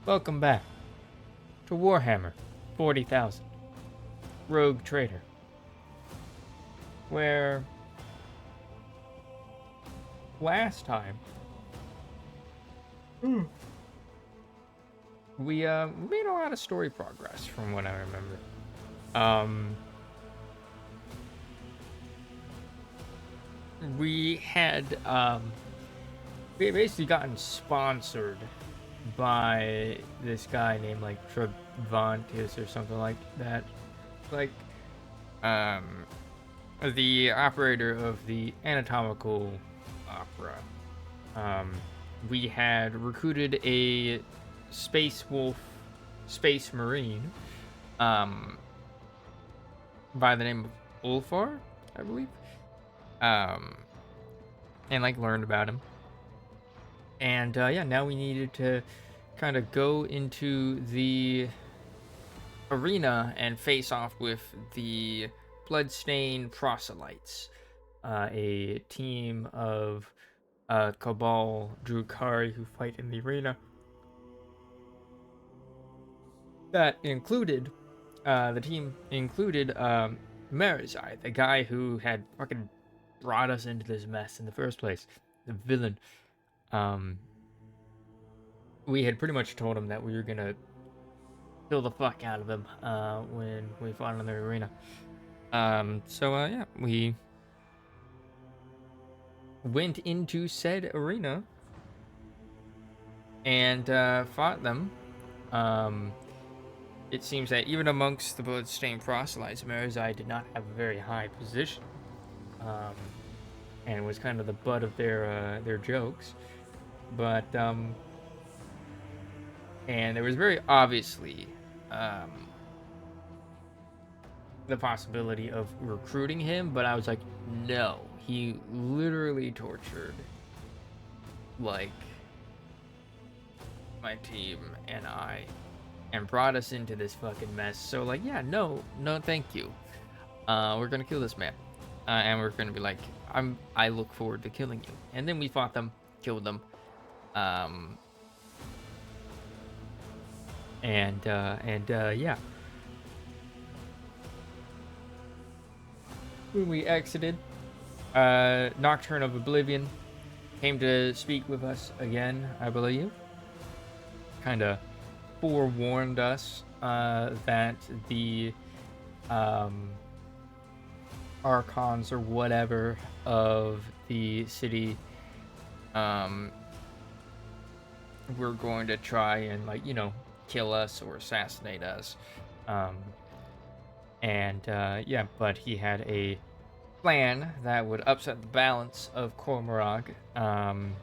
Welcome back to Warhammer 40,000 Rogue Trader, where last time we made a lot of story progress from what I remember. We had basically gotten sponsored by this guy named like Trevantius or something like that, like the operator of the anatomical opera. We had recruited a space wolf space marine by the name of Ulfar, I believe, and like learned about him. And yeah, now we needed to kind of go into the arena and face off with the Bloodstained Proselytes, a team of Cabal Drukhari who fight in the arena. That included, the team included Marizai, the guy who had fucking brought us into this mess in the first place, the villain. We had pretty much told him that we were gonna kill the fuck out of him when we fought in the arena. Yeah, we went into said arena and fought them. It seems that even amongst the Bloodstained Proselytes, Marizai did not have a very high position, and was kind of the butt of their jokes. But and there was very obviously the possibility of recruiting him, but I was like, no. He literally tortured like my team and I, and brought us into this fucking mess. So like, yeah, no, thank you. We're gonna kill this man, and we're gonna be like, I look forward to killing you. And then we fought them, killed them, yeah. When we exited, Nocturne of Oblivion came to speak with us again, I believe. Kind of forewarned us that the archons or whatever of the city were going to try and, like, you know, kill us or assassinate us. Yeah, but he had a plan that would upset the balance of Cormorag, and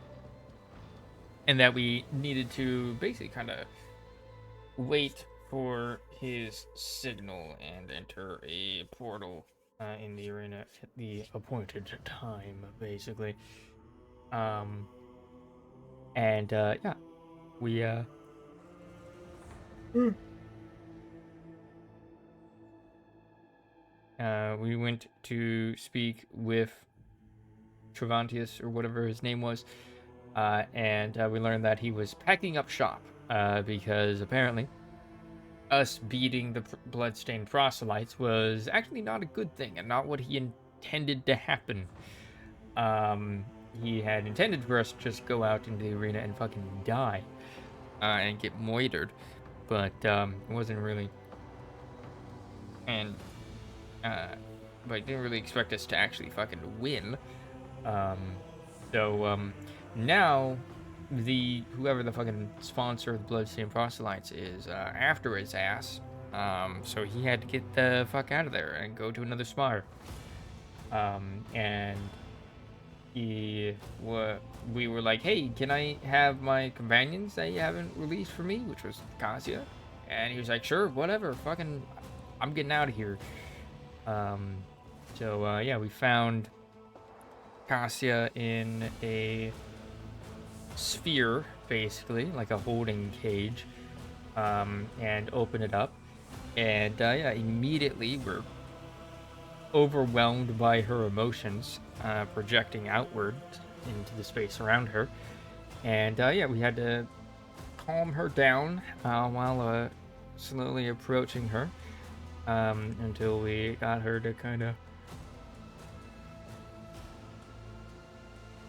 that we needed to basically kind of wait for his signal and enter a portal in the arena at the appointed time, basically. Yeah, we went to speak with Trevantius, or whatever his name was, and we learned that he was packing up shop, because apparently us beating the Bloodstained Proselytes was actually not a good thing, and not what he intended to happen. He had intended for us to just go out into the arena and fucking die, and get moitered, but it wasn't really, and but he didn't really expect us to actually fucking win. Now whoever the fucking sponsor of the Bloodstained Proselytes is after his ass. So he had to get the fuck out of there and go to another spire. And we were like, hey, can I have my companions that you haven't released for me? Which was Cassia. And he was like, sure, whatever, fucking, I'm getting out of here. Yeah, we found Cassia in a sphere, basically, like a holding cage, and open it up. And yeah, immediately we're overwhelmed by her emotions, projecting outward into the space around her. And yeah, we had to calm her down while slowly approaching her until we got her to kind of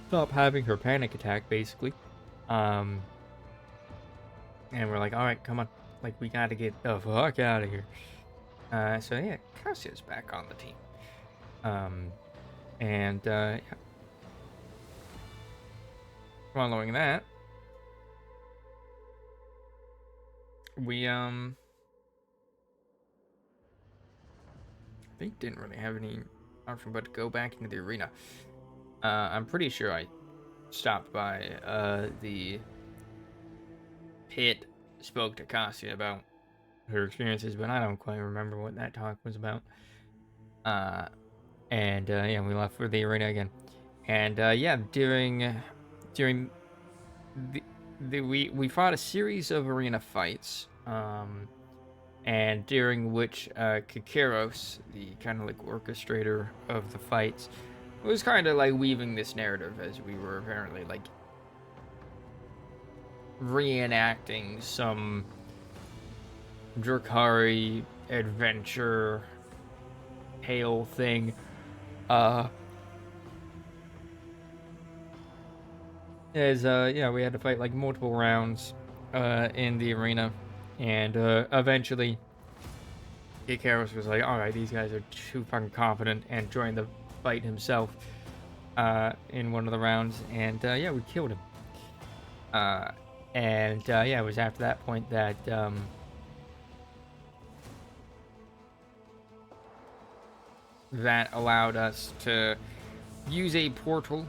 stop having her panic attack, basically. And we're like, all right, come on. Like, we got to get the fuck out of here. So, yeah, Cassia's back on the team. Yeah. Following that, we, I think didn't really have any option but to go back into the arena. I'm pretty sure I stopped by the pit, spoke to Cassia about her experiences, but I don't quite remember what that talk was about. Yeah, we left for the arena again. And yeah, during we fought a series of arena fights, and during which Kikaros, the kind of like orchestrator of the fights, was kind of like weaving this narrative as we were apparently like reenacting some Drakari adventure tale thing. Yeah, we had to fight like multiple rounds in the arena, and eventually Ikaros was like, all right, these guys are too fucking confident, and joined the fight himself in one of the rounds, and yeah, we killed him. Yeah, it was after that point that that allowed us to use a portal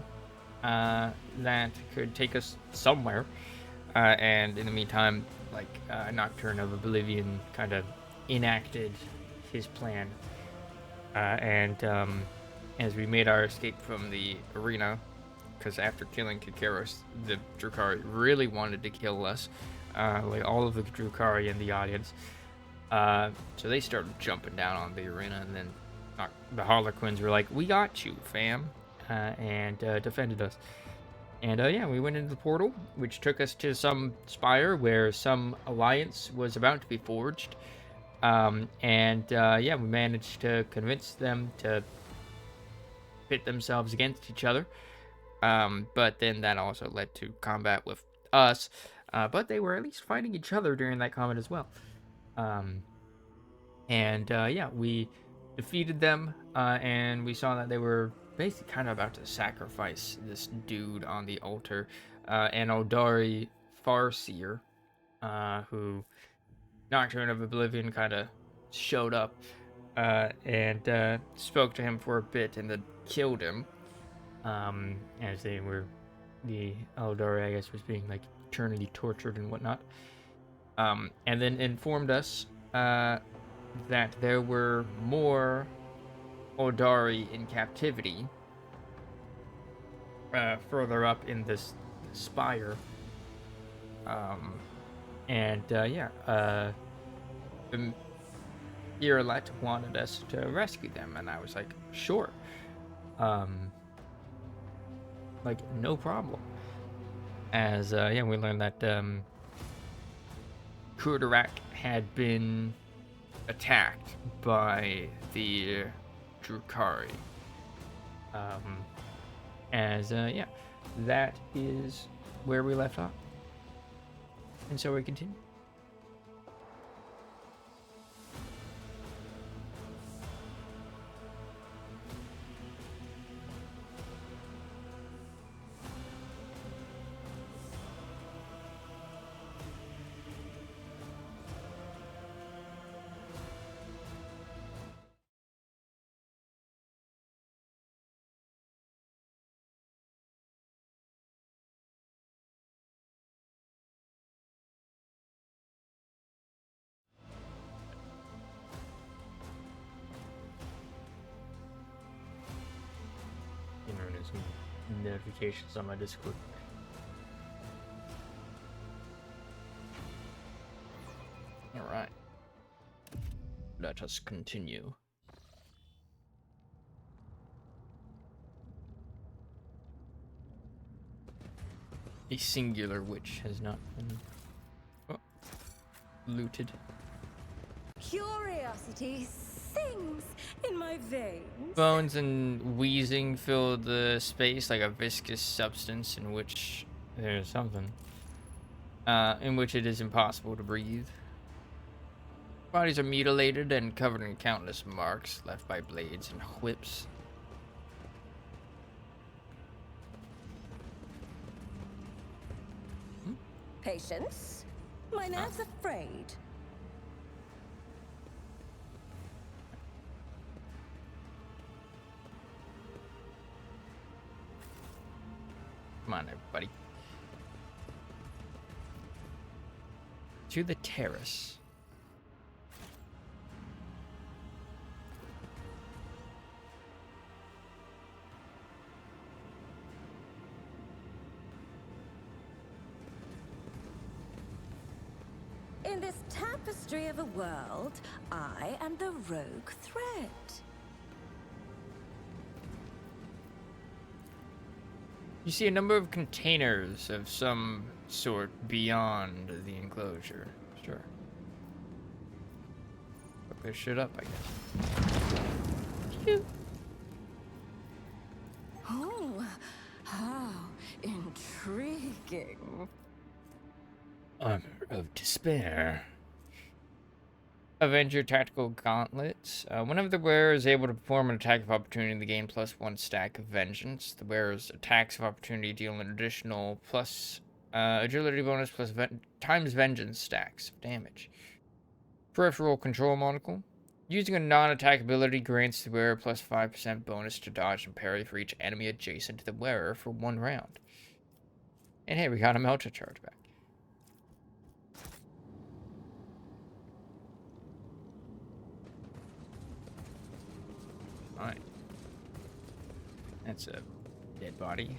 that could take us somewhere. And in the meantime, like Nocturne of Oblivion kind of enacted his plan. As we made our escape from the arena, because after killing Kikaros, the Drukari really wanted to kill us, like all of the Drukari in the audience. So they started jumping down on the arena, and then the Harlequins were like, "We got you, fam," and defended us. And yeah, we went into the portal, which took us to some spire where some alliance was about to be forged. Yeah, we managed to convince them to pit themselves against each other. But then that also led to combat with us. But they were at least fighting each other during that combat as well. Yeah, we defeated them, and we saw that they were basically kind of about to sacrifice this dude on the altar, and Odari Farseer, who Nocturne of Oblivion kind of showed up and spoke to him for a bit and then killed him, as they were, the Eldari, I guess, was being like eternally tortured and whatnot, and then informed us that there were more Odari in captivity further up in this spire. Yeah, the Iralet wanted us to rescue them, and I was like, sure. Like, no problem. As, yeah, we learned that Kurdarak had been attacked by the Drukari. Yeah, that is where we left off. And so we continue. You know, there's some notifications on my Discord. Alright. Let us continue. A singular witch has not been looted. Curiosity sings in my veins. Bones and wheezing fill the space like a viscous substance in which there's something. In which it is impossible to breathe. Bodies are mutilated and covered in countless marks left by blades and whips. Patience? My nerves are frayed. Come on, everybody. To the terrace. In this tapestry of a world, I am the rogue thread. You see a number of containers of some sort beyond the enclosure. Sure. Fuck this shit up, I guess. Phew. Oh, how intriguing. Armor of Despair. Avenger Tactical Gauntlets. Whenever the wearer is able to perform an attack of opportunity, they gain +1 stack of Vengeance. The wearer's attacks of opportunity deal an additional plus agility bonus plus times Vengeance stacks of damage. Peripheral Control Monocle. Using a non-attack ability grants the wearer +5% bonus to dodge and parry for each enemy adjacent to the wearer for 1 round. And hey, we got a Melta charge back. Alright. That's a dead body.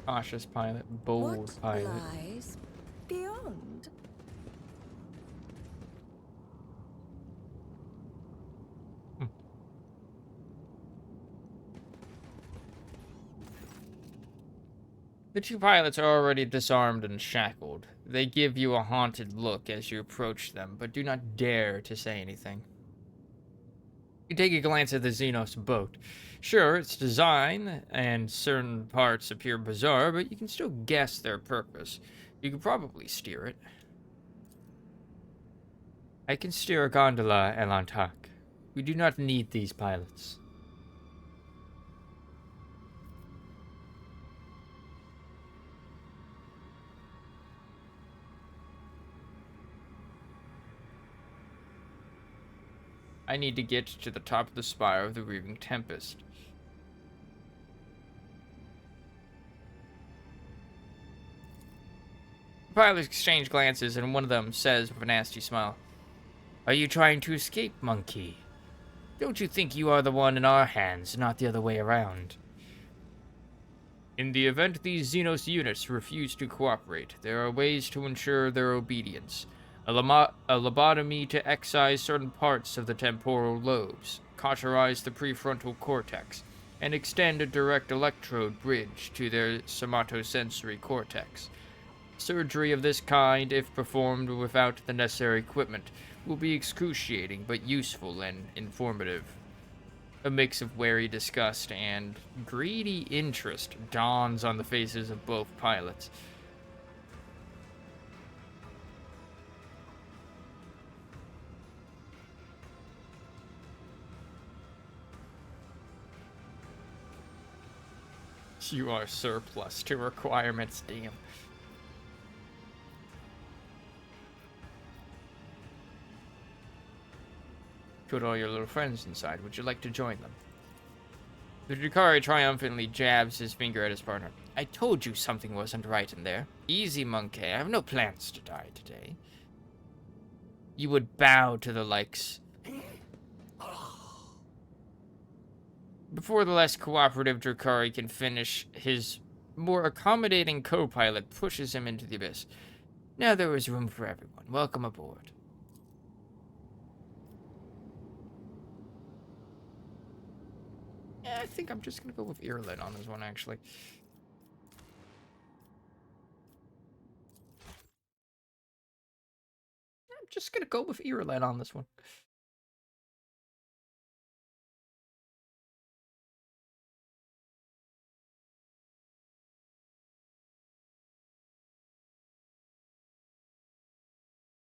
Cautious pilot, bold What pilot. lies beyond? The 2 pilots are already disarmed and shackled. They give you a haunted look as you approach them, but do not dare to say anything. You take a glance at the Xenos boat. Sure, its design and certain parts appear bizarre, but you can still guess their purpose. You could probably steer it. I can steer a gondola, Elantak. We do not need these pilots. I need to get to the top of the spire of the Reaving Tempest. The pilots exchange glances, and one of them says with a nasty smile, "Are you trying to escape, monkey? Don't you think you are the one in our hands, not the other way around?" In the event these Xenos units refuse to cooperate, there are ways to ensure their obedience. A lobotomy to excise certain parts of the temporal lobes, cauterize the prefrontal cortex, and extend a direct electrode bridge to their somatosensory cortex. Surgery of this kind, if performed without the necessary equipment, will be excruciating but useful and informative. A mix of wary disgust and greedy interest dawns on the faces of both pilots. You are surplus to requirements, damn. Put all your little friends inside. Would you like to join them? The Drakari triumphantly jabs his finger at his partner. I told you something wasn't right in there. Easy, monkey. I have no plans to die today. You would bow to the likes. Before the less cooperative Drakari can finish, his more accommodating co-pilot pushes him into the abyss. Now there is room for everyone. Welcome aboard. Yeah, I think I'm just gonna go with Earlet on this one, actually. I'm just gonna go with Earlet on this one.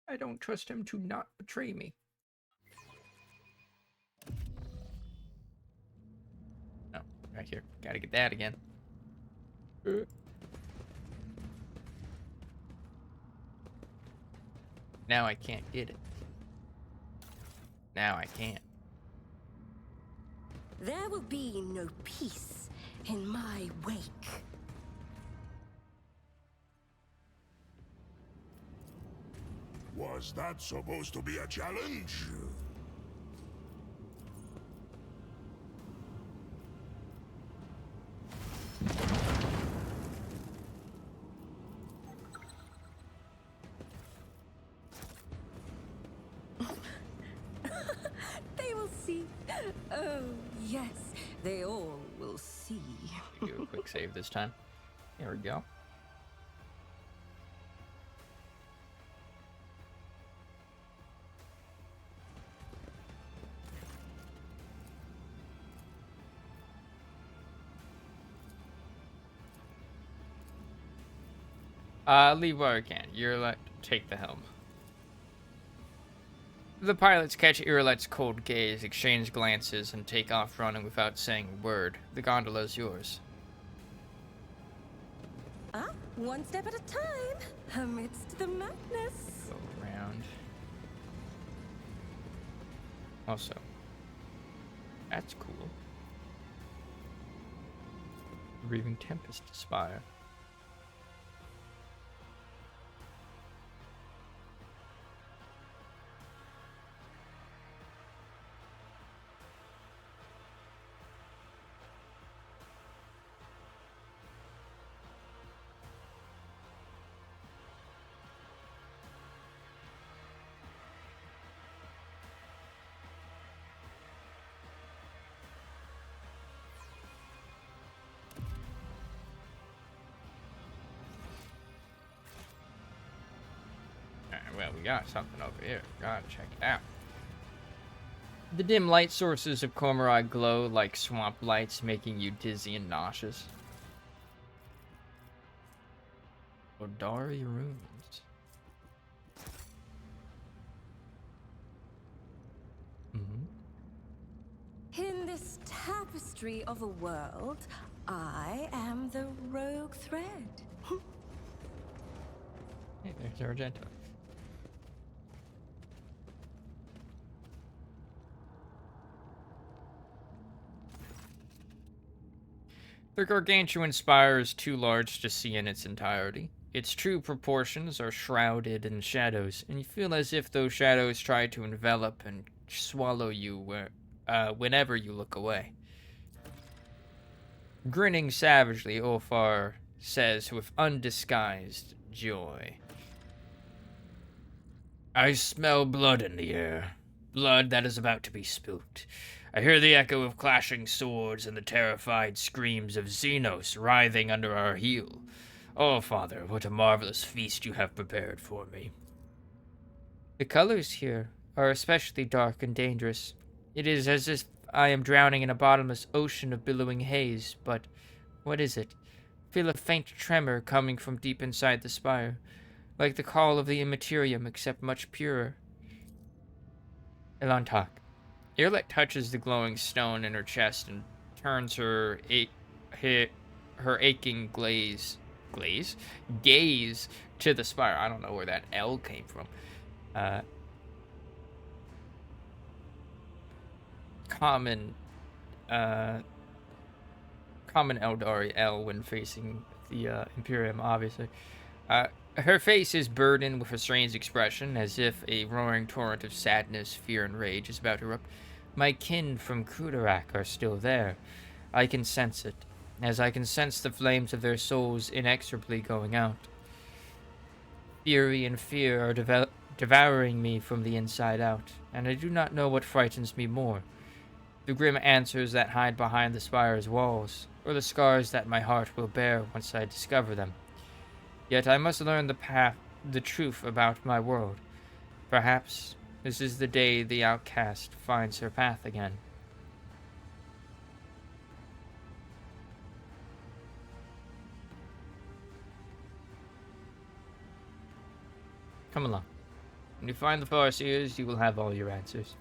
I don't trust him to not betray me. Oh, right here. Gotta get that again. Now I can't get it. Now I can't. There will be no peace in my wake. Was that supposed to be a challenge? They will see. Oh, yes, they all will see. Do a quick save this time. There we go. Leave where I can. Earlet, take the helm. The pilots catch Earlet's cold gaze, exchange glances, and take off running without saying a word. The gondola is yours. Ah, one step at a time, amidst the madness. Go around. Also, that's cool. Breathing Tempest Spire. Well, we got something over here. Gotta check it out. The dim light sources of Cormorant glow like swamp lights, making you dizzy and nauseous. Odari runes. In this tapestry of a world, I am the rogue thread. Hey, there's Argento. The gargantuan spire is too large to see in its entirety. Its true proportions are shrouded in shadows, and you feel as if those shadows try to envelop and swallow you whenever you look away. Grinning savagely, Ulfar says with undisguised joy, "I smell blood in the air. Blood that is about to be spilt. I hear the echo of clashing swords and the terrified screams of Xenos writhing under our heel. Oh, Father, what a marvelous feast you have prepared for me." The colors here are especially dark and dangerous. It is as if I am drowning in a bottomless ocean of billowing haze, but what is it? Feel a faint tremor coming from deep inside the spire, like the call of the Immaterium, except much purer. Elantak. Earlet touches the glowing stone in her chest and turns her aching gaze to the spire. I don't know where that L came from. Common Eldari L when facing the Imperium, obviously. Her face is burdened with a strange expression, as if a roaring torrent of sadness, fear, and rage is about to erupt. My kin from Kudarak are still there. I can sense it, as I can sense the flames of their souls inexorably going out. Fury and fear are devouring me from the inside out, and I do not know what frightens me more. the grim answers that hide behind the spire's walls, or the scars that my heart will bear once I discover them. Yet I must learn the truth about my world. Perhaps this is the day the outcast finds her path again. Come along. When you find the Farseers, you will have all your answers.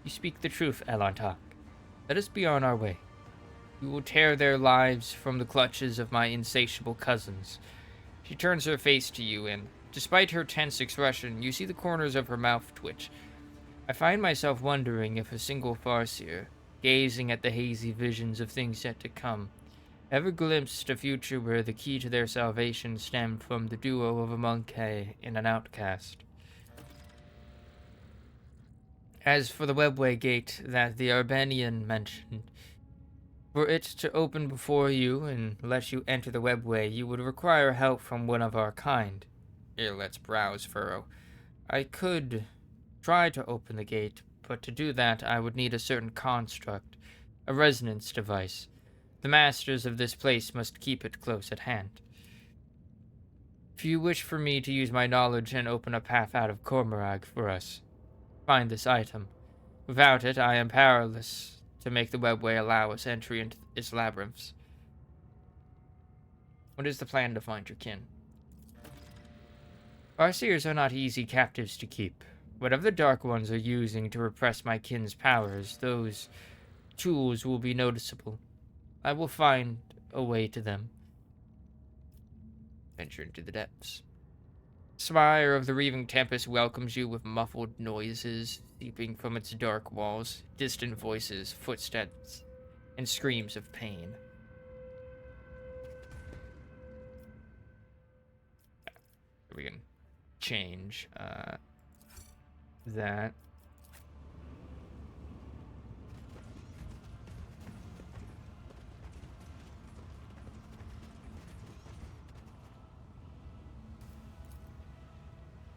You speak the truth, Elantak. Let us be on our way. We will tear their lives from the clutches of my insatiable cousins. She turns her face to you, and despite her tense expression, you see the corners of her mouth twitch. I find myself wondering if a single Farseer, gazing at the hazy visions of things yet to come, ever glimpsed a future where the key to their salvation stemmed from the duo of a monkey and an outcast. As for the Webway gate that the Arbanian mentioned, for it to open before you and let you enter the Webway, you would require help from one of our kind. Here, let's brows furrow. I could try to open the gate, but to do that I would need a certain construct, a resonance device. The masters of this place must keep it close at hand. If you wish for me to use my knowledge and open a path out of Cormorag for us, find this item. Without it, I am powerless to make the Webway allow us entry into its labyrinths. What is the plan to find your kin? Farseers are not easy captives to keep. Whatever the Dark Ones are using to repress my kin's powers, those tools will be noticeable. I will find a way to them. Venture into the depths. Spire of the Reaving Tempest welcomes you with muffled noises seeping from its dark walls, distant voices, footsteps, and screams of pain. We can change that.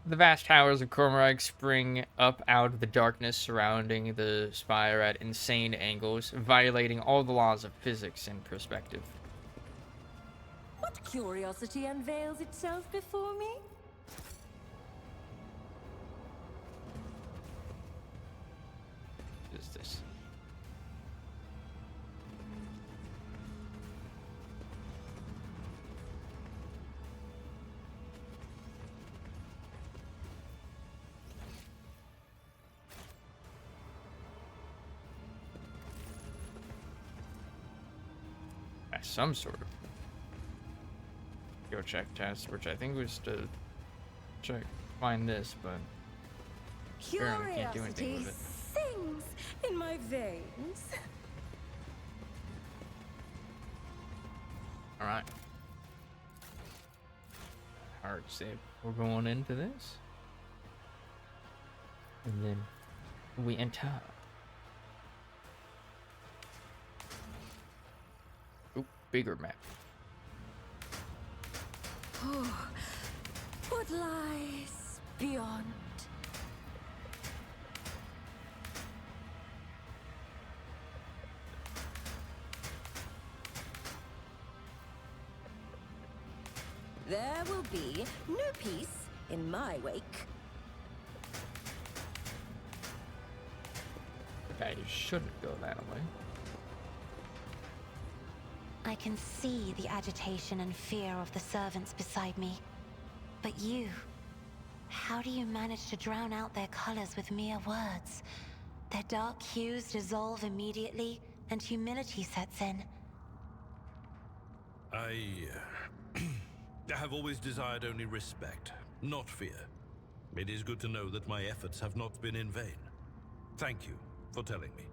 The vast towers of Cormorag spring up out of the darkness surrounding the spire at insane angles, violating all the laws of physics and perspective. What curiosity unveils itself before me? What is this? Some sort of go check test, which I think was to find this, but apparently can't do anything with it. Sings in my veins. All right. Hard save. We're going into this, and then we enter. Bigger map. Oh, what lies beyond? There will be no peace in my wake. I shouldn't go that way. I can see the agitation and fear of the servants beside me. But you, how do you manage to drown out their colors with mere words? Their dark hues dissolve immediately, and humility sets in. I have always desired only respect, not fear. It is good to know that my efforts have not been in vain. Thank you for telling me.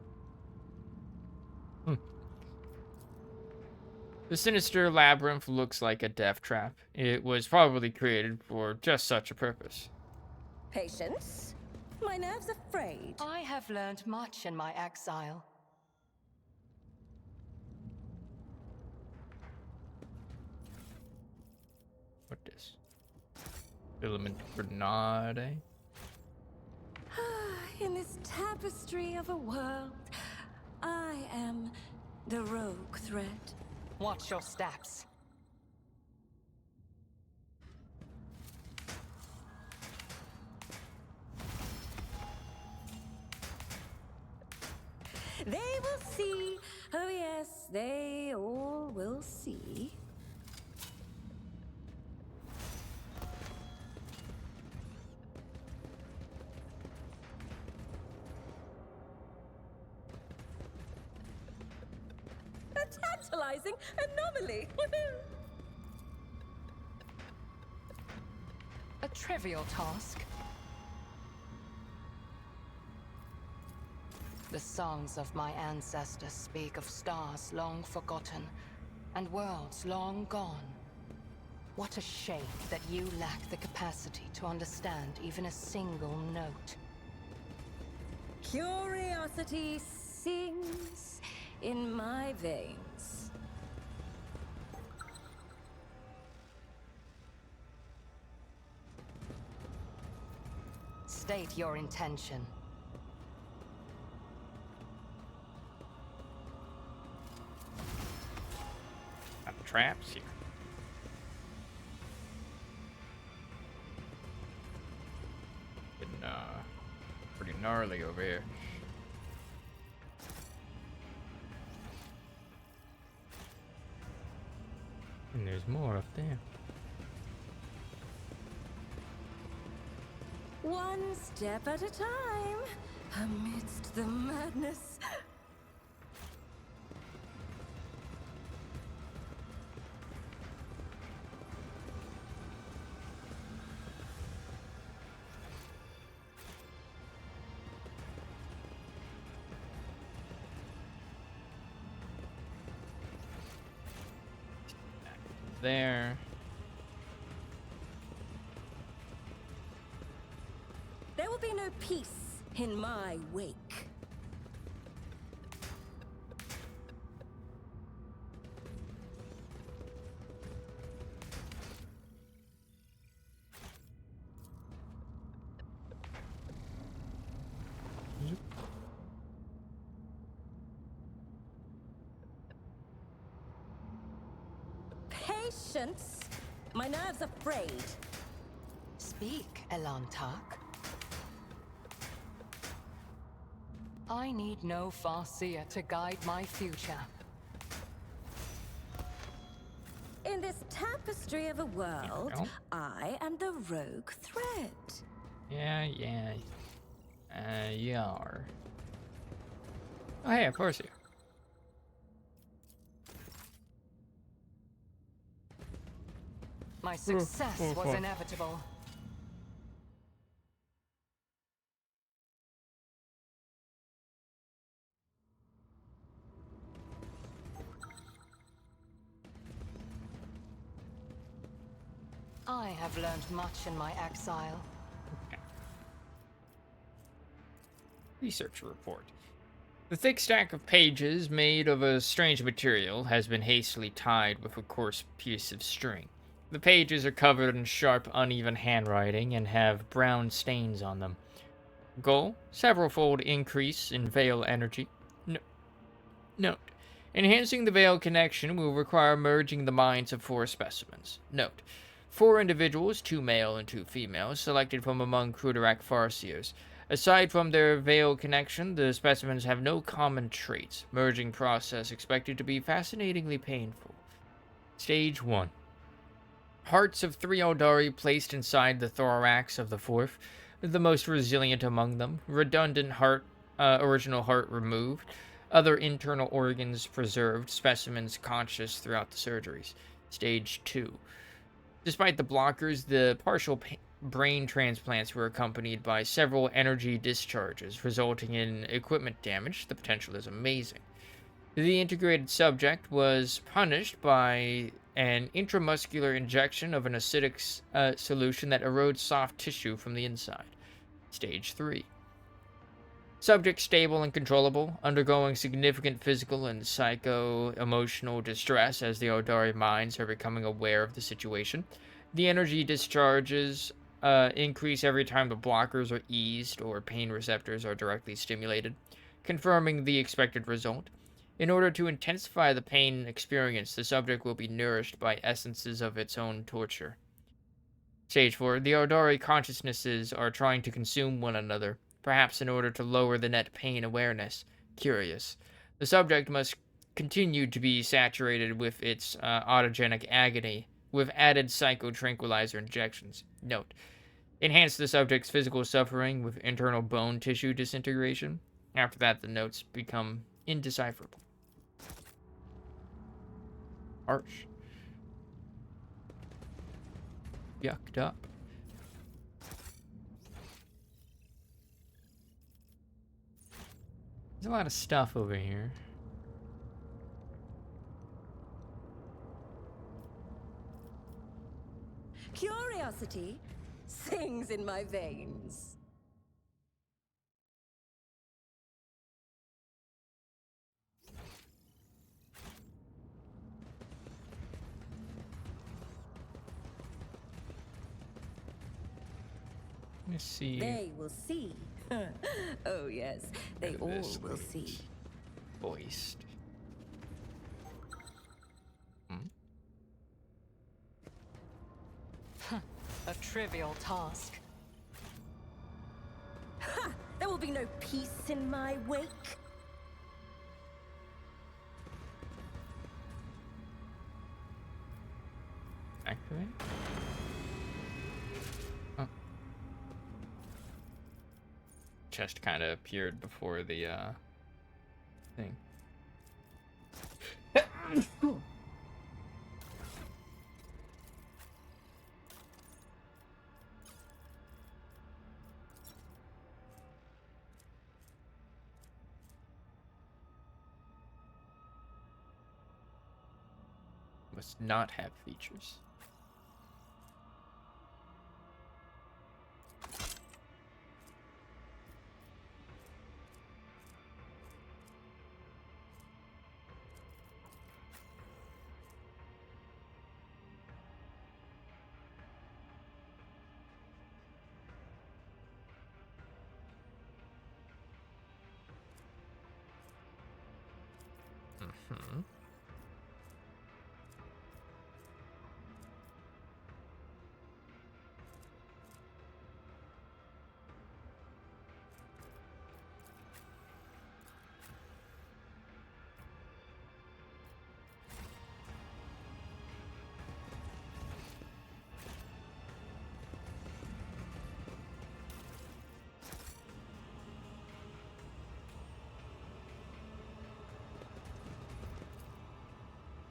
The sinister labyrinth looks like a death trap. It was probably created for just such a purpose. Patience? My nerves are frayed. I have learned much in my exile. What this? Filament grenade. In this tapestry of a world. I am the rogue thread. Watch your steps. They will see. Oh yes, they all will see. A tantalizing anomaly. A trivial task. The songs of my ancestors speak of stars long forgotten and worlds long gone. What a shame that you lack the capacity to understand even a single note. Curiosity sings in my veins. State your intention. Got traps here. Getting pretty gnarly over here. And there's more up there. One step at a time, amidst the madness. There. There will be no peace in my wake. Patience. My nerves are frayed. Speak, Elantark. I need no Farseer to guide my future. In this tapestry of a world, go. I am the rogue thread. Yeah. You are. Oh, hey, of course you. My success was inevitable. I have learned much in my exile. Research report. The thick stack of pages, made of a strange material, has been hastily tied with a coarse piece of string. The pages are covered in sharp, uneven handwriting and have brown stains on them. Goal: several-fold increase in veil energy. Note: enhancing the veil connection will require merging the minds of 4 specimens. Note: 4 individuals, 2 male and 2 female, selected from among Crudorak Farseers. Aside from their veil connection, the specimens have no common traits. Merging process expected to be fascinatingly painful. Stage 1. Hearts of 3 Eldari placed inside the thorax of the 4th, the most resilient among them. Redundant heart, original heart removed. Other internal organs preserved. Specimens conscious throughout the surgeries. Stage 2. Despite the blockers, the partial brain transplants were accompanied by several energy discharges, resulting in equipment damage. The potential is amazing. The integrated subject was punished by an intramuscular injection of an acidic solution that erodes soft tissue from the inside. Stage 3. Subject stable and controllable, undergoing significant physical and psycho-emotional distress as the Eldari minds are becoming aware of the situation. The energy discharges increase every time the blockers are eased or pain receptors are directly stimulated. confirming the expected result. In order to intensify the pain experience, the subject will be nourished by essences of its own torture. Stage 4. The Ardari consciousnesses are trying to consume one another, perhaps in order to lower the net pain awareness. Curious. The subject must continue to be saturated with its autogenic agony, with added psychotranquilizer injections. Note. Enhance the subject's physical suffering with internal bone tissue disintegration. After that, the notes become indecipherable. Harsh. Yucked up. There's a lot of stuff over here. Curiosity sings in my veins. Let me see. They will see. Oh yes, they all will see. Voiced. A trivial task. Ha! There will be no peace in my wake. Activate. Oh. Chest kind of appeared before the thing. Must not have features.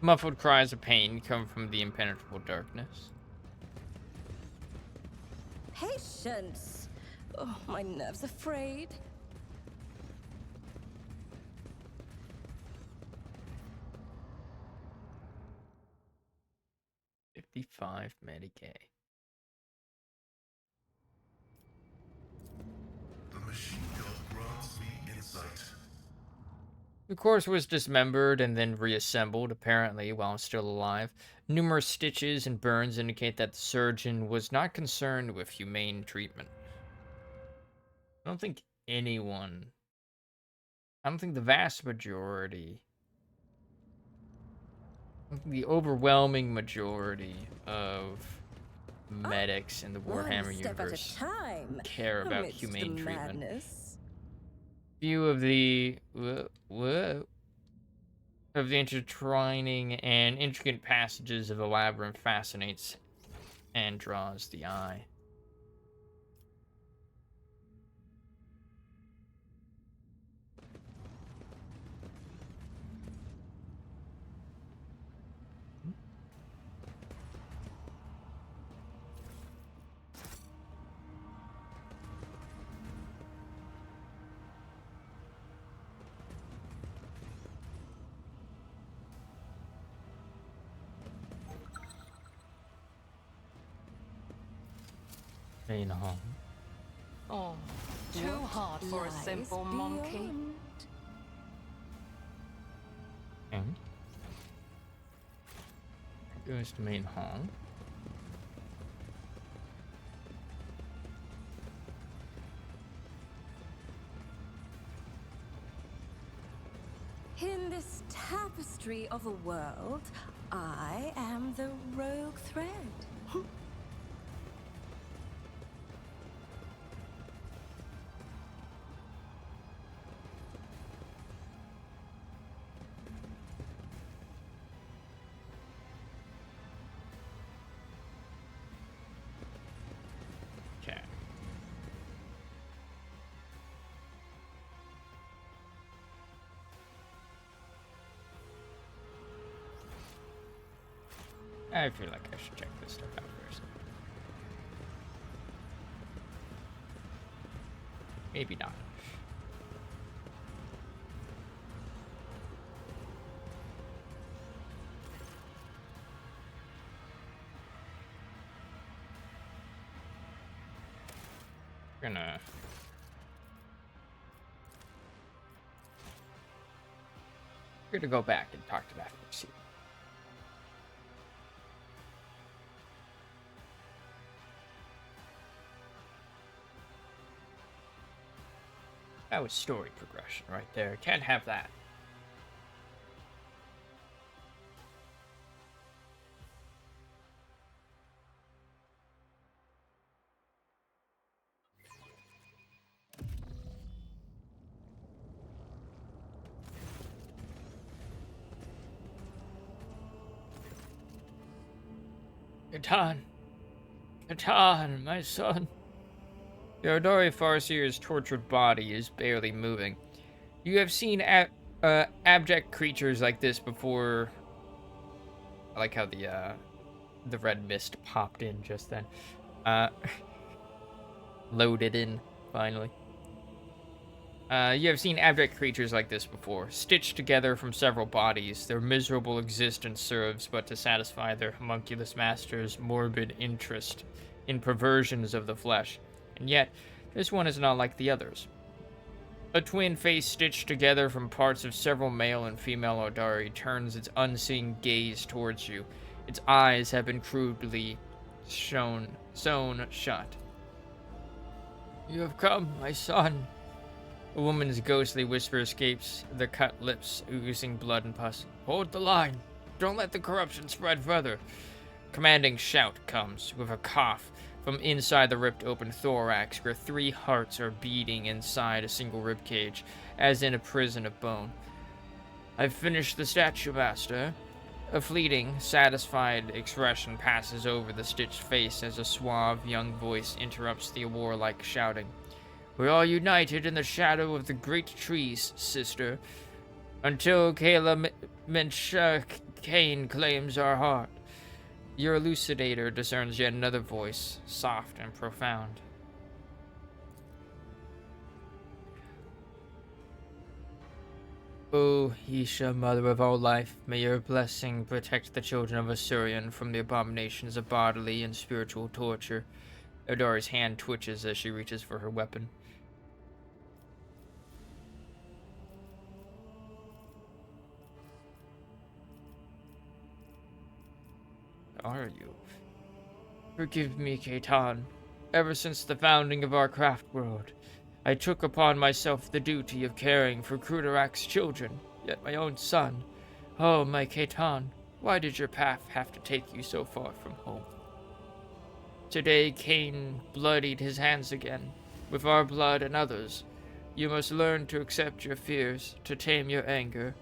Muffled cries of pain come from the impenetrable darkness. Patience. Oh, my nerves are frayed. $55 Medicaid. The machine gun grants me insight. The corpse was dismembered and then reassembled, apparently while still alive. Numerous stitches and burns indicate that the surgeon was not concerned with humane treatment. I don't think the vast majority, the overwhelming majority of medics in the Warhammer One step at universe a time, care about amidst humane the treatment. madness. View of the intertwining and intricate passages of the labyrinth fascinates and draws the eye. Main hall. Oh, too hard for a Lies simple monkey. beyond. And goes to main hall. In this tapestry of a world, I am the rogue thread. Okay. I feel like I should check this stuff out first. Maybe not. We're gonna go back and talk to that see. That was story progression right there. Can't have that. Catan! Catan, my son! The Ardari Farseer's tortured body is barely moving. You have seen abject creatures like this before. I like how the red mist popped in just then. Loaded in, finally. You have seen abject creatures like this before, stitched together from several bodies. Their miserable existence serves but to satisfy their homunculus master's morbid interest in perversions of the flesh. And yet, this one is not like the others. A twin face stitched together from parts of several male and female Ardari turns its unseeing gaze towards you. Its eyes have been crudely sewn shut. You have come, my son. A woman's ghostly whisper escapes the cut lips, oozing blood and pus. Hold the line. Don't let the corruption spread further. Commanding shout comes, with a cough, from inside the ripped open thorax, where 3 hearts are beating inside a single ribcage, as in a prison of bone. I've finished the statue, master. A fleeting, satisfied expression passes over the stitched face as a suave young voice interrupts the warlike shouting. We're all united in the shadow of the great trees, sister, until Kayla Kane claims our heart. Your elucidator discerns yet another voice, soft and profound. O Isha, mother of all life, may your blessing protect the children of Asurian from the abominations of bodily and spiritual torture. Odari's hand twitches as she reaches for her weapon. Are you? Forgive me, Catan. Ever since the founding of our craft world, I took upon myself the duty of caring for Krudarak's children, yet my own son. Oh, my Catan, why did your path have to take you so far from home? Today Cain bloodied his hands again, with our blood and others. You must learn to accept your fears, to tame your anger.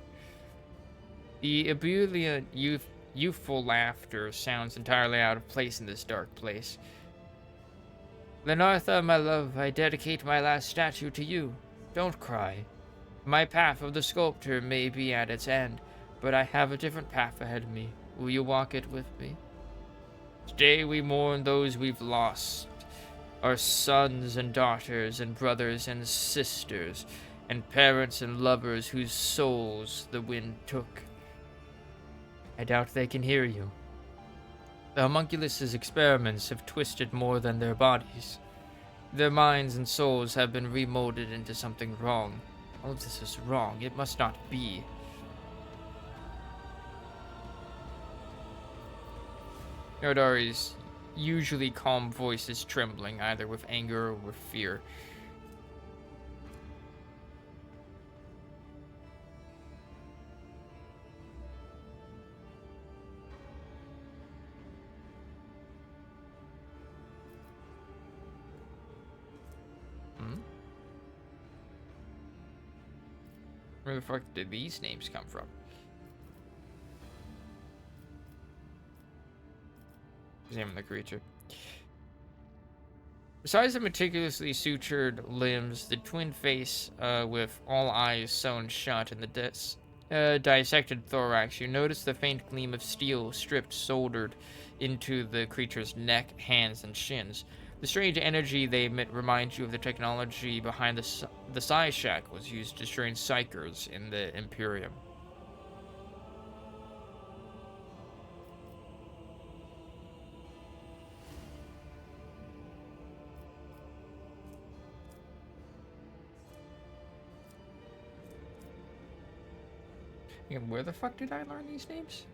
The ebullient youthful laughter sounds entirely out of place in this dark place. Lenartha, my love, I dedicate my last statue to you. Don't cry. My path of the sculptor may be at its end, but I have a different path ahead of me. Will you walk it with me? Today we mourn those we've lost, our sons and daughters and brothers and sisters, and parents and lovers whose souls the wind took. I doubt they can hear you. The homunculus's experiments have twisted more than their bodies. Their minds and souls have been remolded into something wrong. All of this is wrong. It must not be. Nodari's usually calm voice is trembling, either with anger or with fear. Where the fuck did these names come from? Examine the creature. Besides the meticulously sutured limbs, the twin face with all eyes sewn shut, and the dissected thorax, you notice the faint gleam of steel stripped soldered into the creature's neck, hands, and shins. The strange energy they emit reminds you of the technology behind the Psi Shack was used to train psychers in the Imperium. And where the fuck did I learn these names?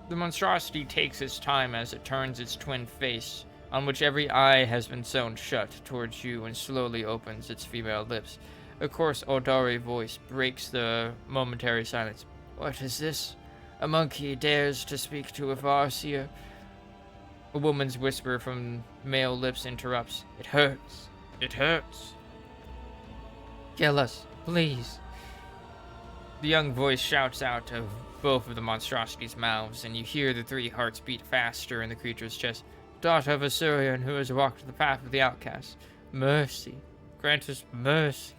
The monstrosity takes its time as it turns its twin face, on which every eye has been sewn shut, towards you and slowly opens its female lips. A coarse Aldari voice breaks the momentary silence. What is this? A monkey dares to speak to a Farseer? A woman's whisper from male lips interrupts. It hurts. It hurts. Kill us, please. The young voice shouts out of both of the monstrosity's mouths, and you hear the 3 hearts beat faster in the creature's chest. Daughter of a Surian who has walked the path of the outcast. Mercy. Grant us mercy.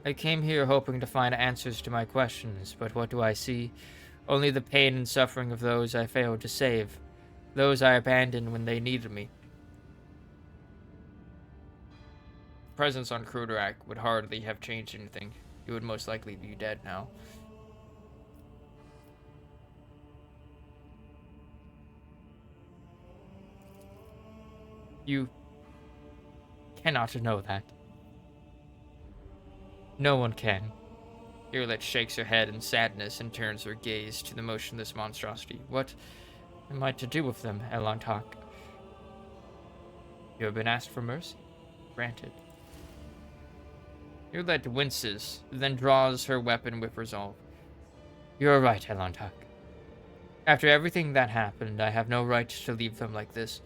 I came here hoping to find answers to my questions, but what do I see? Only the pain and suffering of those I failed to save. Those I abandoned when they needed me. Presence on Kruderak would hardly have changed anything. He would most likely be dead now. You cannot know that. No one can. Irlet shakes her head in sadness and turns her gaze to the motionless monstrosity. What am I to do with them, Elantak? You have been asked for mercy. Granted. Irlet winces, then draws her weapon with resolve. You are right, Elantak. After everything that happened, I have no right to leave them like this.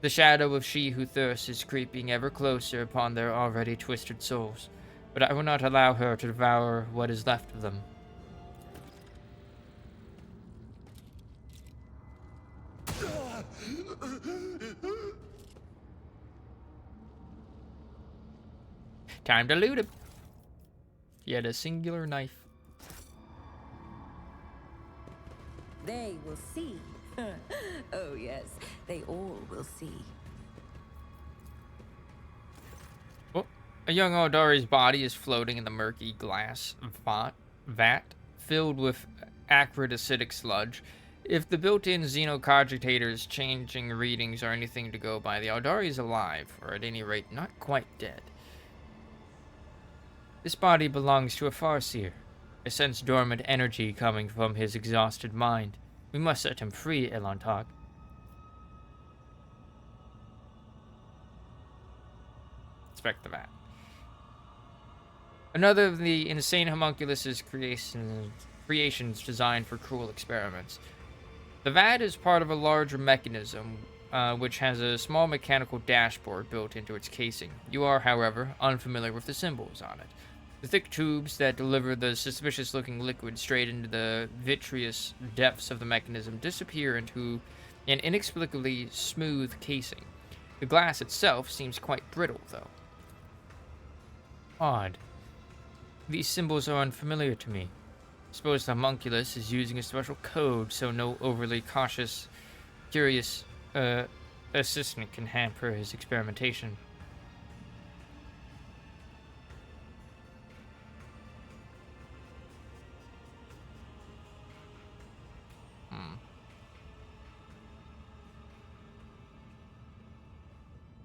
The shadow of she who thirsts is creeping ever closer upon their already twisted souls, but I will not allow her to devour what is left of them. Time to loot him. He had a singular knife. They will see. Oh yes, they all will see. Oh, a young Aldari's body is floating in the murky glass vat filled with acrid acidic sludge. If the built-in xenocogitator's changing readings are anything to go by, the Aldari is alive, or at any rate not quite dead. This body belongs to a Farseer. I sense dormant energy coming from his exhausted mind. We must set him free, Elantak. Inspect the vat. Another of the insane homunculus's creations designed for cruel experiments. The vat is part of a larger mechanism, which has a small mechanical dashboard built into its casing. You are, however, unfamiliar with the symbols on it. The thick tubes that deliver the suspicious-looking liquid straight into the vitreous depths of the mechanism disappear into an inexplicably smooth casing. The glass itself seems quite brittle, though. Odd. These symbols are unfamiliar to me. Suppose the homunculus is using a special code so no overly cautious, curious assistant can hamper his experimentation.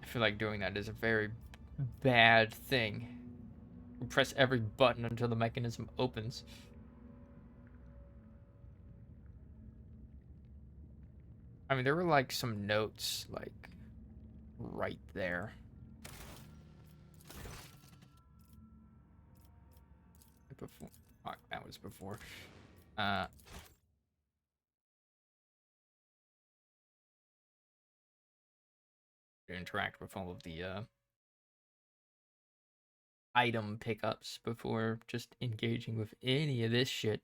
I feel like doing that is a very bad thing. You press every button until the mechanism opens. I mean, there were like some notes like right there. Before, fuck, that was before. To interact with all of the item pickups before just engaging with any of this shit.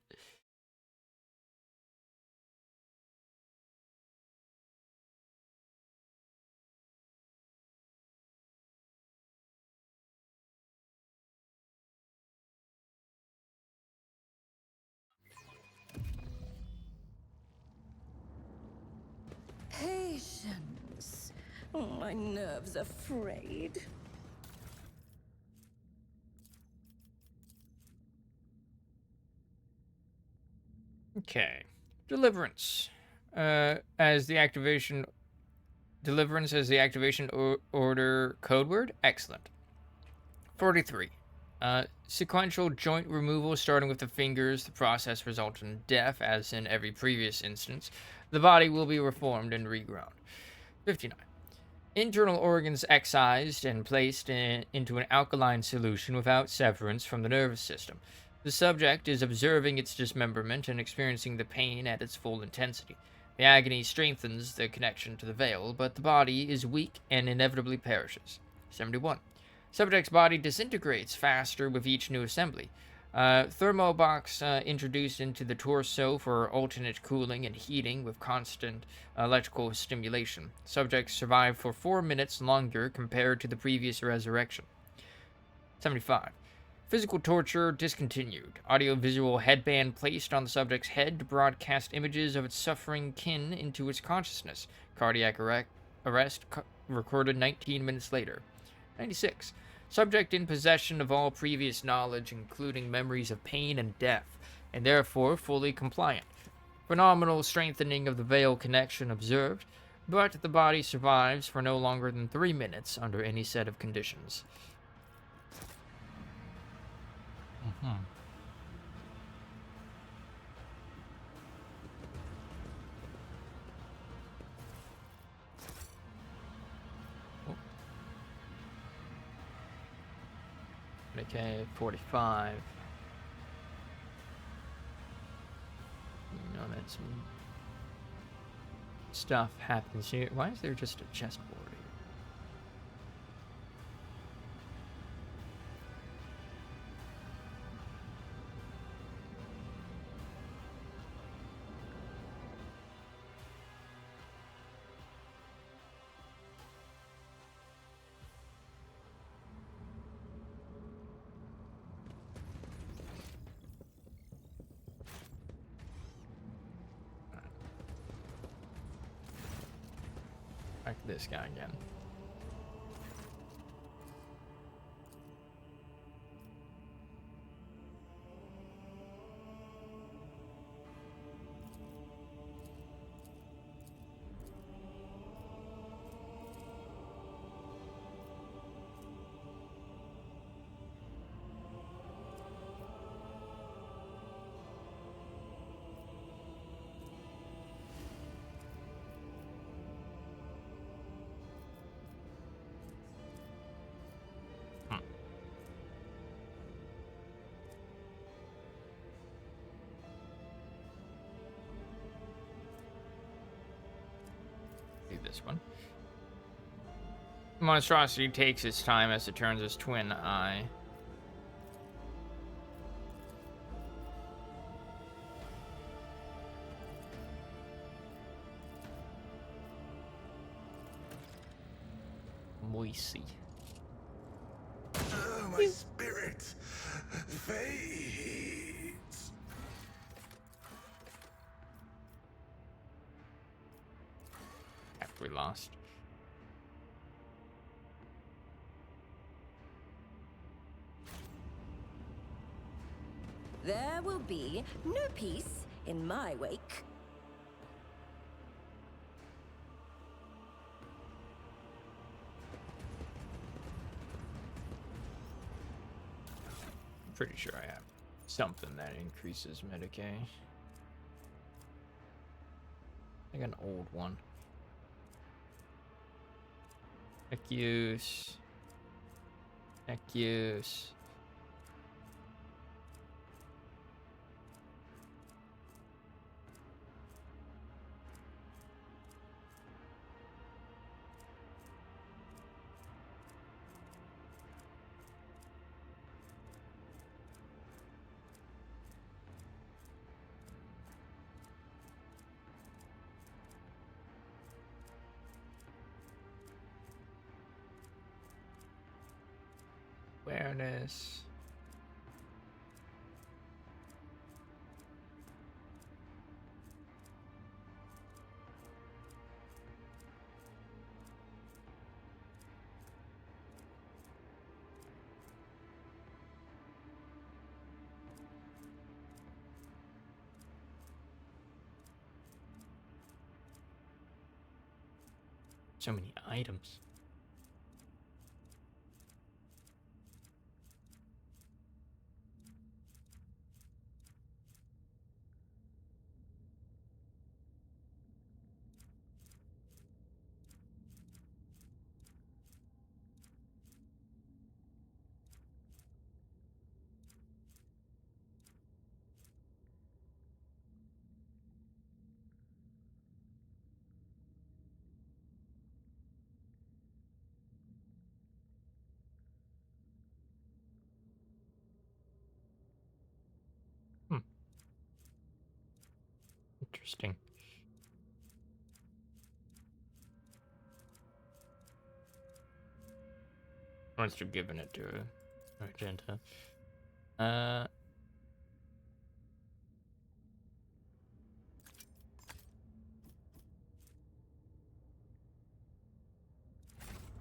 Patience. My nerves are frayed. Okay. Deliverance. As the activation... Deliverance as the activation order code word? Excellent. 43. Sequential joint removal starting with the fingers. The process results in death, as in every previous instance. The body will be reformed and regrown. 59. Internal organs excised and placed into an alkaline solution without severance from the nervous system. The subject is observing its dismemberment and experiencing the pain at its full intensity. The agony strengthens the connection to the veil, but the body is weak and inevitably perishes. 71. Subject's body disintegrates faster with each new assembly. Thermobox introduced into the torso for alternate cooling and heating with constant electrical stimulation. Subjects survive for 4 minutes longer compared to the previous resurrection. 75. Physical torture discontinued. Audiovisual headband placed on the subject's head to broadcast images of its suffering kin into its consciousness. Cardiac arrest recorded 19 minutes later. 96. Subject in possession of all previous knowledge, including memories of pain and death, and therefore fully compliant. Phenomenal strengthening of the veil connection observed, but the body survives for no longer than 3 minutes under any set of conditions. Mm-hmm. Okay, 45. You know that some stuff happens here. Why is there just a chessboard here? Back to this guy again. This one. Monstrosity takes its time as it turns its twin eye. Moisey. My spirit fades. After we lost. There will be no peace in my wake. I'm pretty sure I have something that increases Medicaid. Like an old one. Tech use. Tech use. Awareness. So many items. Hmm. Interesting. Once you're giving it to Argenta.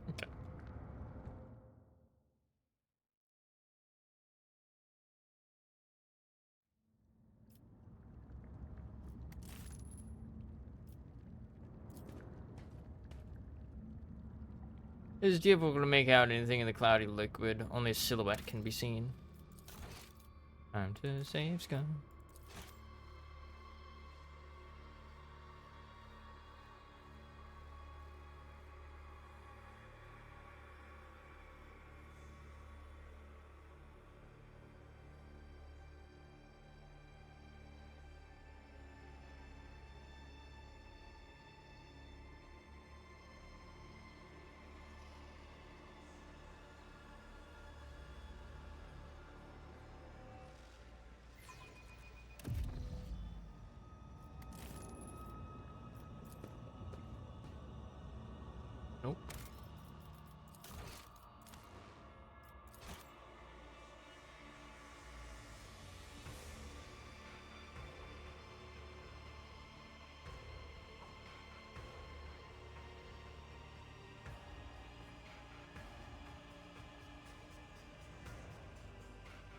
Okay. It is difficult to make out anything in the cloudy liquid. Only a silhouette can be seen. Time to save scum. Nope.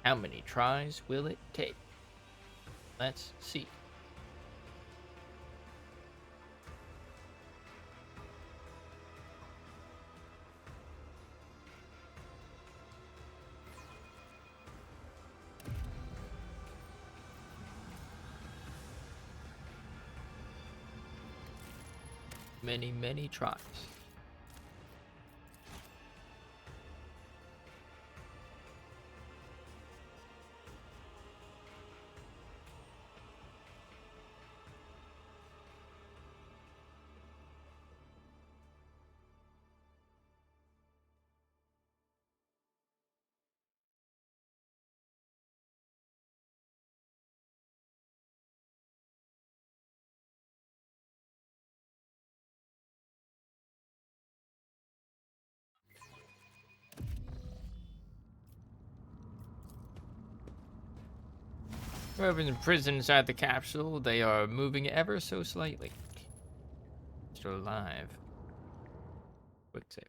How many tries will it take? Let's see. Many, many tries. Whoever's imprisoned inside the capsule, they are moving ever so slightly. Still alive. Quick save.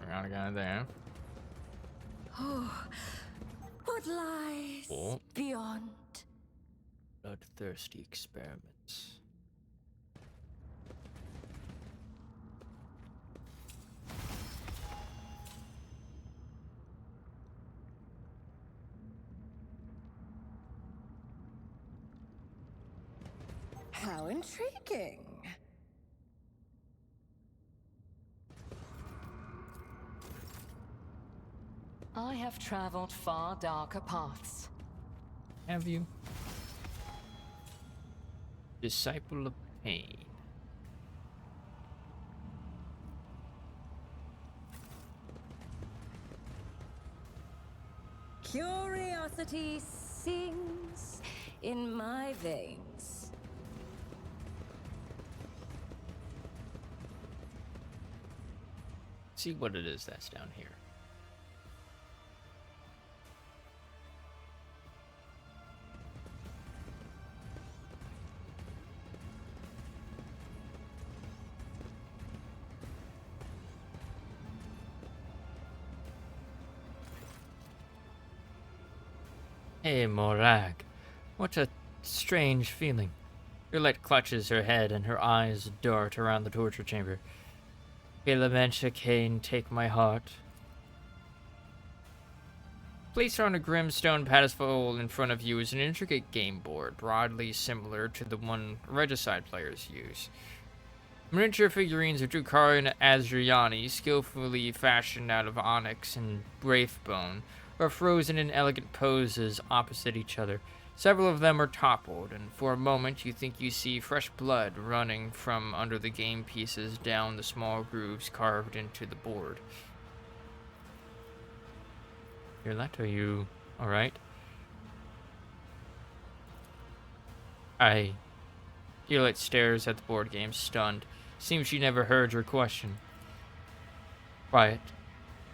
Got a guy there. Oh, what lies Oh. beyond? Bloodthirsty experiments. How intriguing. I have traveled far darker paths. Have you? Disciple of Pain. Curiosity sings in my veins. See what it is that's down here. Hey, Morag. What a strange feeling. Violette clutches her head and her eyes dart around the torture chamber. WH40K, take my heart. Placed on a grim stone pedestal in front of you is an intricate game board, broadly similar to the one Regicide players use. Miniature figurines of Drukhari and Azriani, skillfully fashioned out of onyx and wraithbone, are frozen in elegant poses opposite each other. Several of them are toppled, and for a moment you think you see fresh blood running from under the game pieces down the small grooves carved into the board. Violette, are you alright? Violette stares at the board game, stunned. Seems she never heard your question. Quiet.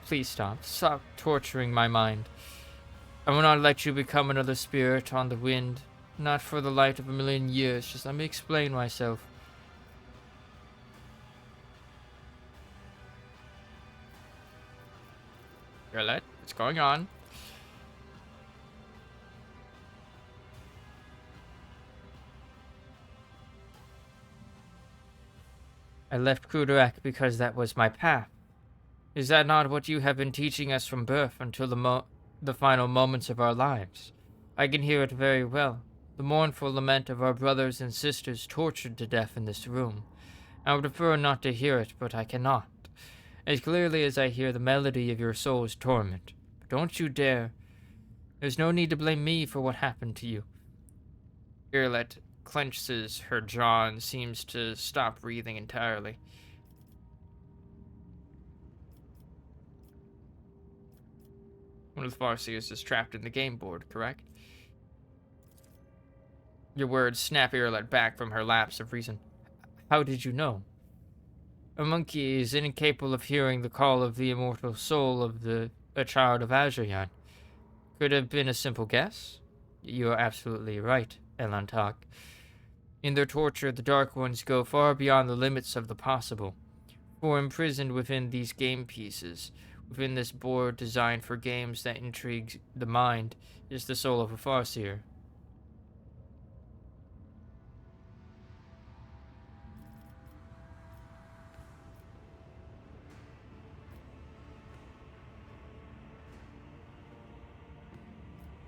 Please stop. Stop torturing my mind. I will not let you become another spirit on the wind. Not for the light of a million years. Just let me explain myself. Violette, what's going on? I left Kudarak because that was my path. Is that not what you have been teaching us from birth until the final moments of our lives? I can hear it very well. The mournful lament of our brothers and sisters tortured to death in this room. I would prefer not to hear it, but I cannot. As clearly as I hear the melody of your soul's torment. But don't you dare. There's no need to blame me for what happened to you. Violette clenches her jaw and seems to stop breathing entirely. One of the Farseers is trapped in the game board, correct? Your words snap Violette back from her lapse of reason. How did you know? A monkey is incapable of hearing the call of the immortal soul of a child of Azrayan. Could have been a simple guess? You are absolutely right, Elantak. In their torture, the Dark Ones go far beyond the limits of the possible. For imprisoned within these game pieces, within this board designed for games that intrigue the mind, is the soul of a Farseer.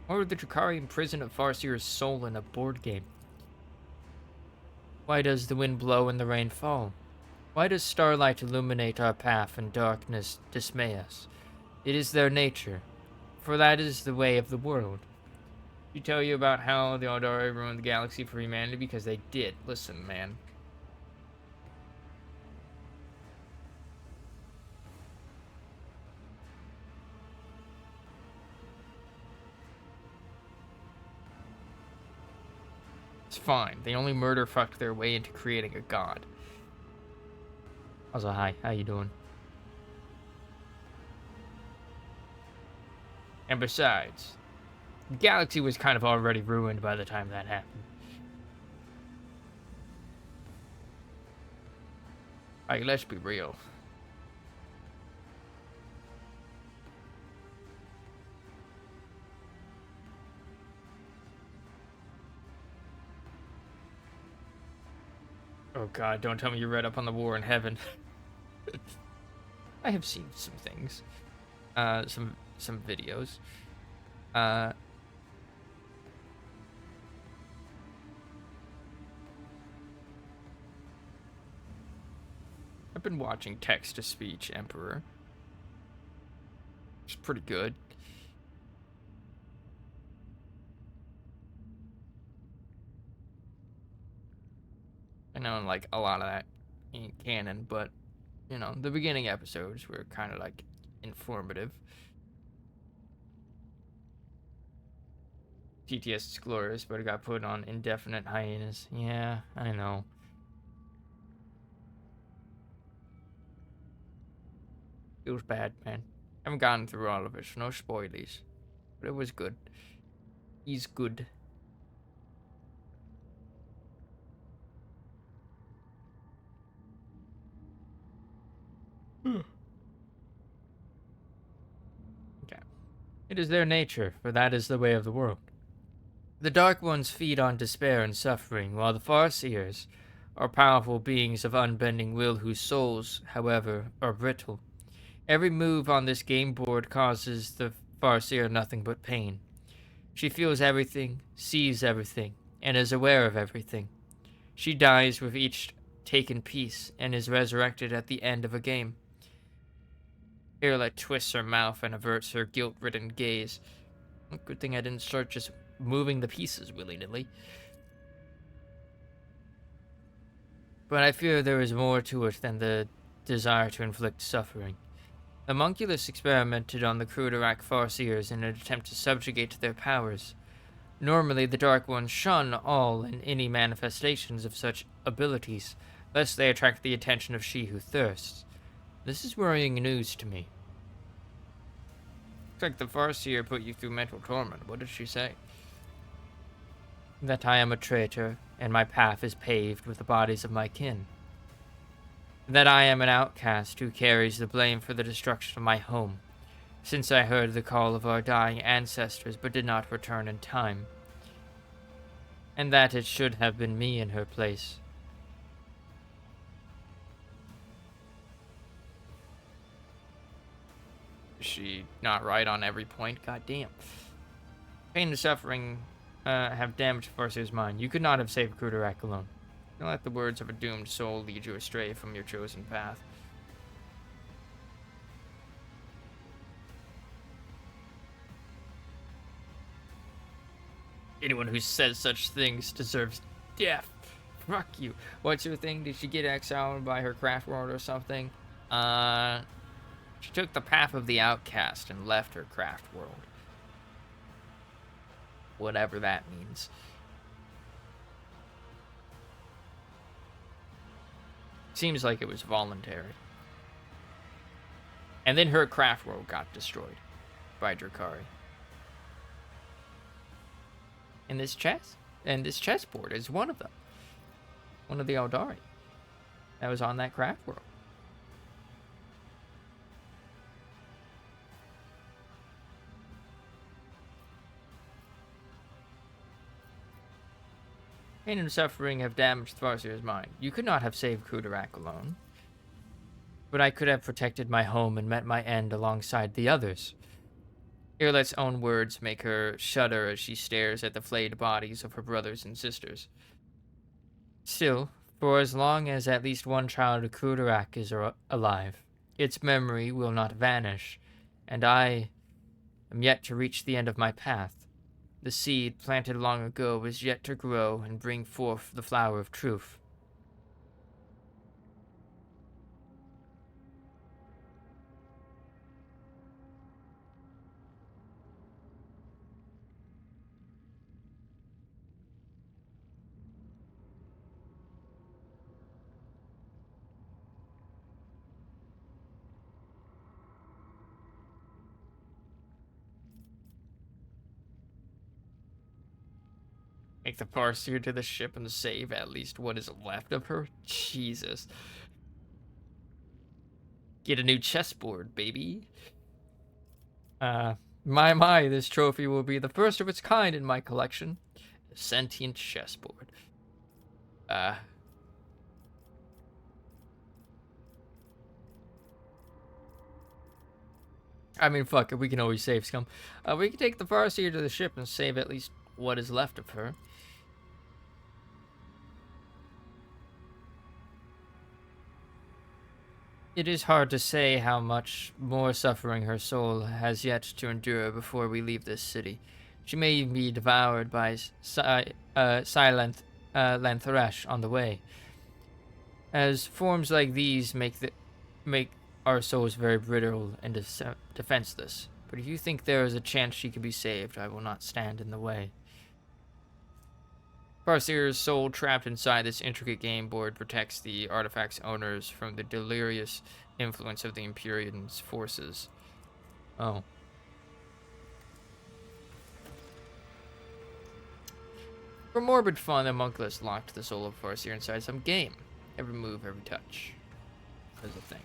Why would the Drukhari imprison a Farseer's soul in a board game? Why does the wind blow and the rain fall? Why does starlight illuminate our path and darkness dismay us? It is their nature, for that is the way of the world. You tell you about how the Aldari ruined the galaxy for humanity because they did. Listen, man. It's fine. They only murder fucked their way into creating a god. Also, hi. How you doing? And besides, the galaxy was kind of already ruined by the time that happened. Like, let's be real. Oh god, don't tell me you read up on the war in heaven. I have seen some things. Some videos. I've been watching Text-to-Speech Emperor. It's pretty good. I know, like, a lot of that ain't canon, but, you know, the beginning episodes were kind of, like, informative. TTS is glorious, but it got put on indefinite hiatus. Yeah, I know. It was bad, man. I haven't gotten through all of it, so no spoilies. But it was good. He's good. Okay. It is their nature, for that is the way of the world. The Dark Ones feed on despair and suffering, while the Farseers are powerful beings of unbending will whose souls, however, are brittle. Every move on this game board causes the Farseer nothing but pain. She feels everything, sees everything, and is aware of everything. She dies with each taken piece and is resurrected at the end of a game. Irla twists her mouth and averts her guilt-ridden gaze. Good thing I didn't start just moving the pieces willy-nilly. But I fear there is more to it than the desire to inflict suffering. The Homunculus experimented on the Crudorak Farseers in an attempt to subjugate their powers. Normally, the Dark Ones shun all and any manifestations of such abilities, lest they attract the attention of she who thirsts. This is worrying news to me. Looks like the Farseer put you through mental torment. What did she say? That I am a traitor, and my path is paved with the bodies of my kin. That I am an outcast who carries the blame for the destruction of my home, since I heard the call of our dying ancestors but did not return in time. And that it should have been me in her place. Is she not right on every point? God damn. Pain and suffering have damaged Farseer's mind. You could not have saved Crudorak alone. Don't let the words of a doomed soul lead you astray from your chosen path. Anyone who says such things deserves death. Fuck you. What's your thing? Did she get exiled by her craft world or something? She took the path of the outcast and left her craft world. Whatever that means. Seems like it was voluntary. And then her craft world got destroyed by Drakari. And this chessboard is one of them. One of the Eldari that was on that craft world. Pain and suffering have damaged Farseer's mind. You could not have saved Crudorak alone. But I could have protected my home and met my end alongside the others. Irlet's own words make her shudder as she stares at the flayed bodies of her brothers and sisters. Still, for as long as at least one child of Crudorak is alive, its memory will not vanish, and I am yet to reach the end of my path. The seed planted long ago is yet to grow and bring forth the flower of truth. Take the Farseer to the ship and save at least what is left of her? Jesus. Get a new chessboard, baby. My, this trophy will be the first of its kind in my collection. A sentient chessboard. I mean, fuck it, we can always save scum. We can take the Farseer to the ship and save at least what is left of her. It is hard to say how much more suffering her soul has yet to endure before we leave this city. She may be devoured by silent Lanthresh on the way, as forms like these make our souls very brittle and defenseless. But if you think there is a chance she can be saved, I will not stand in the way. Farseer's soul trapped inside this intricate game board protects the artifact's owners from the delirious influence of the Empyrean's forces. Oh. For morbid fun, the monkless locked the soul of Farseer inside some game. Every move, every touch. Is a thing.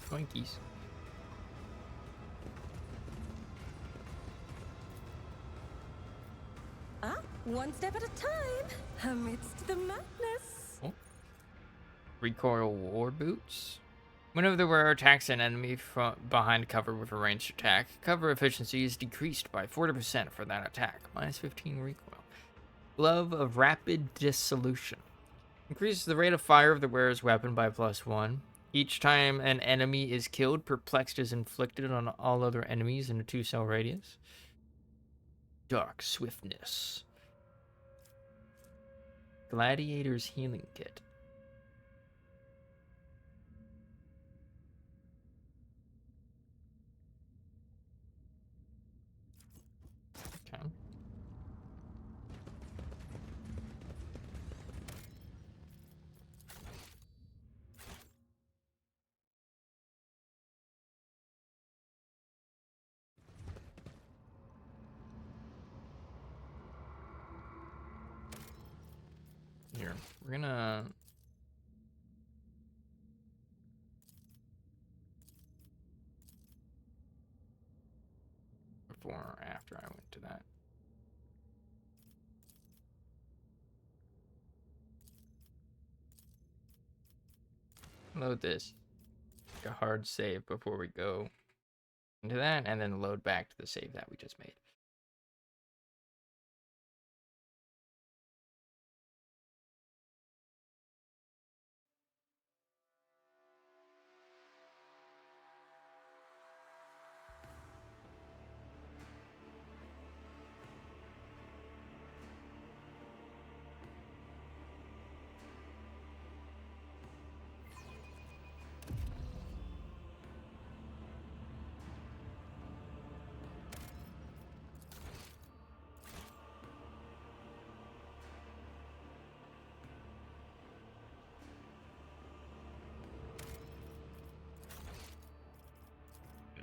Twinkies. Ah, one step at a time, amidst the madness. Oh. Recoil war boots. Whenever the wearer attacks an enemy from behind cover with a ranged attack, cover efficiency is decreased by 40% for that attack, minus 15 recoil. Glove of Rapid Dissolution. Increases the rate of fire of the wearer's weapon by +1. Each time an enemy is killed, Perplexed is inflicted on all other enemies in a 2-cell radius. Dark Swiftness. Gladiator's Healing Kit. Okay. Here, we're gonna... Before or after I went to that. Load this. Make a hard save before we go into that, and then load back to the save that we just made.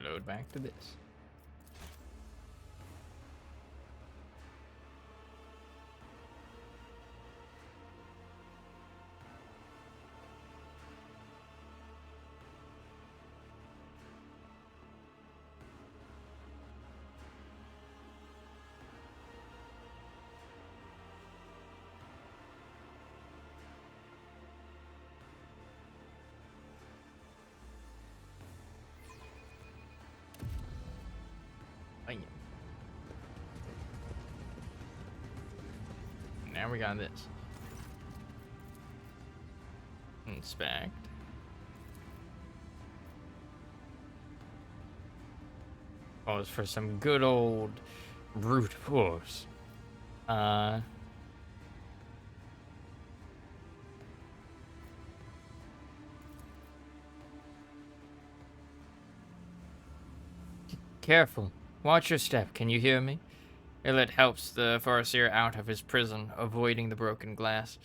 Load back to this. Bam. Now we got this. Inspect. Pause for some good old brute force. Careful. Watch your step. Can you hear me? Illet helps the Farseer out of his prison, avoiding the broken glass.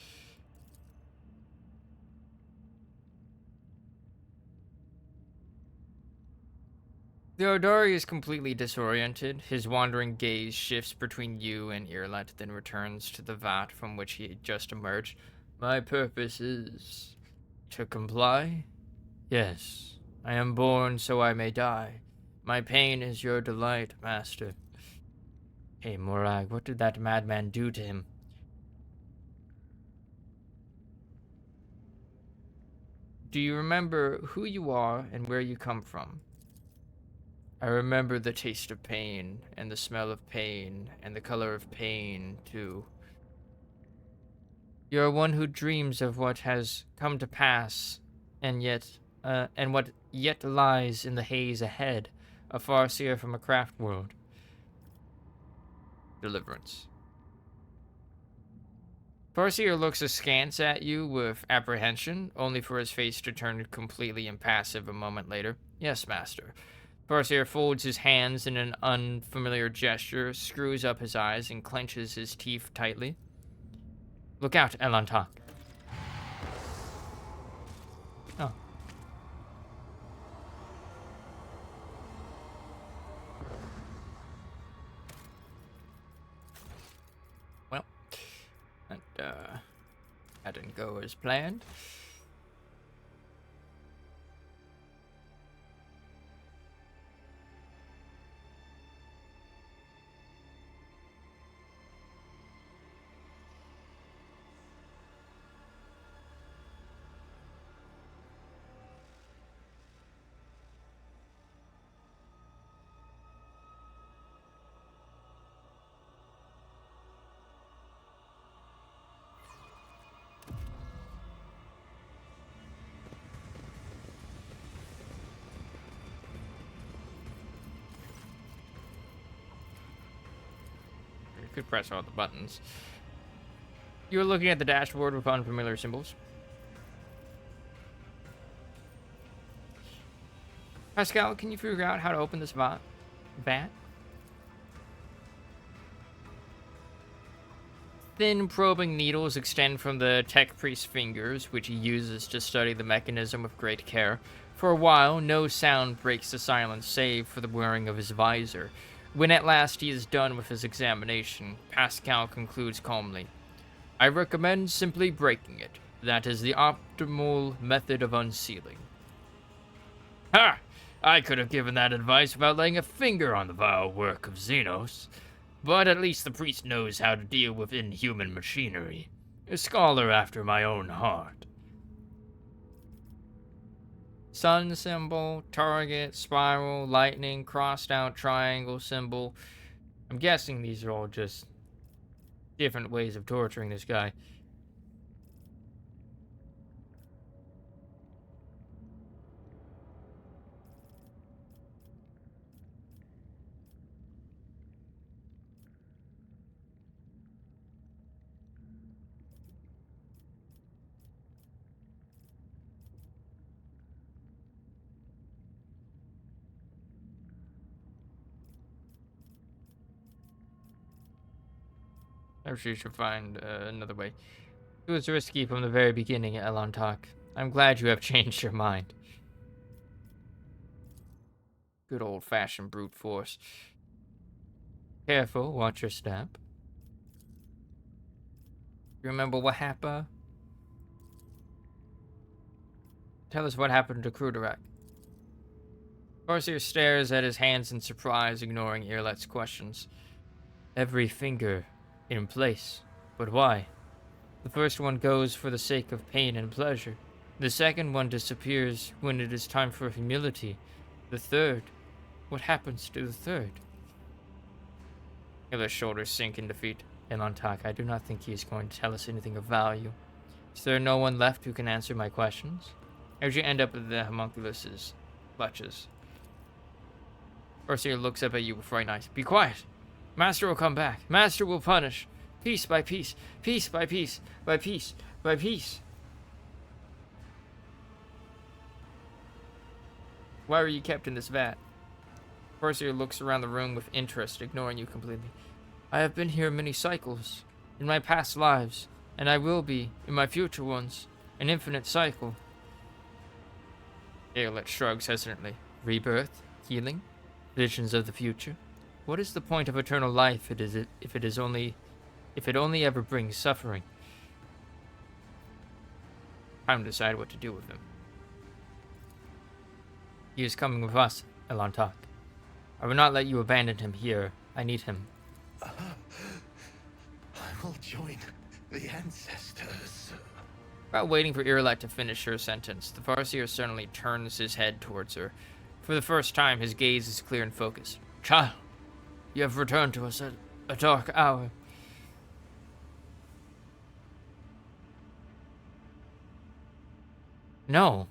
The Ordari is completely disoriented. His wandering gaze shifts between you and Irlet, then returns to the vat from which he had just emerged. My purpose is to comply? Yes. I am born so I may die. My pain is your delight, master. Hey, Morag, what did that madman do to him? Do you remember who you are and where you come from? I remember the taste of pain, and the smell of pain, and the color of pain, too. You are one who dreams of what has come to pass, and what yet lies in the haze ahead, a farseer from a craft world. Deliverance. Farseer looks askance at you with apprehension, only for his face to turn completely impassive a moment later. Yes, master. Farseer folds his hands in an unfamiliar gesture, screws up his eyes, and clenches his teeth tightly. Look out, Elantok. Oh. Well, that didn't go as planned. You could press all the buttons. You're looking at the dashboard with unfamiliar symbols. Pascal, can you figure out how to open this vat? Thin probing needles extend from the tech priest's fingers, which he uses to study the mechanism with great care. For a while, no sound breaks the silence save for the whirring of his visor. When at last he is done with his examination, Pascal concludes calmly. I recommend simply breaking it. That is the optimal method of unsealing. Ha! I could have given that advice without laying a finger on the vile work of Xenos. But at least the priest knows how to deal with inhuman machinery. A scholar after my own heart. Sun symbol, target, spiral, lightning, crossed out triangle symbol. I'm guessing these are all just different ways of torturing this guy. Perhaps you should find another way. It was risky from the very beginning, Elantok. I'm glad you have changed your mind. Good old-fashioned brute force. Careful, watch your step. You remember what happened? Tell us what happened to Kruderak. Farseer stares at his hands in surprise, ignoring Irlet's questions. Every finger in place. But why? The first one goes for the sake of pain and pleasure. The second one disappears when it is time for humility. The third, what happens to the third? Irlet's shoulders sink in defeat. Elantok, I do not think he is going to tell us anything of value. Is there no one left who can answer my questions? As you end up with the homunculus's clutches. Farseer looks up at you with frightened eyes. Be quiet! Master will come back. Master will punish. Piece by piece. Piece by piece. By piece. By piece. Why were you kept in this vat? Farseer looks around the room with interest, ignoring you completely. I have been here many cycles. In my past lives. And I will be in my future ones. An infinite cycle. Irlet shrugs hesitantly. Rebirth? Healing? Visions of the future? What is the point of eternal life if it only ever brings suffering? Time to decide what to do with him. He is coming with us, Elantok. I will not let you abandon him here. I need him. I will join the ancestors. Without waiting for Irlet to finish her sentence, the Farseer suddenly turns his head towards her. For the first time, his gaze is clear and focused. Child, you have returned to us at a dark hour. No.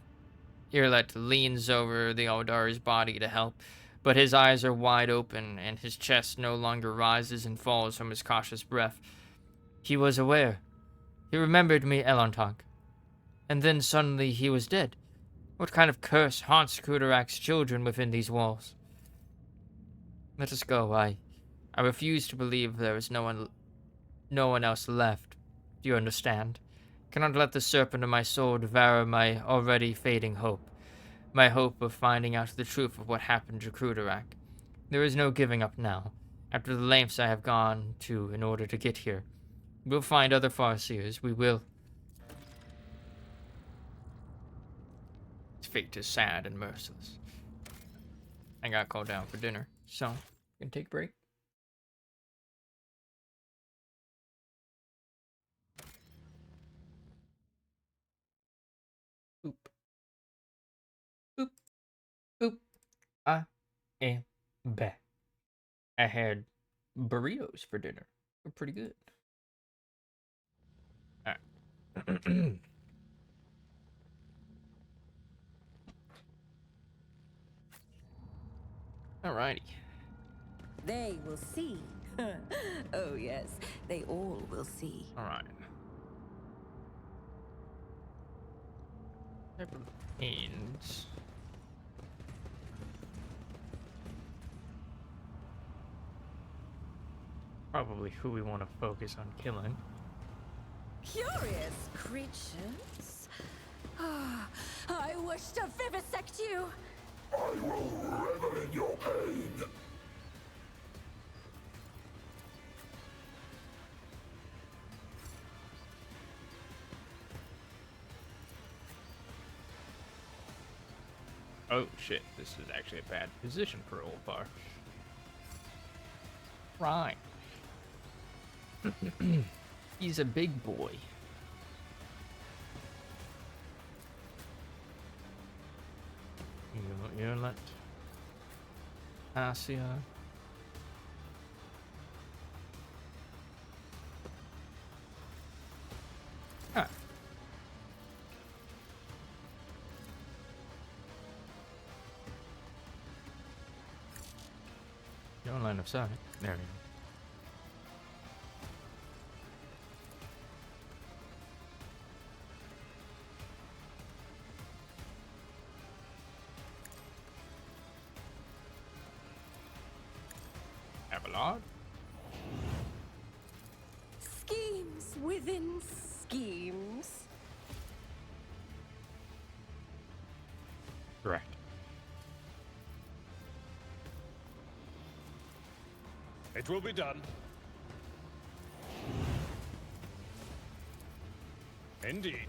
Irlet leans over the Aldari's body to help, but his eyes are wide open, and his chest no longer rises and falls from his cautious breath. He was aware. He remembered me, Elontok. And then suddenly he was dead. What kind of curse haunts Kudarak's children within these walls? Let us go. I refuse to believe there is no one else left. Do you understand? Cannot let the serpent of my soul devour my already fading hope. My hope of finding out the truth of what happened to Kudarak. There is no giving up now. After the lengths I have gone to in order to get here. We'll find other Farseers. We will. His fate is sad and merciless. I got called down for dinner, so gonna take a break. Boop. Boop. Boop. I am back. I had burritos for dinner. They're pretty good. Alright. Alrighty. They will see. Oh yes, they all will see. Alright. Ends. Probably who we want to focus on killing. Curious creatures. I wish to vivisect you. I will revel in your pain. Oh shit, this is actually a bad position for Olpar. Right. He's a big boy. You let Asia. Ah. You're on line of sight. There we go. Abelard? Schemes within schemes. Correct. It will be done. Indeed.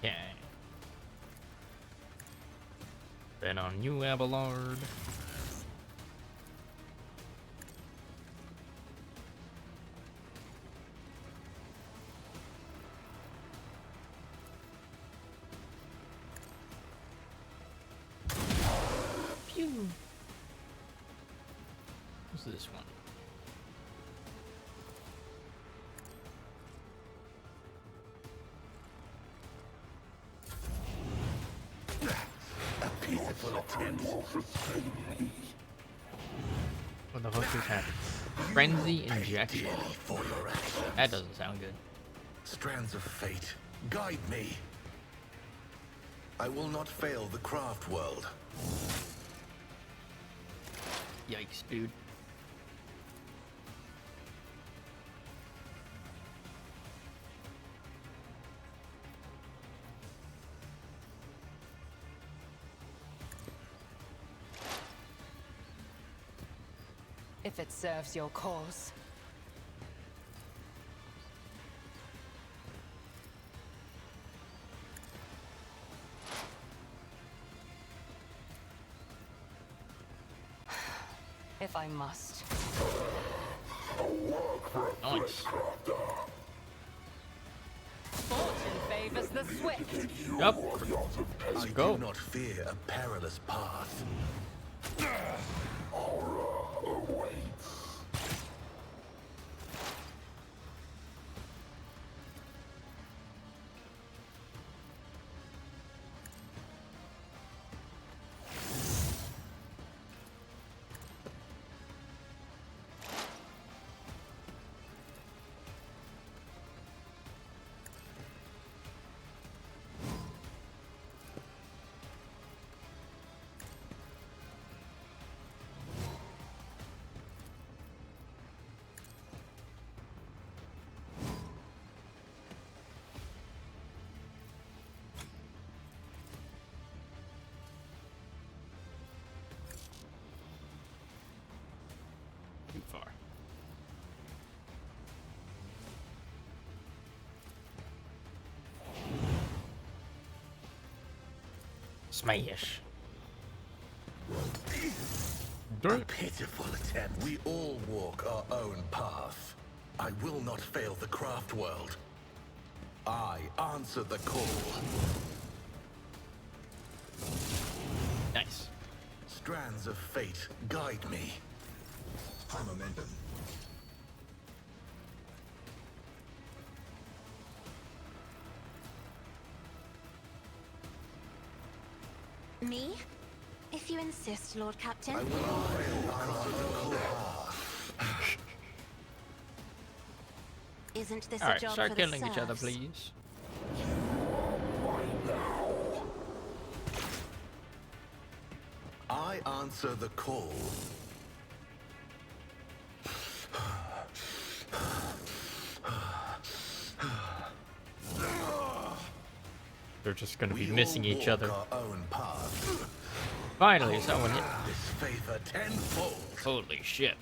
Yeah. Bet on you, Abelard. Phew. What's this one? A peaceful attempt. What the fuck is happening? Frenzy injection. For your actions. That doesn't sound good. Strands of fate, guide me. I will not fail the craft world. Yikes, dude. If it serves your cause. if I must. Nice. Fortune favors the swift. Yep. Let's I go. do not fear a perilous path. Too far. Smash. A pitiful attempt. We all walk our own path. I will not fail the craft world. I answer the call. Nice. Strands of fate guide me. High momentum. Me? If you insist, Lord Captain. I will not fail the craft world. Isn't this All a right, job start for the killing each other, serfs? please. I answer the call. They're just gonna be We missing all each walk other. our own path. Finally, someone hit. This favor tenfold. Holy shit.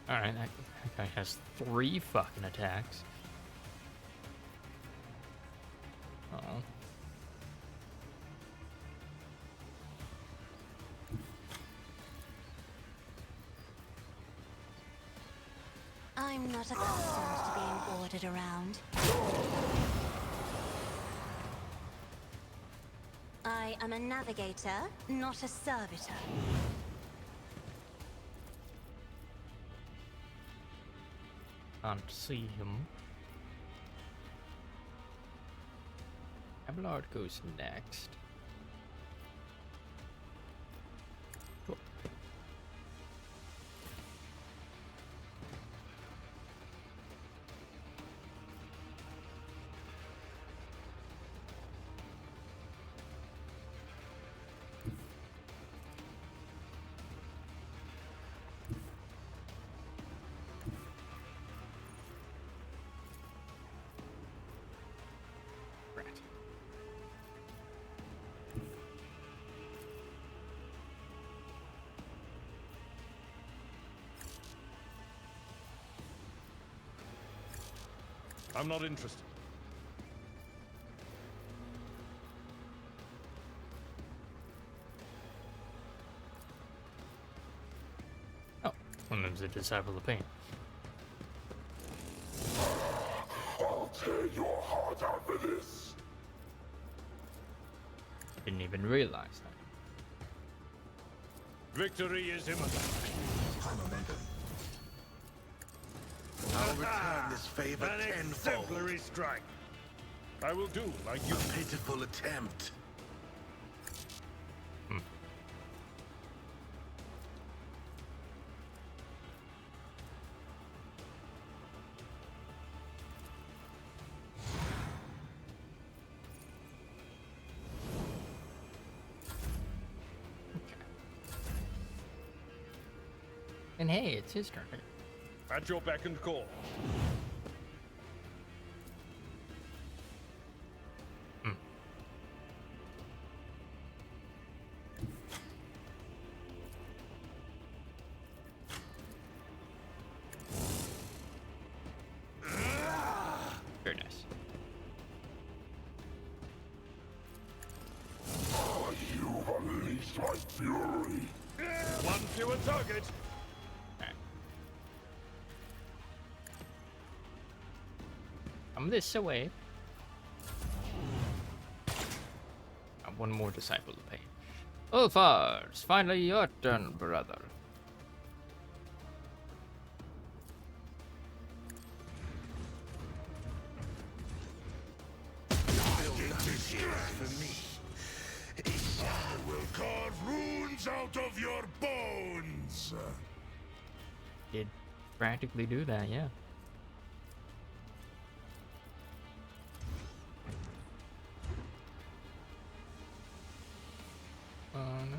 Alright, that guy has 3 fucking attacks. Uh-oh. I'm not accustomed to being ordered around. I am a navigator, not a servitor. Can't see him. Abelard goes next. Cool. Right. I'm not interested. Oh, one of them's a disciple of pain. I'll tear your heart out for this. Didn't even realize that. Victory is imminent. High momentum. I'll return this favor An tenfold. exemplary strike. I will do like you. A pitiful attempt. And hey, it's his turn. At your beck and call. Very nice. You've unleashed my fury. One fewer target. Come this away. One more disciple to pay. Ulfars, finally your turn, brother. For me. I will carve runes out of your bones. Did practically do that, yeah. Oh no.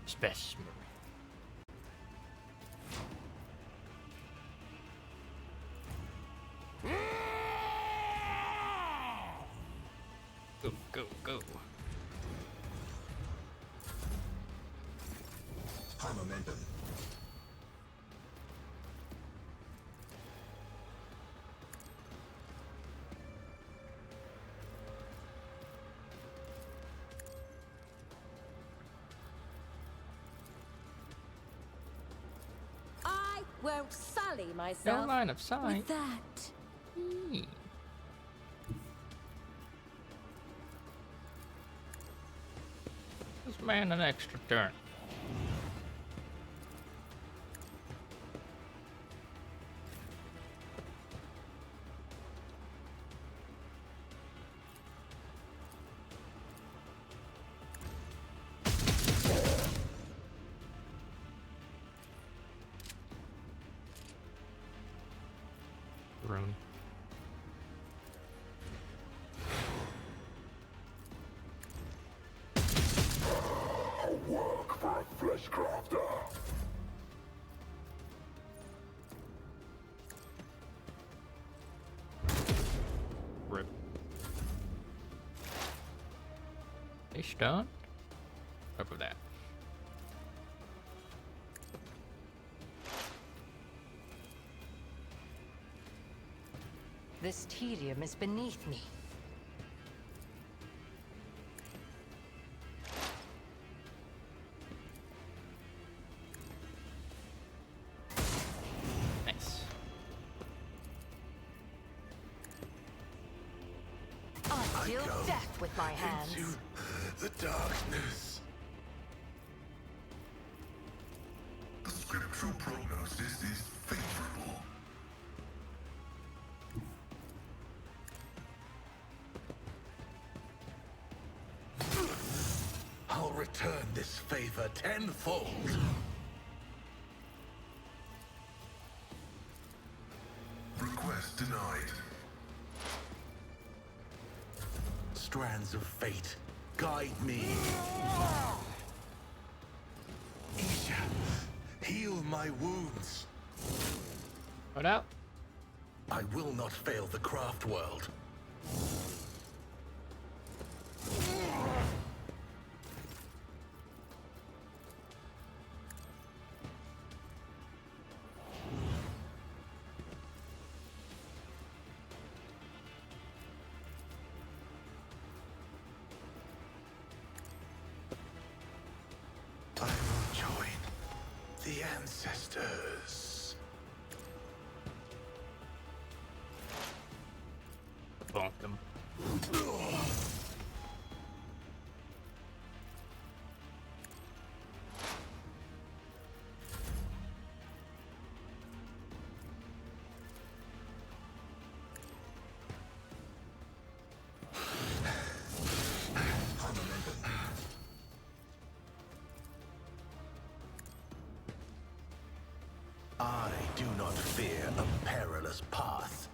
Specimen. Go, go, go. High momentum. I won't sully No myself line of sight. with that. Eee. This man an extra turn. Rune. Work for a flesh crafter. Rip. They stunned? Over that. This tedium is beneath me. Nice. I deal death with my hands. Into the darkness. The scriptural prognosis is favorable. I'll return this favor tenfold. Request denied. Strands of fate, guide me. Isha, heal my wounds. What out? I will not fail the craft world. I will join the ancestors. Bonk them. I do not fear a perilous path.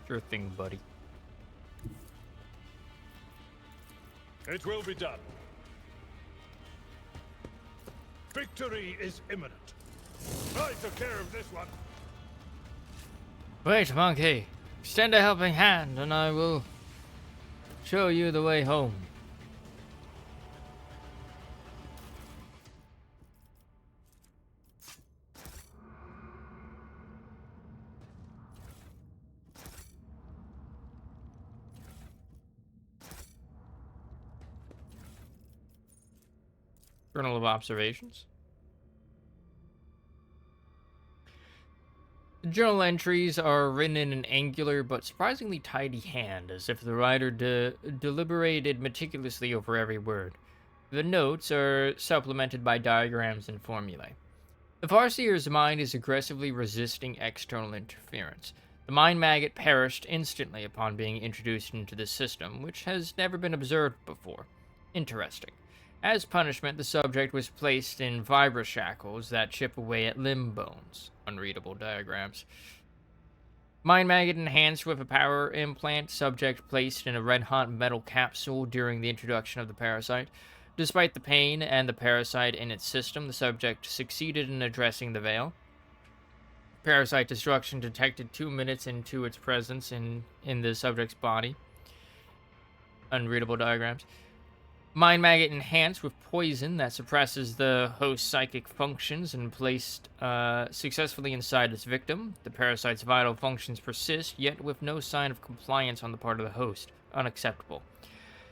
Sure thing, buddy. It will be done. Victory is imminent. I took care of this one. Wait, monkey. Extend a helping hand, and I will show you the way home. Journal of Observations. The journal entries are written in an angular but surprisingly tidy hand, as if the writer deliberated meticulously over every word. The notes are supplemented by diagrams and formulae. The Farseer's mind is aggressively resisting external interference. The mind maggot perished instantly upon being introduced into the system, which has never been observed before. Interesting. As punishment, the subject was placed in vibra shackles that chip away at limb bones. Unreadable diagrams. Mind maggot enhanced with a power implant, subject placed in a red-hot metal capsule during the introduction of the parasite. Despite the pain and the parasite in its system, the subject succeeded in addressing the veil. Parasite destruction detected 2 minutes into its presence in the subject's body. Unreadable diagrams. Mind maggot enhanced with poison that suppresses the host's psychic functions and placed successfully inside its victim. The parasite's vital functions persist, yet with no sign of compliance on the part of the host. Unacceptable.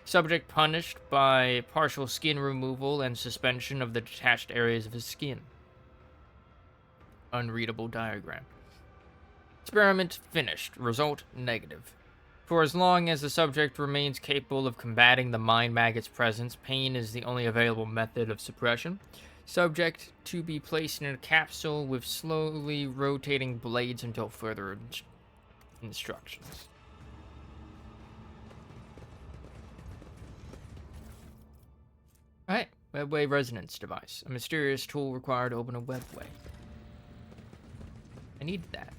Subject punished by partial skin removal and suspension of the detached areas of his skin. Unreadable diagram. Experiment finished. Result negative. For as long as the subject remains capable of combating the mind maggot's presence, pain is the only available method of suppression. Subject to be placed in a capsule with slowly rotating blades until further instructions. Alright, Webway resonance device. A mysterious tool required to open a Webway. I needed that.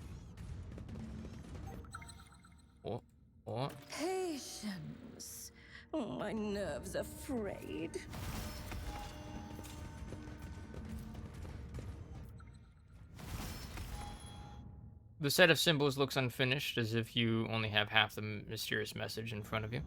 Oh. Patience. My nerves are frayed. The set of symbols looks unfinished, as if you only have half the mysterious message in front of you.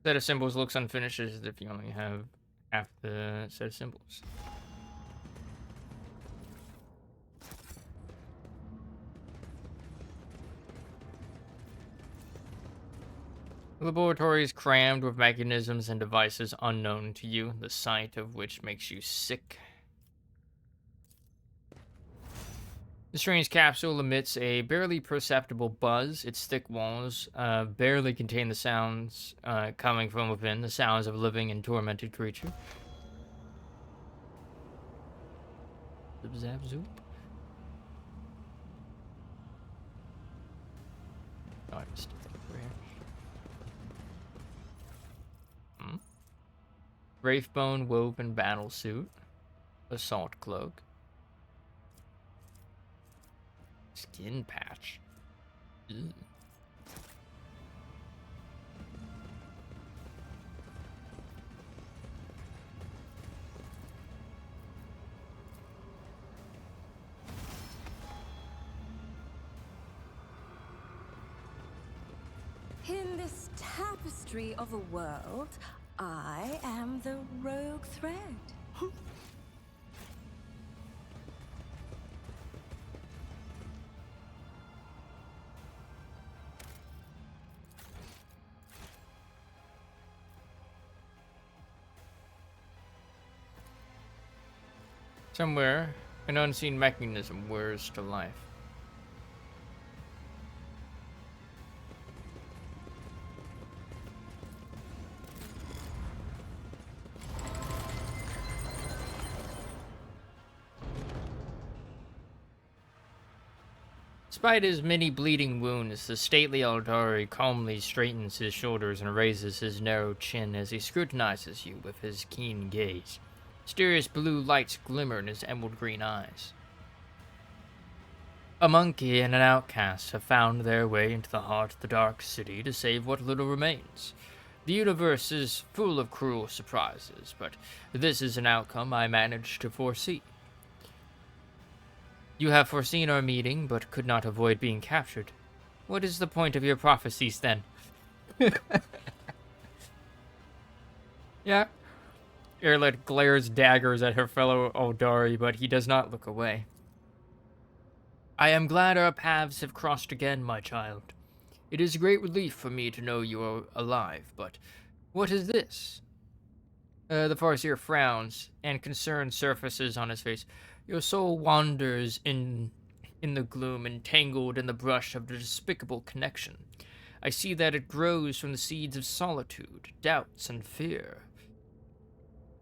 Set of symbols looks unfinished, as if you only have half the set of symbols. The laboratory is crammed with mechanisms and devices unknown to you, the sight of which makes you sick. The strange capsule emits a barely perceptible buzz. Its thick walls barely contain the sounds coming from within, the sounds of a living and tormented creature. Zip zap zoop. Oh, I missed it over here. Wraithbone woven battle suit. Assault cloak. Skin patch. Ew. In this tapestry of a world, I am the rogue thread. Somewhere, an unseen mechanism whirs to life. Despite his many bleeding wounds, the stately Aldari calmly straightens his shoulders and raises his narrow chin as he scrutinizes you with his keen gaze. Mysterious blue lights glimmer in his emerald green eyes. A monkey and an outcast have found their way into the heart of the Dark City to save what little remains. The universe is full of cruel surprises, but this is an outcome I managed to foresee. You have foreseen our meeting, but could not avoid being captured. What is the point of your prophecies, then? Yeah. Erlet glares daggers at her fellow Eldari, but he does not look away. I am glad our paths have crossed again, my child. It is a great relief for me to know you are alive, but what is this? The Farseer frowns, and concern surfaces on his face. Your soul wanders in the gloom, entangled in the brush of the despicable connection. I see that it grows from the seeds of solitude, doubts, and fear.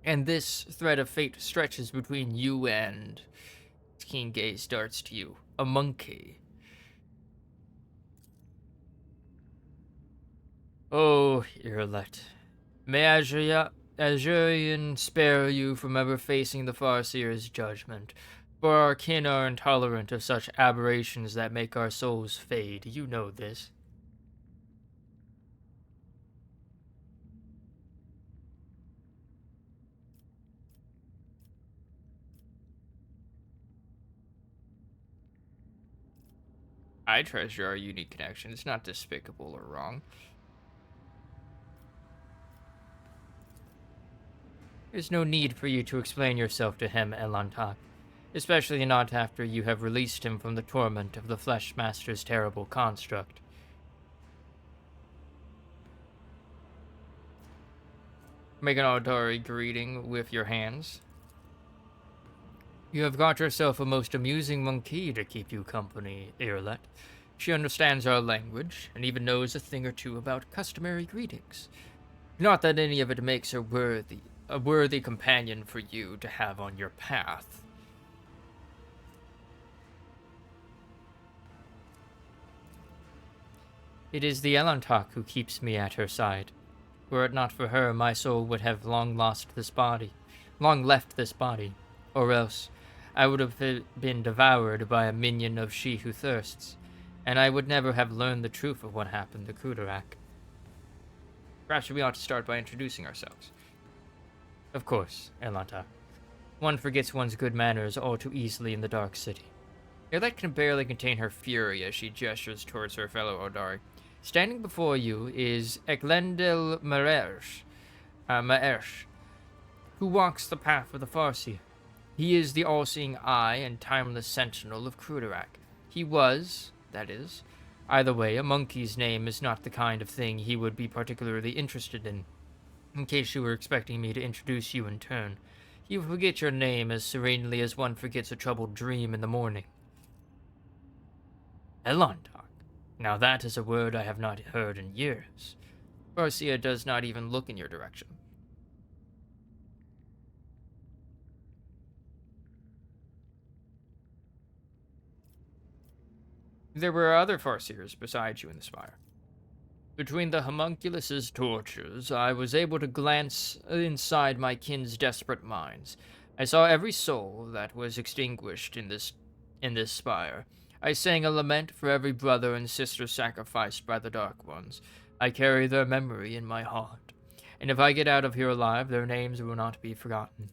And this thread of fate stretches between you and... His keen gaze darts to you. A monkey. Oh, Irlet. May Azurian spare you from ever facing the Farseer's judgment, for our kin are intolerant of such aberrations that make our souls fade. You know this. I treasure our unique connection. It's not despicable or wrong. There's no need for you to explain yourself to him, Elantak, especially not after you have released him from the torment of the Flesh Master's terrible construct. Make an Eldari greeting with your hands. You have got yourself a most amusing monkey to keep you company, Irlet. She understands our language, and even knows a thing or two about customary greetings. Not that any of it makes her a worthy companion for you to have on your path. It is the Elantak who keeps me at her side. Were it not for her, my soul would have long left this body, or else I would have been devoured by a minion of She Who Thirsts, and I would never have learned the truth of what happened to Kudarak. Perhaps we ought to start by introducing ourselves. Of course, Elanta. One forgets one's good manners all too easily in the Dark City. Erlet can barely contain her fury as she gestures towards her fellow Eldari. Standing before you is Eklendil Maersh, who walks the path of the Farseer. He is the all-seeing eye and timeless sentinel of Krudarak. He was, that is. Either way, a monkey's name is not the kind of thing he would be particularly interested in case you were expecting me to introduce you in turn. You forget your name as serenely as one forgets a troubled dream in the morning. Elondark. Now that is a word I have not heard in years. Farseer does not even look in your direction. There were other Farseers besides you in the spire. Between the homunculus's tortures, I was able to glance inside my kin's desperate minds. I saw every soul that was extinguished in this spire. I sang a lament for every brother and sister sacrificed by the Dark Ones. I carry their memory in my heart, and if I get out of here alive, their names will not be forgotten.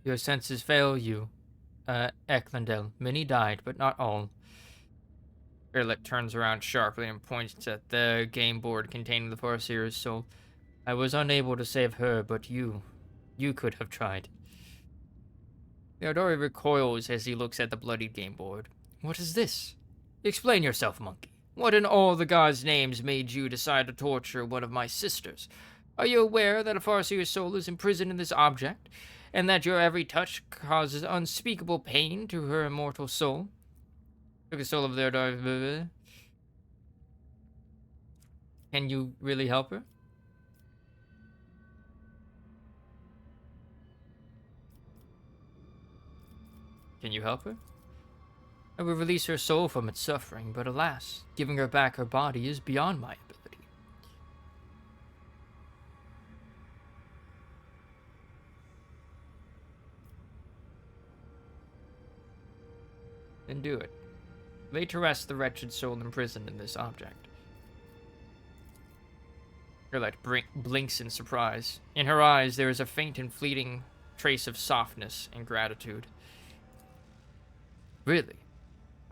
Your senses fail you, Eklendil. Many died, but not all. Erlet turns around sharply and points at the game board containing the Farseer's soul. I was unable to save her, but you could have tried. Eldari recoils as he looks at the bloodied game board. What is this? Explain yourself, monkey. What in all the gods' names made you decide to torture one of my sisters? Are you aware that a Farseer's soul is imprisoned in this object, and that your every touch causes unspeakable pain to her immortal soul? Took the soul of their dark. Can you really help her? Can you help her? I will release her soul from its suffering, but alas, giving her back her body is beyond my ability. Then do it. Lay to rest the wretched soul imprisoned in this object. Erlet blinks in surprise. In her eyes, there is a faint and fleeting trace of softness and gratitude. Really?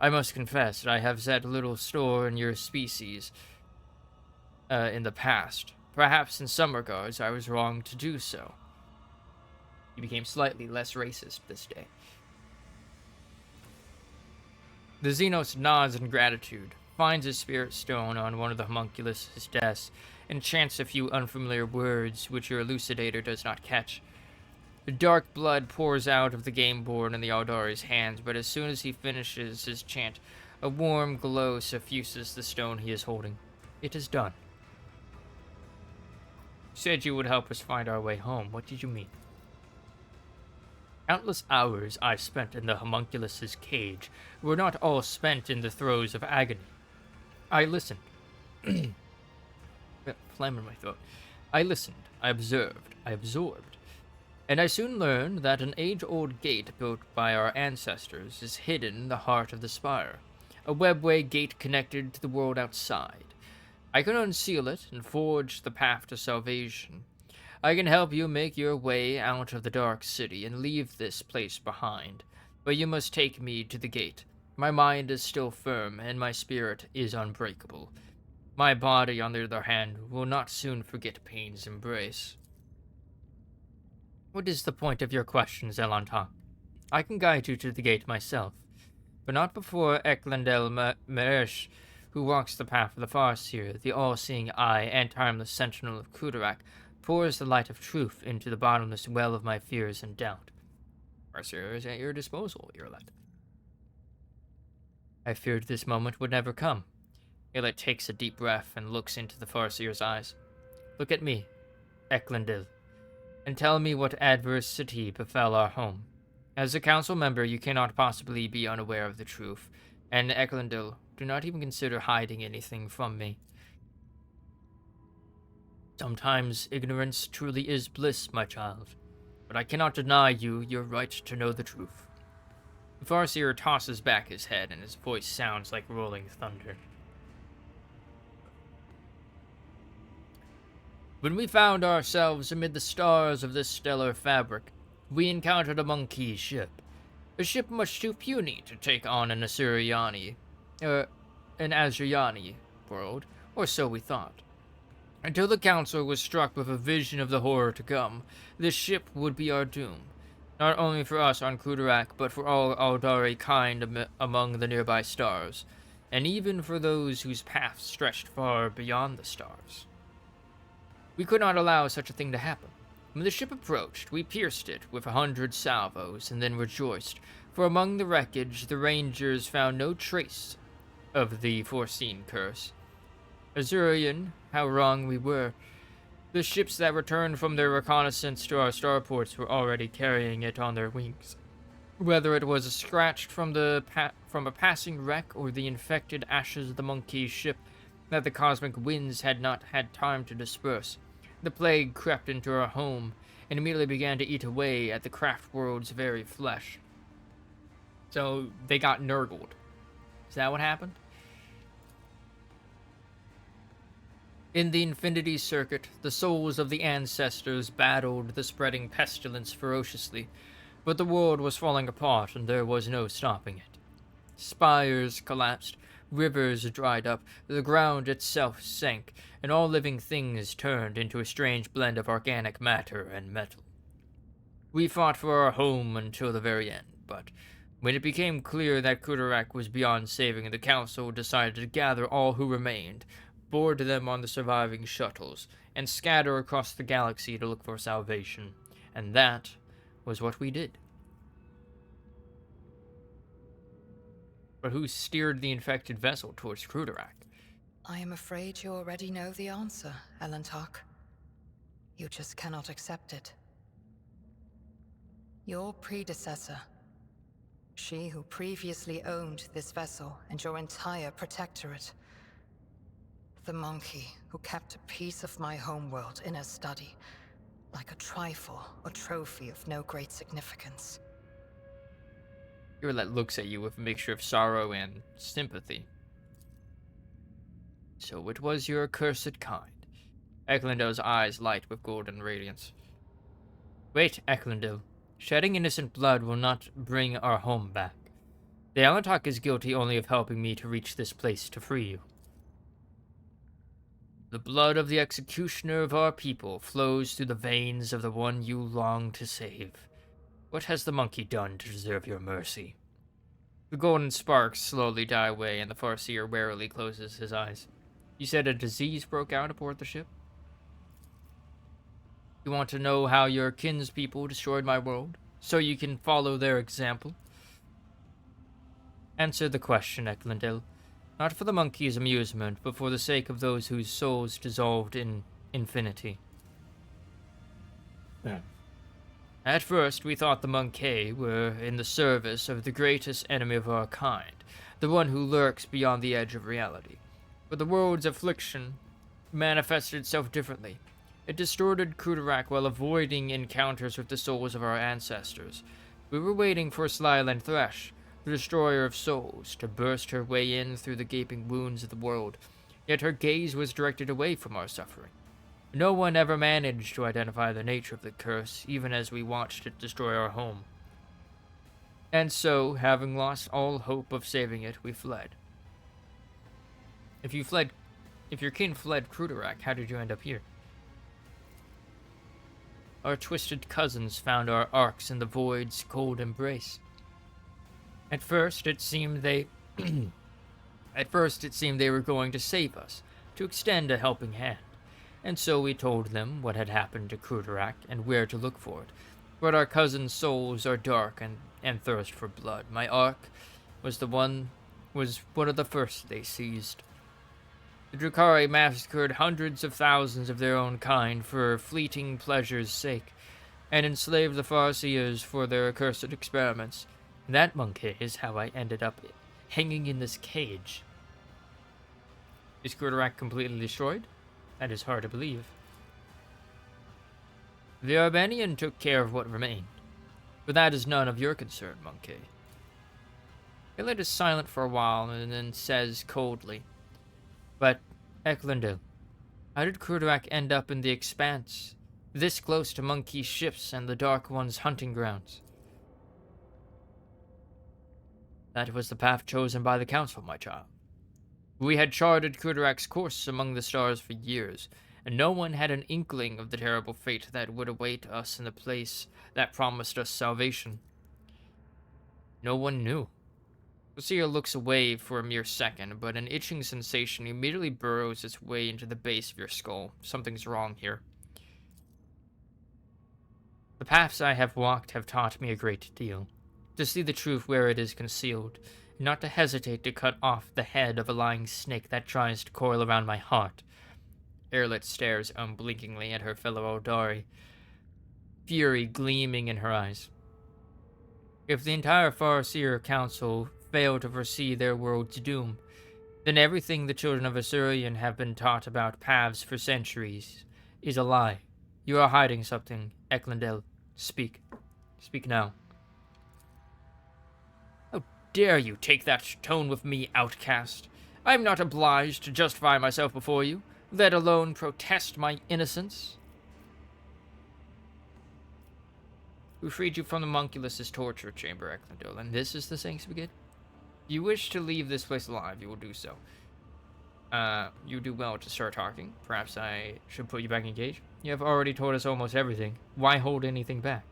I must confess that I have set little store in your species in the past. Perhaps in some regards I was wrong to do so. He became slightly less racist this day. The Xenos nods in gratitude, finds his spirit stone on one of the homunculus' desks, and chants a few unfamiliar words which your elucidator does not catch. The dark blood pours out of the game board in the Aldari's hands, but as soon as he finishes his chant, a warm glow suffuses the stone he is holding. It is done. You said you would help us find our way home. What did you mean? Countless hours I spent in the homunculus' cage were not all spent in the throes of agony. I listened. Phlegm in my throat. I listened, I observed, I absorbed. And I soon learned that an age-old gate built by our ancestors is hidden in the heart of the spire. A Webway gate connected to the world outside. I can unseal it and forge the path to salvation. I can help you make your way out of the dark city and leave this place behind. But you must take me to the gate. My mind is still firm, and my spirit is unbreakable. My body, on the other hand, will not soon forget pain's embrace. What is the point of your questions, Elantok? I can guide you to the gate myself, but not before Eklundel Meresh, who walks the path of the Farseer, the all-seeing eye and timeless sentinel of Kudarak, pours the light of truth into the bottomless well of my fears and doubt. Farseer is at your disposal, Irlet. I feared this moment would never come. Irlet takes a deep breath and looks into the Farseer's eyes. Look at me, Eklundil, and tell me what adversity befell our home. As a council member, you cannot possibly be unaware of the truth, and Eklundil, do not even consider hiding anything from me. Sometimes ignorance truly is bliss, my child, but I cannot deny you your right to know the truth. The Farseer tosses back his head, and his voice sounds like rolling thunder. When we found ourselves amid the stars of this stellar fabric, we encountered a monkey ship. A ship much too puny to take on an Azriani world, or so we thought. Until the Council was struck with a vision of the horror to come, this ship would be our doom. Not only for us on Kudarak, but for all Aldari kind among the nearby stars, and even for those whose paths stretched far beyond the stars. We could not allow such a thing to happen. When the ship approached, we pierced it with 100 salvos, and then rejoiced, for among the wreckage the Rangers found no trace of the foreseen curse. Azurian, how wrong we were. The ships that returned from their reconnaissance to our starports were already carrying it on their wings. Whether it was scratched from a passing wreck or the infected ashes of the monkey ship that the cosmic winds had not had time to disperse, the plague crept into our home and immediately began to eat away at the craft world's very flesh. So they got nurgled. Is that what happened? In the Infinity Circuit, the souls of the ancestors battled the spreading pestilence ferociously, but the world was falling apart and there was no stopping it. Spires collapsed, rivers dried up, the ground itself sank, and all living things turned into a strange blend of organic matter and metal. We fought for our home until the very end, but when it became clear that Kudarak was beyond saving, the Council decided to gather all who remained, board them on the surviving shuttles, and scatter across the galaxy to look for salvation. And that was what we did. But who steered the infected vessel towards Kudarak? I am afraid you already know the answer, Elantok. You just cannot accept it. Your predecessor, she who previously owned this vessel and your entire protectorate, the monkey who kept a piece of my homeworld in her study, like a trifle or trophy of no great significance. Irelet looks at you with a mixture of sorrow and sympathy. So it was your accursed kind. Eklundil's eyes light with golden radiance. Wait, Eklundil. Shedding innocent blood will not bring our home back. The Alatok is guilty only of helping me to reach this place to free you. The blood of the executioner of our people flows through the veins of the one you long to save. What has the monkey done to deserve your mercy? The golden sparks slowly die away, and the Farseer warily closes his eyes. You said a disease broke out aboard the ship? You want to know how your kinspeople destroyed my world, so you can follow their example? Answer the question, Eklundil. Not for the monkey's amusement, but for the sake of those whose souls dissolved in infinity. At first, we thought the monkey were in the service of the greatest enemy of our kind, the one who lurks beyond the edge of reality. But the world's affliction manifested itself differently. It distorted Kudarak while avoiding encounters with the souls of our ancestors. We were waiting for Slyland Thresh, the destroyer of souls, to burst her way in through the gaping wounds of the world, yet her gaze was directed away from our suffering. No one ever managed to identify the nature of the curse, even as we watched it destroy our home. And so, having lost all hope of saving it, we fled. If your kin fled Krudarak, how did you end up here? Our twisted cousins found our arks in the void's cold embrace. At first, it seemed they were going to save us, to extend a helping hand. And so we told them what had happened to Krudarak and where to look for it. But our cousins' souls are dark and thirst for blood. My ark was one of the first they seized. The Drukhari massacred hundreds of thousands of their own kind for fleeting pleasure's sake, and enslaved the Farseers for their accursed experiments. That monkey is how I ended up hanging in this cage. Is Krudarak completely destroyed? That is hard to believe. The Arbanian took care of what remained, but that is none of your concern, monkey. Irelet is silent for a while and then says coldly, But, Eklundil, how did Krudarak end up in the Expanse, this close to Monkey's ships and the Dark One's hunting grounds? That was the path chosen by the Council, my child. We had charted Krudarak's course among the stars for years, and no one had an inkling of the terrible fate that would await us in the place that promised us salvation. No one knew. Lucia looks away for a mere second, but an itching sensation immediately burrows its way into the base of your skull. Something's wrong here. The paths I have walked have taught me a great deal. To see the truth where it is concealed, not to hesitate to cut off the head of a lying snake that tries to coil around my heart. Irelet stares unblinkingly at her fellow Eldari, fury gleaming in her eyes. If the entire Farseer Council fail to foresee their world's doom, then everything the children of Asurian have been taught about paths for centuries is a lie. You are hiding something, Eklundil. Speak. Speak now. How dare you take that tone with me, outcast? I am not obliged to justify myself before you, let alone protest my innocence. Who freed you from the Monculus' torture chamber, Eklundil, and this is the thanks we get? If you wish to leave this place alive, you will do so. You do well to start talking. Perhaps I should put you back in cage. You have already told us almost everything. Why hold anything back?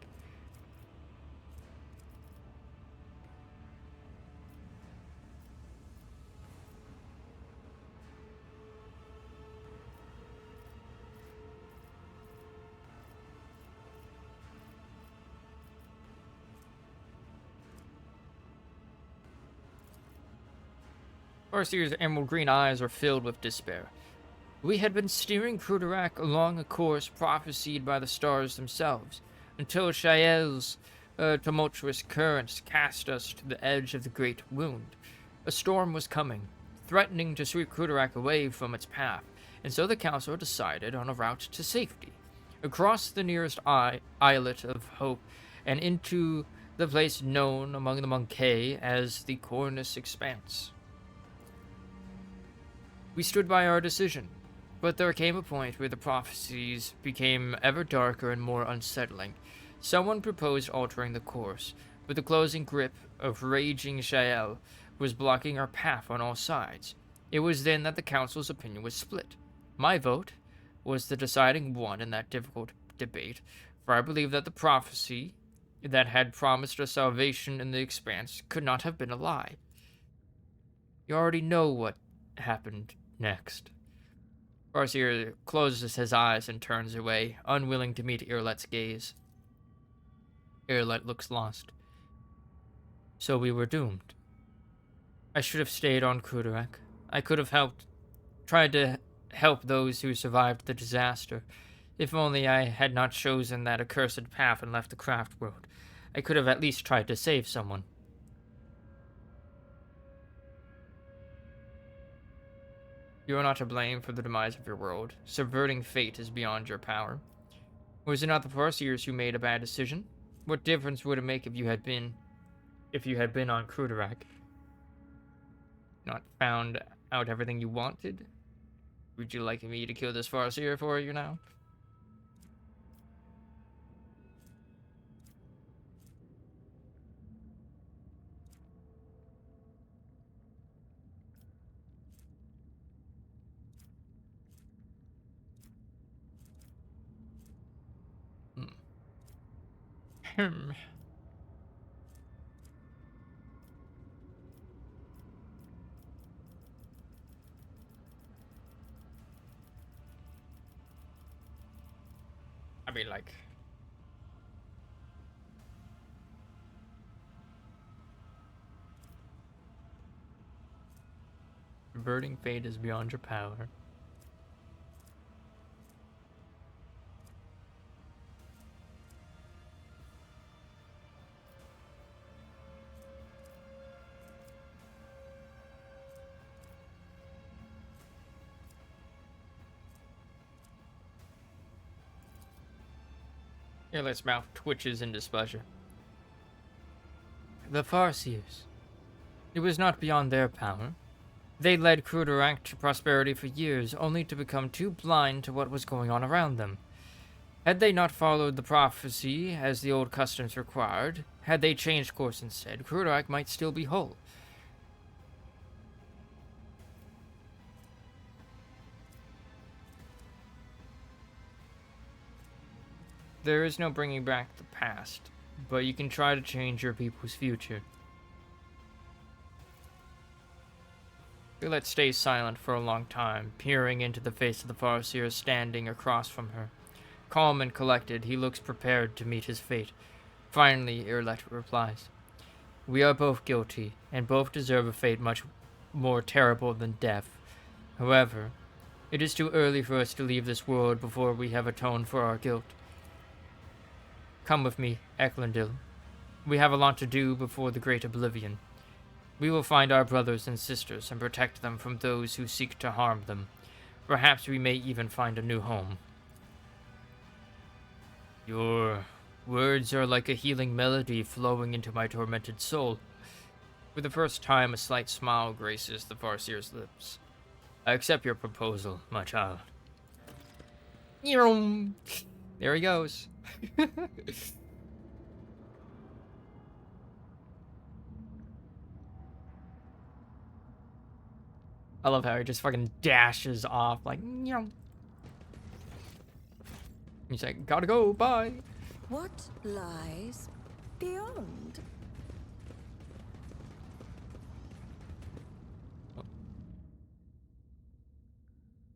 Farseer's emerald green eyes were filled with despair. We had been steering Krudarak along a course prophesied by the stars themselves, until Shael's tumultuous currents cast us to the edge of the Great Wound. A storm was coming, threatening to sweep Krudarak away from its path, and so the council decided on a route to safety, across the nearest islet of Hope and into the place known among the Monkey as the Cornice Expanse. We stood by our decision, but there came a point where the prophecies became ever darker and more unsettling. Someone proposed altering the course, but the closing grip of raging Shael was blocking our path on all sides. It was then that the council's opinion was split. My vote was the deciding one in that difficult debate, for I believe that the prophecy that had promised us salvation in the Expanse could not have been a lie. You already know what happened next. Farseer closes his eyes and turns away, unwilling to meet Irlet's gaze. Irlet looks lost. So we were doomed. I should have stayed on Kudarak. I could have tried to help those who survived the disaster. If only I had not chosen that accursed path and left the craft world. I could have at least tried to save someone. You are not to blame for the demise of your world. Subverting fate is beyond your power. Was it not the Farseers who made a bad decision? What difference would it make if you had been on Kudarak? Not found out everything you wanted? Would you like me to kill this Farseer for you now? I mean, like... Subverting fate is beyond your power. Irlet's mouth twitches in displeasure. The Farseers. It was not beyond their power. They led Kudarak to prosperity for years, only to become too blind to what was going on around them. Had they not followed the prophecy as the old customs required, had they changed course instead, Kudarak might still be whole. There is no bringing back the past, but you can try to change your people's future. Irlet stays silent for a long time, peering into the face of the Farseer standing across from her. Calm and collected, he looks prepared to meet his fate. Finally, Irlet replies, "We are both guilty, and both deserve a fate much more terrible than death. However, it is too early for us to leave this world before we have atoned for our guilt. Come with me, Eklundil. We have a lot to do before the Great Oblivion. We will find our brothers and sisters and protect them from those who seek to harm them. Perhaps we may even find a new home." Your words are like a healing melody flowing into my tormented soul. For the first time, a slight smile graces the Farseer's lips. I accept your proposal, my child. There he goes. I love how he just fucking dashes off like, he's like, gotta go, bye. What lies beyond?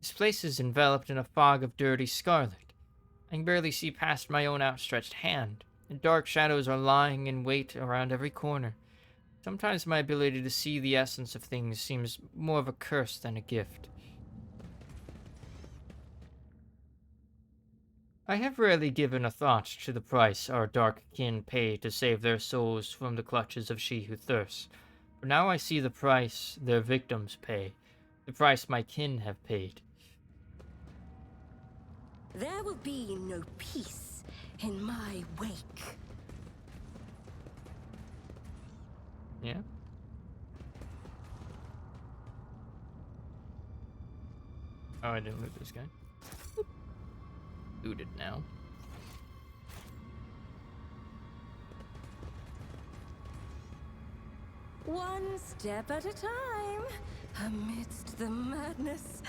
This place is enveloped in a fog of dirty scarlet. I can barely see past my own outstretched hand, and dark shadows are lying in wait around every corner. Sometimes my ability to see the essence of things seems more of a curse than a gift. I have rarely given a thought to the price our dark kin pay to save their souls from the clutches of she who thirsts. But now I see the price their victims pay, the price my kin have paid. There will be no peace in my wake. Yeah. Oh, I didn't loot this guy. Looted now. One step at a time, amidst the madness.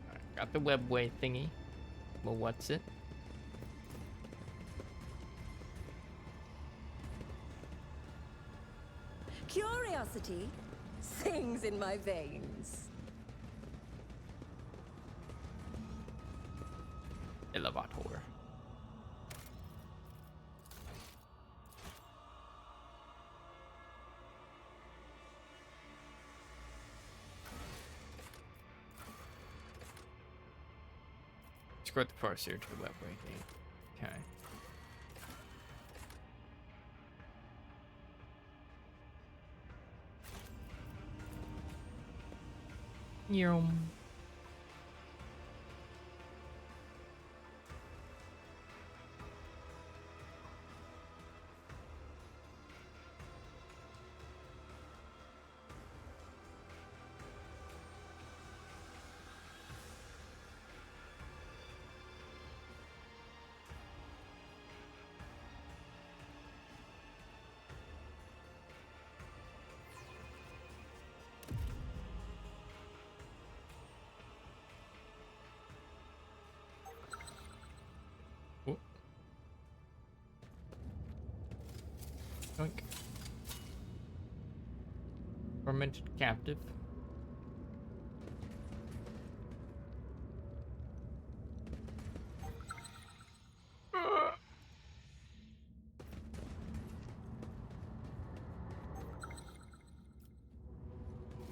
Alright, got the Webway thingy. Well, what's it? Curiosity sings in my veins. Elevator. Escort the parts here to the Webway gate. Okay. Yum. Oh. Yoink. Tormented captive.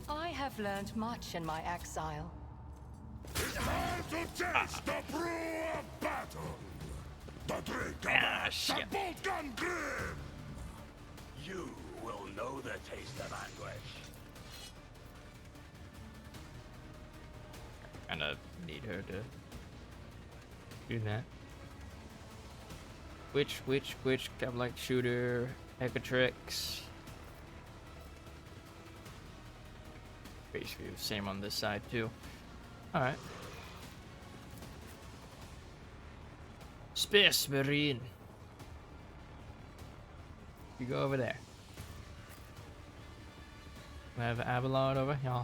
I have learned much in my exile. It's time to taste the brew of battle. The drink of ash, the bolt gun grim. You will know the taste of anguish. Kinda need her to do that. Which, kind of like shooter, Ecotrix. Basically the same on this side too. Alright. Space Marine. You go over there. We have Avalon over here.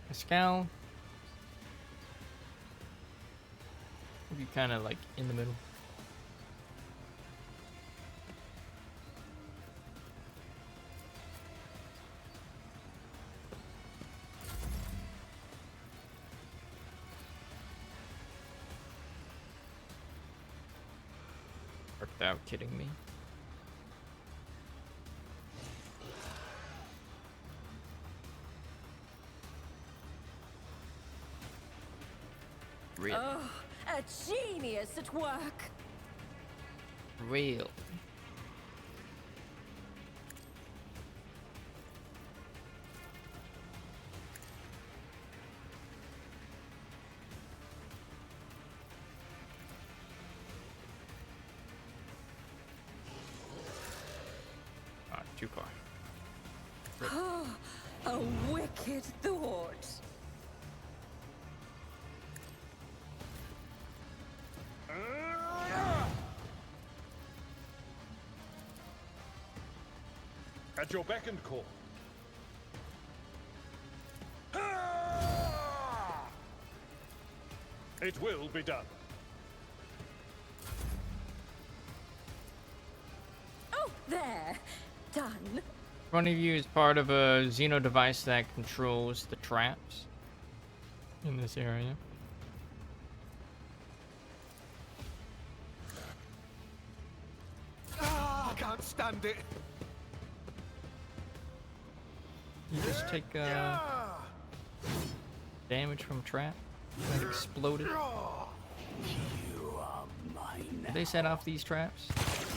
Pascal. We'll be kind of like in the middle. Without kidding me. Real. Oh, a genius at work. Real. Too far. Oh, a wicked thought. At your beck and call. It will be done. Oh, there. Done. One of you is part of a Xeno device that controls the traps in this area. I can't stand it. You just take damage from trap that exploded. You are mine. Did they set off these traps?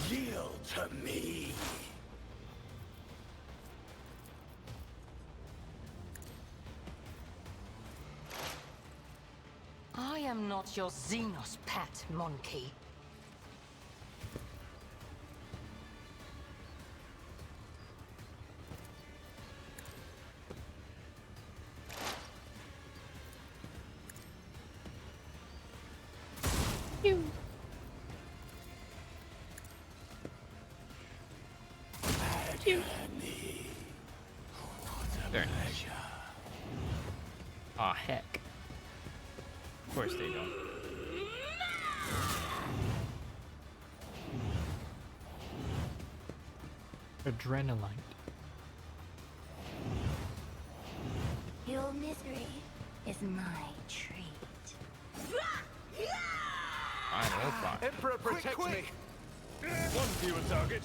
Yield to me. I am not your Xenos pet, monkey. Very nice. Aw, heck. Of course they don't. Adrenaline. Your misery is my treat. Fine. Emperor, protect me! One fewer target.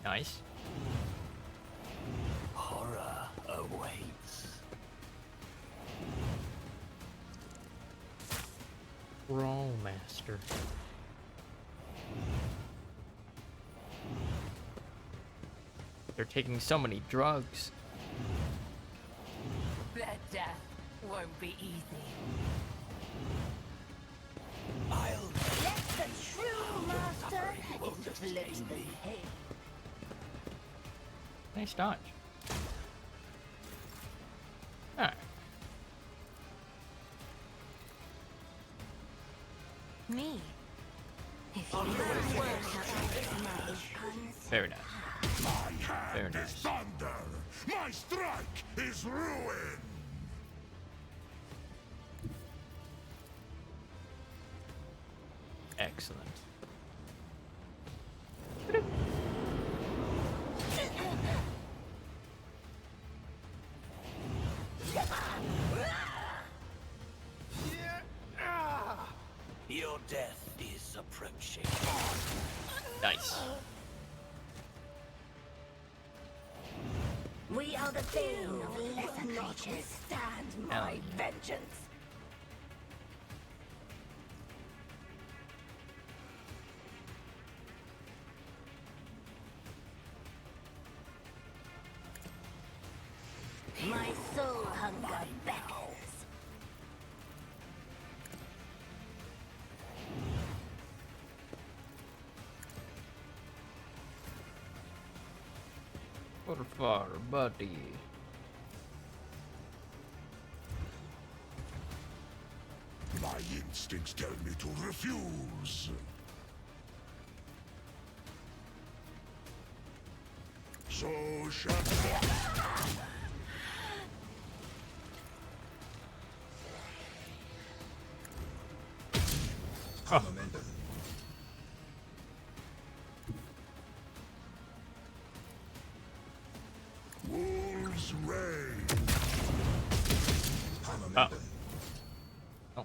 Nice. Horror awaits. Brawl Master. They're taking so many drugs. Their death won't be easy. I'll Let the true master inflict the pain. Nice dodge. Alright. Me. If you learn my Very nice. My hand Very is nice. thunder. My strike is ruin. Excellent. Your death is approaching. Nice. We are the bane of lesser creatures. Stand Hell my yeah. vengeance. My soul hunger beckons. For far, buddy. My instincts tell me to refuse. So shall Wolves reign. Oh. Oh.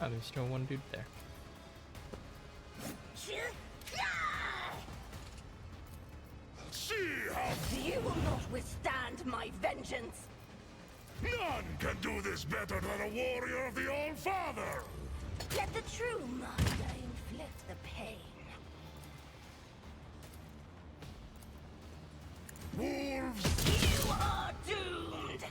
Oh, there's still one dude there. See how You will not withstand my vengeance. none can do this better than a warrior of the All-Father. Let the true master inflict the pain. Wolves, You are doomed.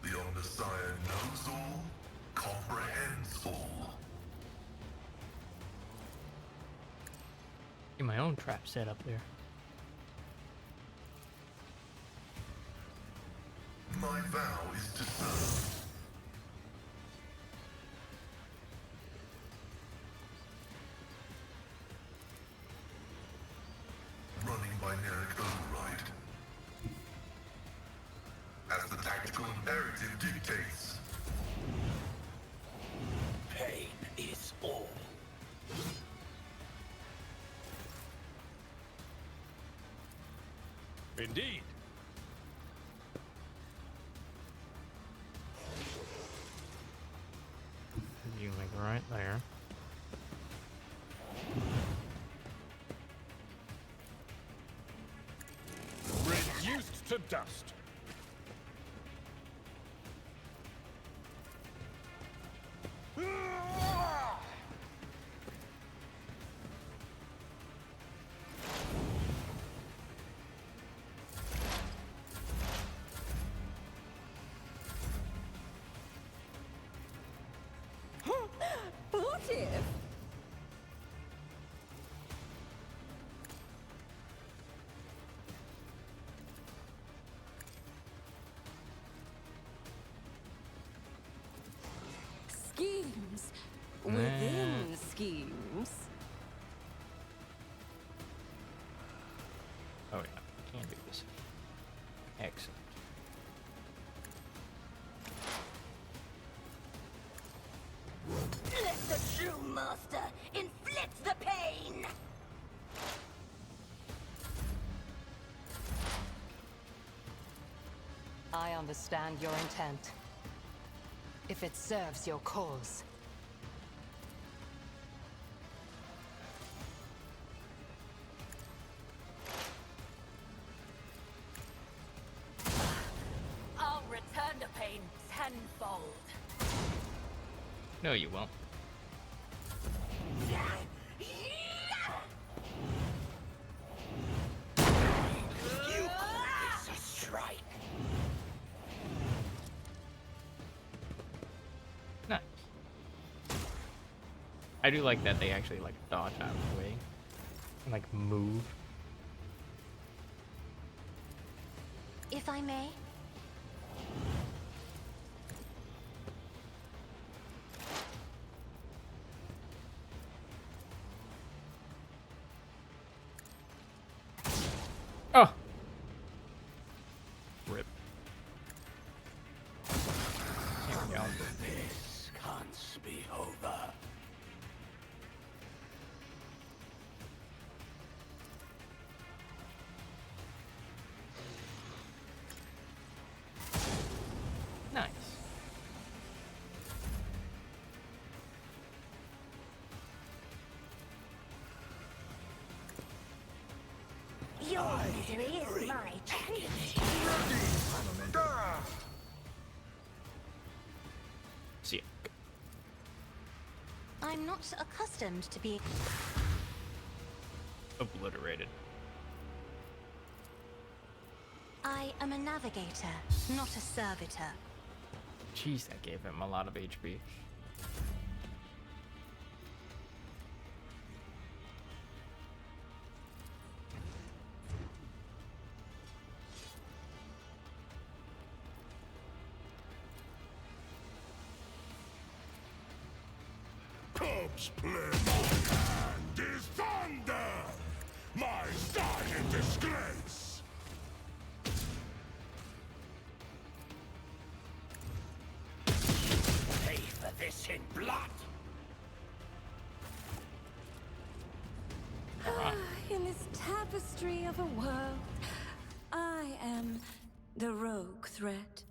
the Omnissiah knows all, comprehends all. Get my own trap set up there. My vow is to serve. Running binaric override. As the tactical imperative dictates. Pain is all. Indeed. right there. Reduced to dust. What if? Schemes within schemes. Oh yeah, can do this. Excellent. Let the true master inflict the pain. I understand your intent. If it serves your cause. I'll return the pain tenfold. No, you won't. You call this a strike? Nice. I do like that they actually like dodge out of the way and like move. If I may, Oh. Rip. There we go. This can't be over. Nice. your misery is my treat. See ya. I'm not accustomed to being... Obliterated. I am a navigator, not a servitor. Jeez, that gave him a lot of HP. Corpse play and is thunder! My starting disgrace! Pay for this in blood! In this tapestry of a world, I am the rogue threat.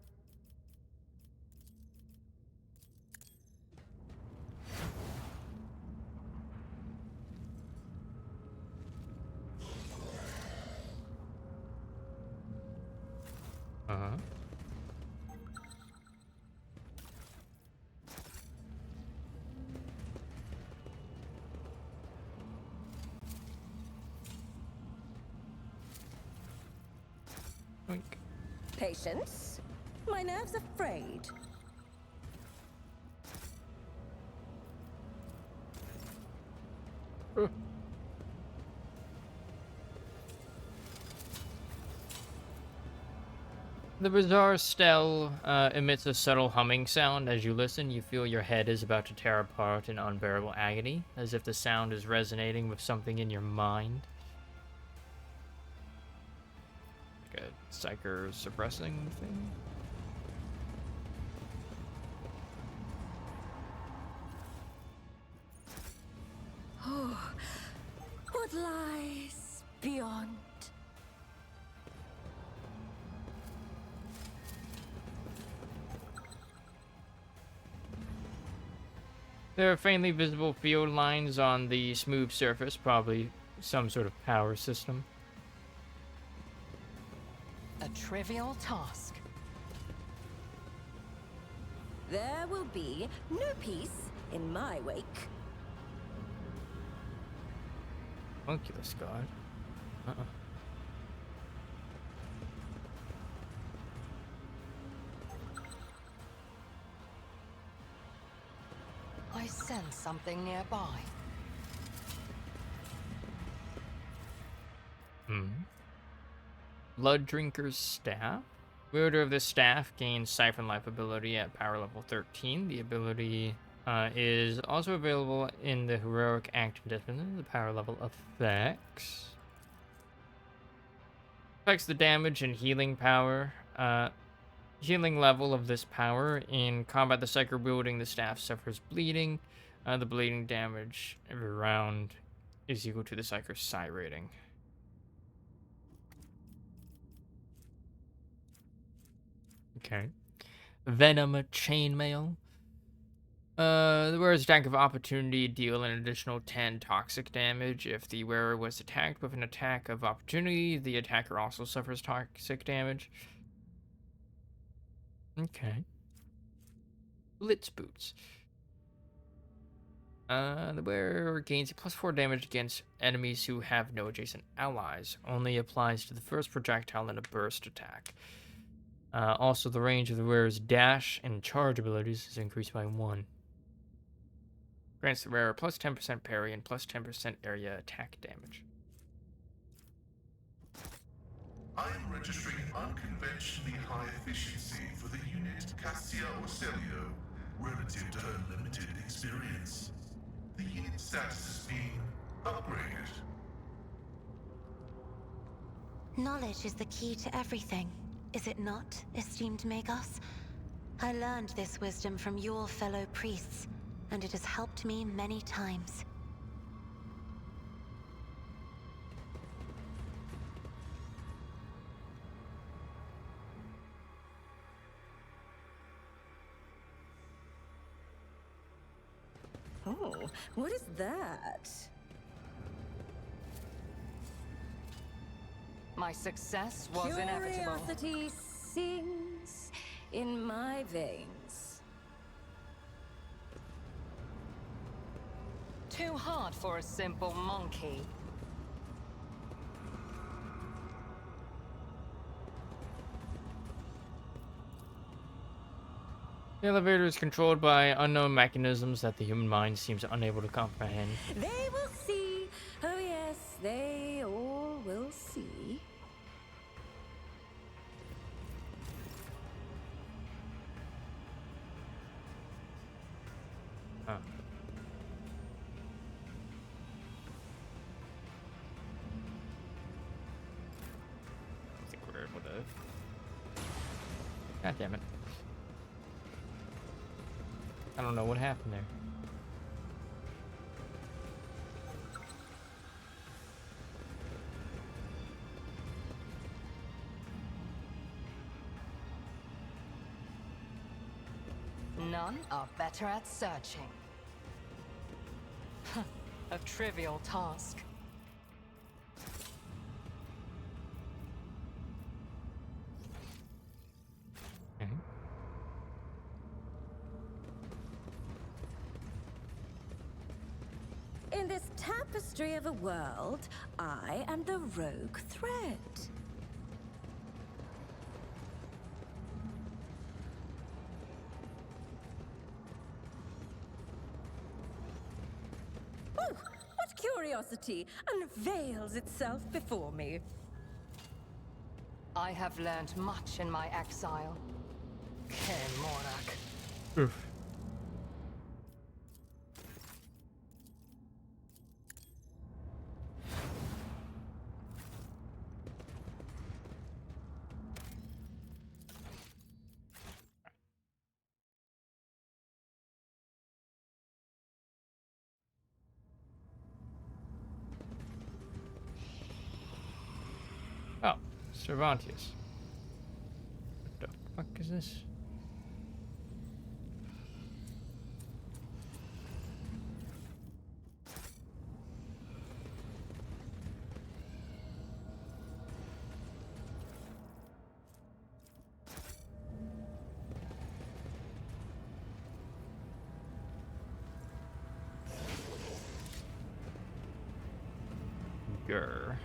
Uh-huh. Oink. Patience? My nerves are frayed. The bizarre stele emits a subtle humming sound. As you listen, you feel your head is about to tear apart in unbearable agony, as if the sound is resonating with something in your mind. Like a psycho-suppressing thing. Oh, what lies beyond? There are faintly visible field lines on the smooth surface, probably some sort of power system. A trivial task. There will be no peace in my wake. Homunculus god. I sense something nearby. Blood Drinker's Staff. Wielder of this staff gains Siphon Life ability at power level 13. The ability is also available in the Heroic Act of Discipline, the power level effects. Affects the damage and healing power. Healing level of this power. In combat, the Psyker wielding the staff suffers bleeding. The bleeding damage every round is equal to the Psyker's Psi rating. Okay. Venom Chainmail. The wearer's attack of opportunity deal an additional 10 toxic damage. If the wearer was attacked with an attack of opportunity, the attacker also suffers toxic damage. Okay. Blitz Boots. The wearer gains a +4 damage against enemies who have no adjacent allies. Only applies to the first projectile in a burst attack. Also, the range of the wearer's dash and charge abilities is increased by 1. Grants the wearer plus 10% parry and plus 10% area attack damage. I am registering unconventionally high efficiency for the unit Cassia Orselio relative to her limited experience. The unit status is being upgraded. Knowledge is the key to everything, is it not, esteemed Magos? I learned this wisdom from your fellow priests, and it has helped me many times. Oh, what is that? My success was inevitable. Curiosity sings in my veins. Too hard for a simple monkey. The elevator is controlled by unknown mechanisms that the human mind seems unable to comprehend. They will see. Oh yes, they all will see. Huh. I think we're able to... God damn it. I don't know what happened there. None are better at searching. A trivial task. Okay. In this tapestry of a world, I am the rogue thread. Oh, what curiosity unveils itself before me. I have learned much in my exile. Ken Morak. Oof. Oh, Cervantes. What the fuck is this? Grr.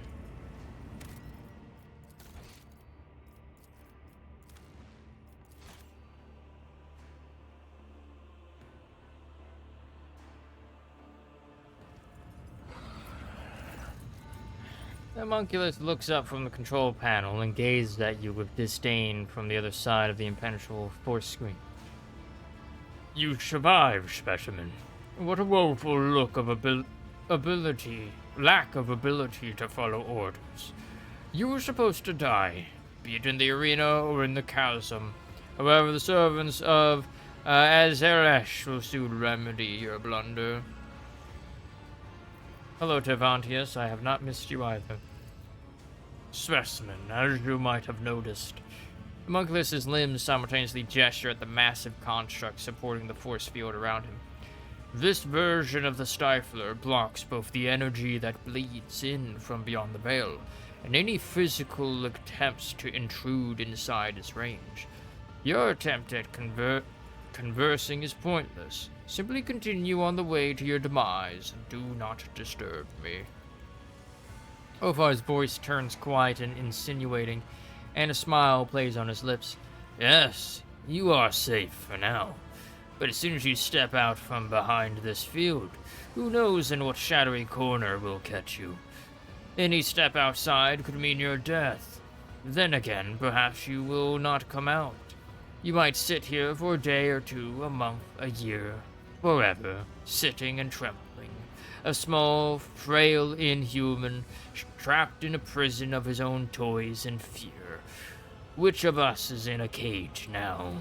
The homunculus looks up from the control panel and gazes at you with disdain from the other side of the impenetrable force screen. You survived, specimen. What a woeful look of lack of ability to follow orders. You were supposed to die, be it in the arena or in the chasm. However, the servants of Azeresh will soon remedy your blunder. Hello, Tervantius. I have not missed you either. Specimen, as you might have noticed. Homunculus's limbs simultaneously gesture at the massive construct supporting the force field around him. This version of the Stifler blocks both the energy that bleeds in from beyond the veil and any physical attempts to intrude inside its range. Your attempt at conversing is pointless. Simply continue on the way to your demise. Do not disturb me. Ofar's voice turns quiet and insinuating, and a smile plays on his lips. Yes, you are safe for now. But as soon as you step out from behind this field, who knows in what shadowy corner will catch you. Any step outside could mean your death. Then again, perhaps you will not come out. You might sit here for a day or two, a month, a year, forever, sitting and trembling. A small, frail inhuman, trapped in a prison of his own toys and fear. Which of us is in a cage now?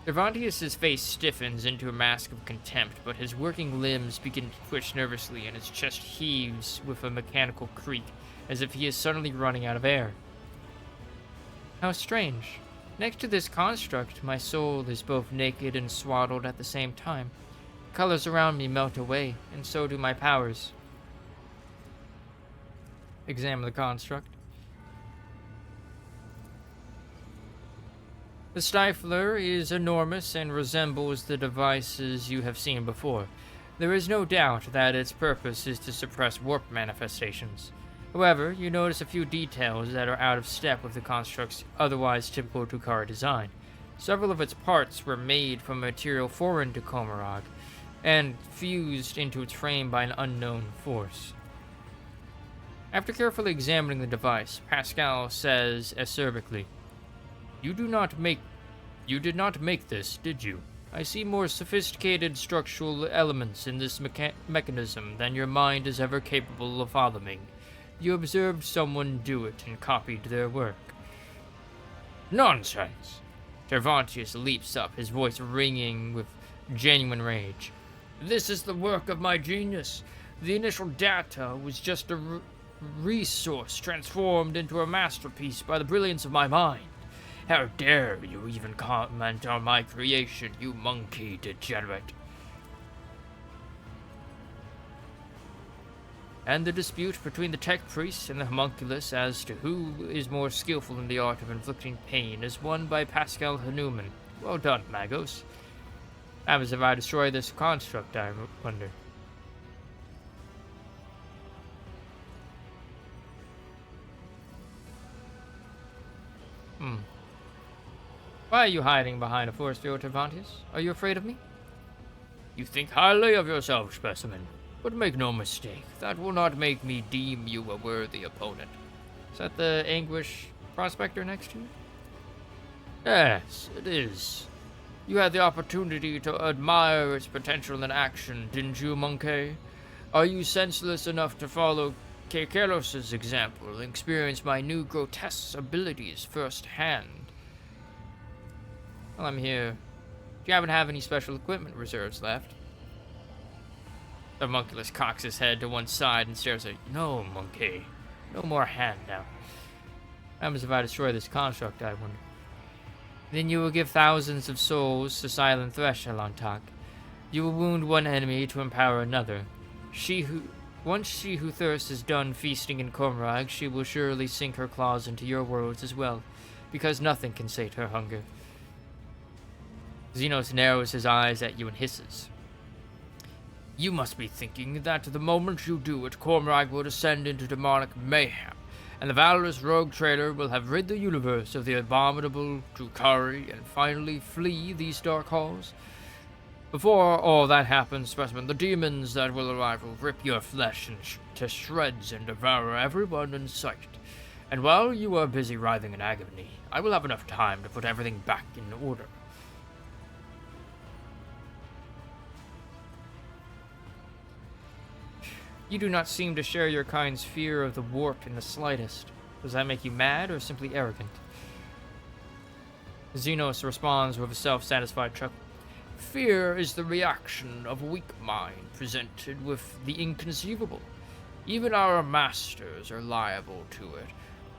Cervantius' face stiffens into a mask of contempt, but his working limbs begin to twitch nervously and his chest heaves with a mechanical creak, as if he is suddenly running out of air. How strange. Next to this construct, my soul is both naked and swaddled at the same time. The colors around me melt away, and so do my powers. Examine the construct. The Stifler is enormous and resembles the devices you have seen before. There is no doubt that its purpose is to suppress warp manifestations. However, you notice a few details that are out of step with the construct's otherwise typical Tukara design. Several of its parts were made from material foreign to Komarog, and fused into its frame by an unknown force. After carefully examining the device, Pascal says acerbically, You did not make this, did you? I see more sophisticated structural elements in this mechanism than your mind is ever capable of fathoming. You observed someone do it and copied their work. Nonsense! Tervantius leaps up, his voice ringing with genuine rage. This is the work of my genius. The initial data was just a resource transformed into a masterpiece by the brilliance of my mind. How dare you even comment on my creation, you monkey degenerate? And the dispute between the tech priest and the homunculus as to who is more skillful in the art of inflicting pain is won by Pascal Hanuman. Well done, Magos. Happens if I destroy this construct, I wonder. Why are you hiding behind a force field, Tervantius? Are you afraid of me? You think highly of yourself, specimen. But make no mistake, that will not make me deem you a worthy opponent. Is that the Anguish prospector next to you? Yes, it is. You had the opportunity to admire its potential in action, didn't you, Monkey? Are you senseless enough to follow Kekelos' example and experience my new grotesque abilities firsthand? Well, I'm here. Do you happen to have any special equipment reserves left? The homunculus cocks his head to one side and stares at you. No, Monkey. No more hand now. What happens if I destroy this construct, I wonder? Then you will give thousands of souls to Silent Thresh, Alantak. You will wound one enemy to empower another. Once she who thirsts is done feasting in Komarog, she will surely sink her claws into your worlds as well, because nothing can sate her hunger. Xenos narrows his eyes at you and hisses. You must be thinking that the moment you do it, Cormorag will descend into demonic mayhem, and the valorous rogue trader will have rid the universe of the abominable Drukhari and finally flee these dark halls. Before all that happens, Specimen, the demons that will arrive will rip your flesh to shreds and devour everyone in sight. And while you are busy writhing in agony, I will have enough time to put everything back in order. You do not seem to share your kind's fear of the warp in the slightest. Does that make you mad or simply arrogant? Xenos responds with a self-satisfied chuckle. Fear is the reaction of a weak mind presented with the inconceivable. Even our masters are liable to it.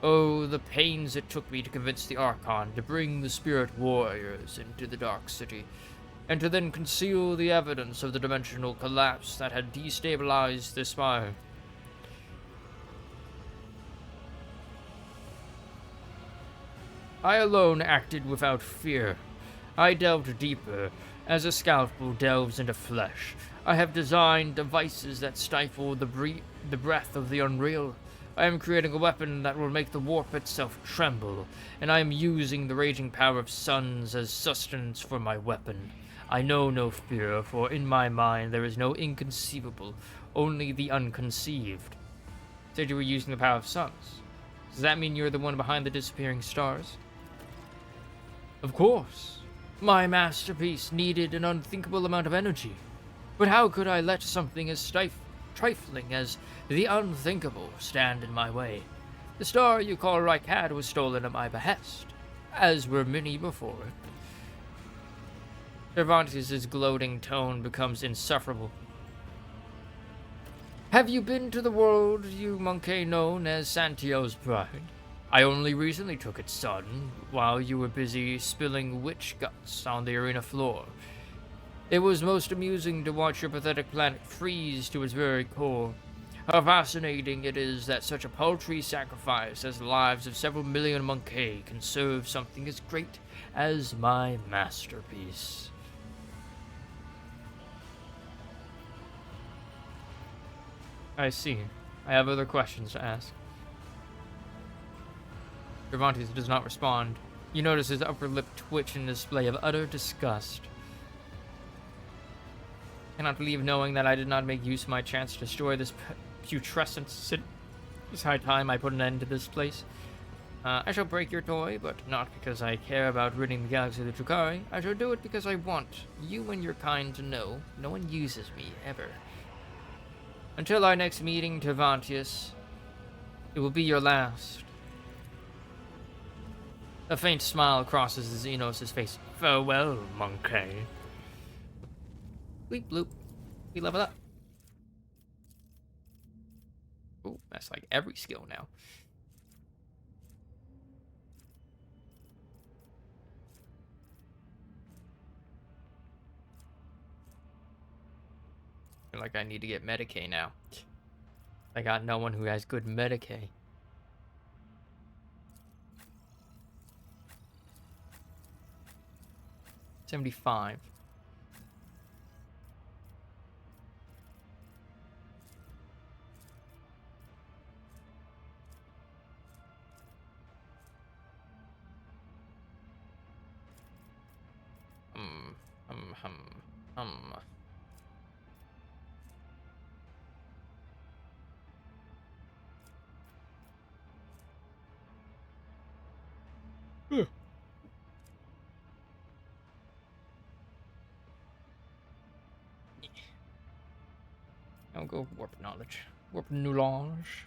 Oh, the pains it took me to convince the Archon to bring the spirit warriors into the Dark City, and to then conceal the evidence of the dimensional collapse that had destabilized the spire. I alone acted without fear. I delved deeper, as a scalpel delves into flesh. I have designed devices that stifle the breath of the unreal. I am creating a weapon that will make the warp itself tremble, and I am using the raging power of suns as sustenance for my weapon. I know no fear, for in my mind there is no inconceivable, only the unconceived. Said you were using the power of suns. Does that mean you're the one behind the disappearing stars? Of course. My masterpiece needed an unthinkable amount of energy. But how could I let something as trifling as the unthinkable stand in my way? The star you call Rykad was stolen at my behest, as were many before it. Cervantes' gloating tone becomes insufferable. Have you been to the world you monkey known as Santio's Pride? I only recently took its son, while you were busy spilling witch guts on the arena floor. It was most amusing to watch your pathetic planet freeze to its very core. How fascinating it is that such a paltry sacrifice as the lives of several million monkey can serve something as great as my masterpiece. I see. I have other questions to ask. Cervantes does not respond. You notice his upper lip twitch in display of utter disgust. Cannot believe knowing that I did not make use of my chance to destroy this putrescence. It's high time I put an end to this place. I shall break your toy, but not because I care about ridding the galaxy of the Drukhari. I shall do it because I want you and your kind to know no one uses me, ever. Until our next meeting, Tervantius, it will be your last. A faint smile crosses Xenos' face. Farewell, monkey. Bleep bloop. We level up. Ooh, that's like every skill now. I feel like I need to get Medicaid now. I got no one who has good Medicaid. $75. I'll go warp knowledge. Warp knowledge.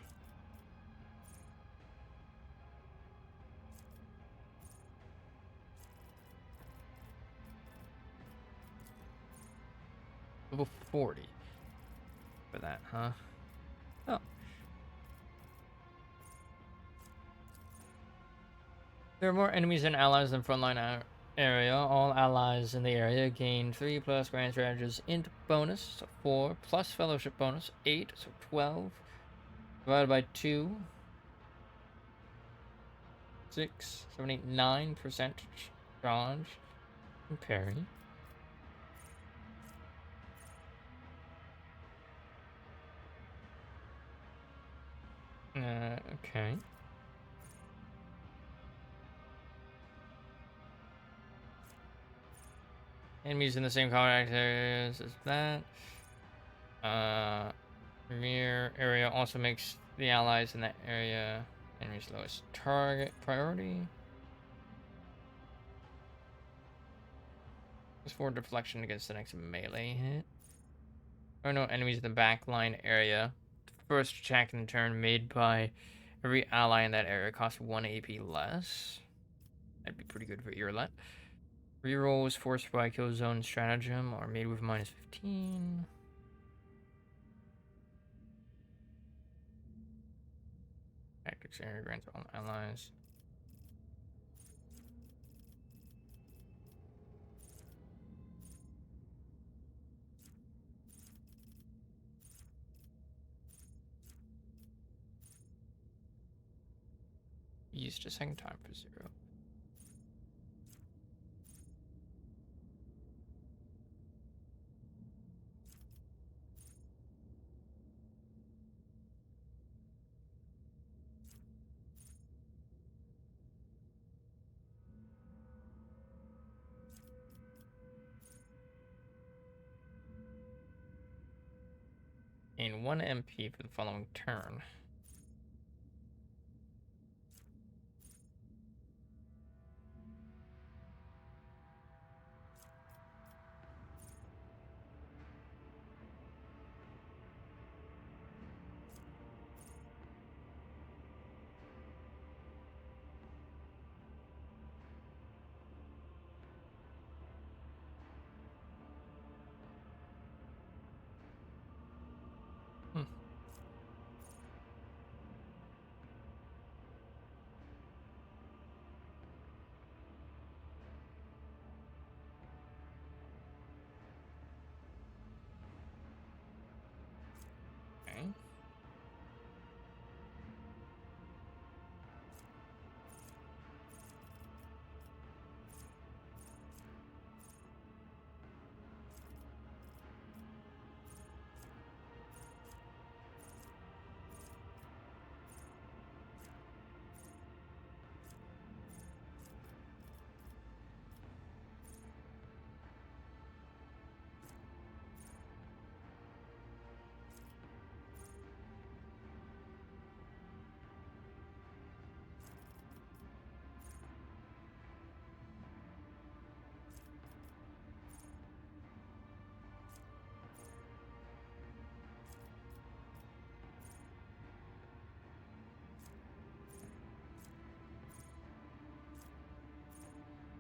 Level 40 for that, huh? Oh. There are more enemies and allies than frontline area. All allies in the area gain 3 plus grand strategist int bonus, so 4 plus fellowship bonus, 8, so 12 divided by 2, 6, 7, 8, 9% dodge and parry. Okay. Enemies in the same contact areas as that. Premier area also makes the allies in that area enemy's lowest target priority. Plus 4 deflection against the next melee hit. Or no enemies in the backline area. The first attack in turn made by every ally in that area costs 1 AP less. That'd be pretty good for Earlet. Rerolls forced by kill zone stratagem are made with -15. Tactics area grants all allies. Used a second time for 0. Gain 1 MP for the following turn. Okay.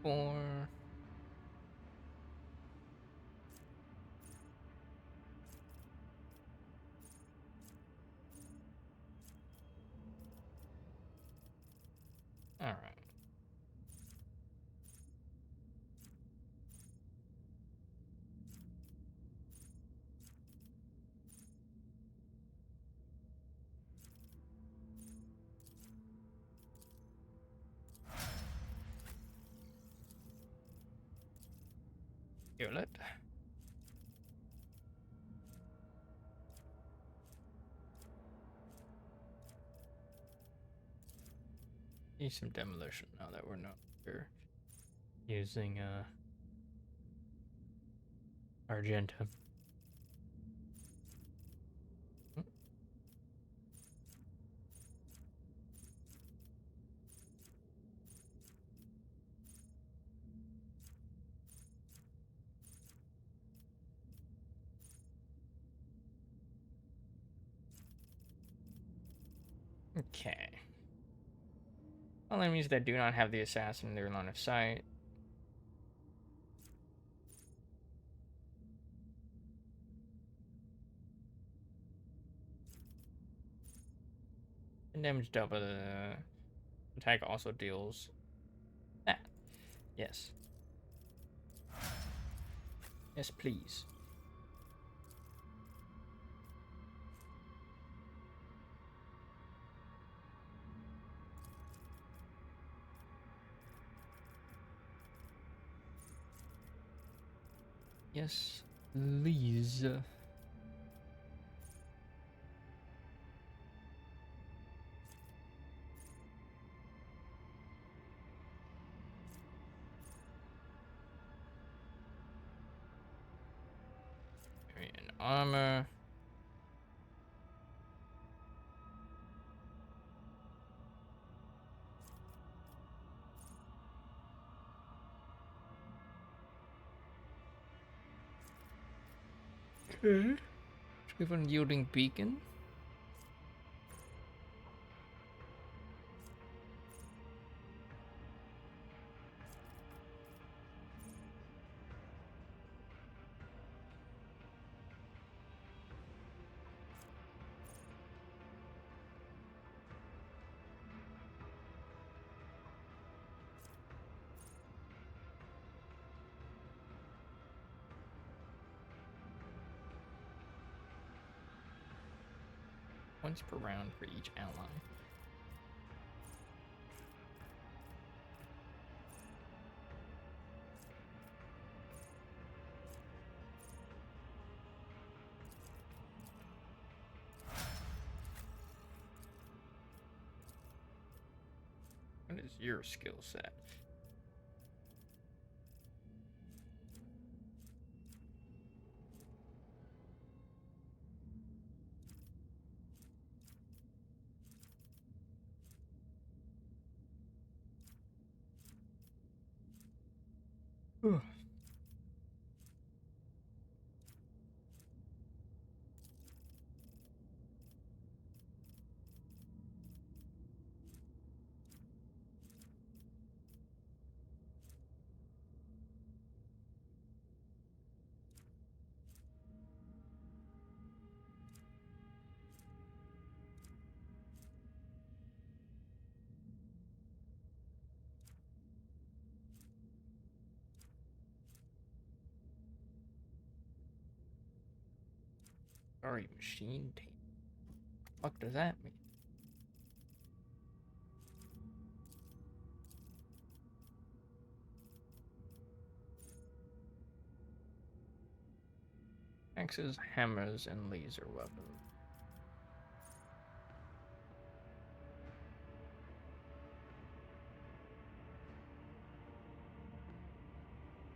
Four. All right. Earlet. Need some demolition now that we're using Argenta. Okay. All enemies that do not have the assassin in their line of sight. And damage double. The attack also deals that. Yes. Yes, please. Yes, please. armor. Okay. Driven yielding beacon. Once per round for each ally. What is your skill set? Sorry, machine tape. What does that mean? Axes, hammers, and laser weapons.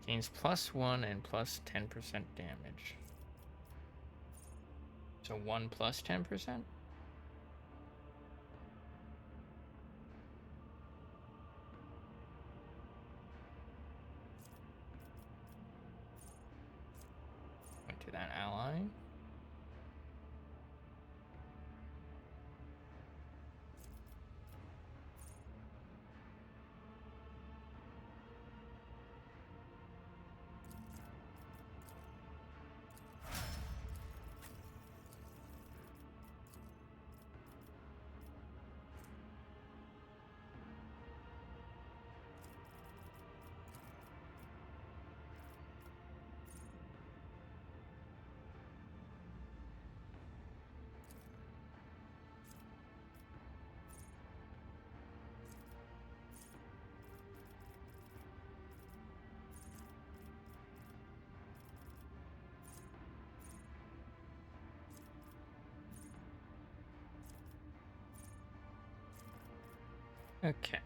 Gains +1 and +10% damage. So 1 plus 10%? Went to that ally. Okay.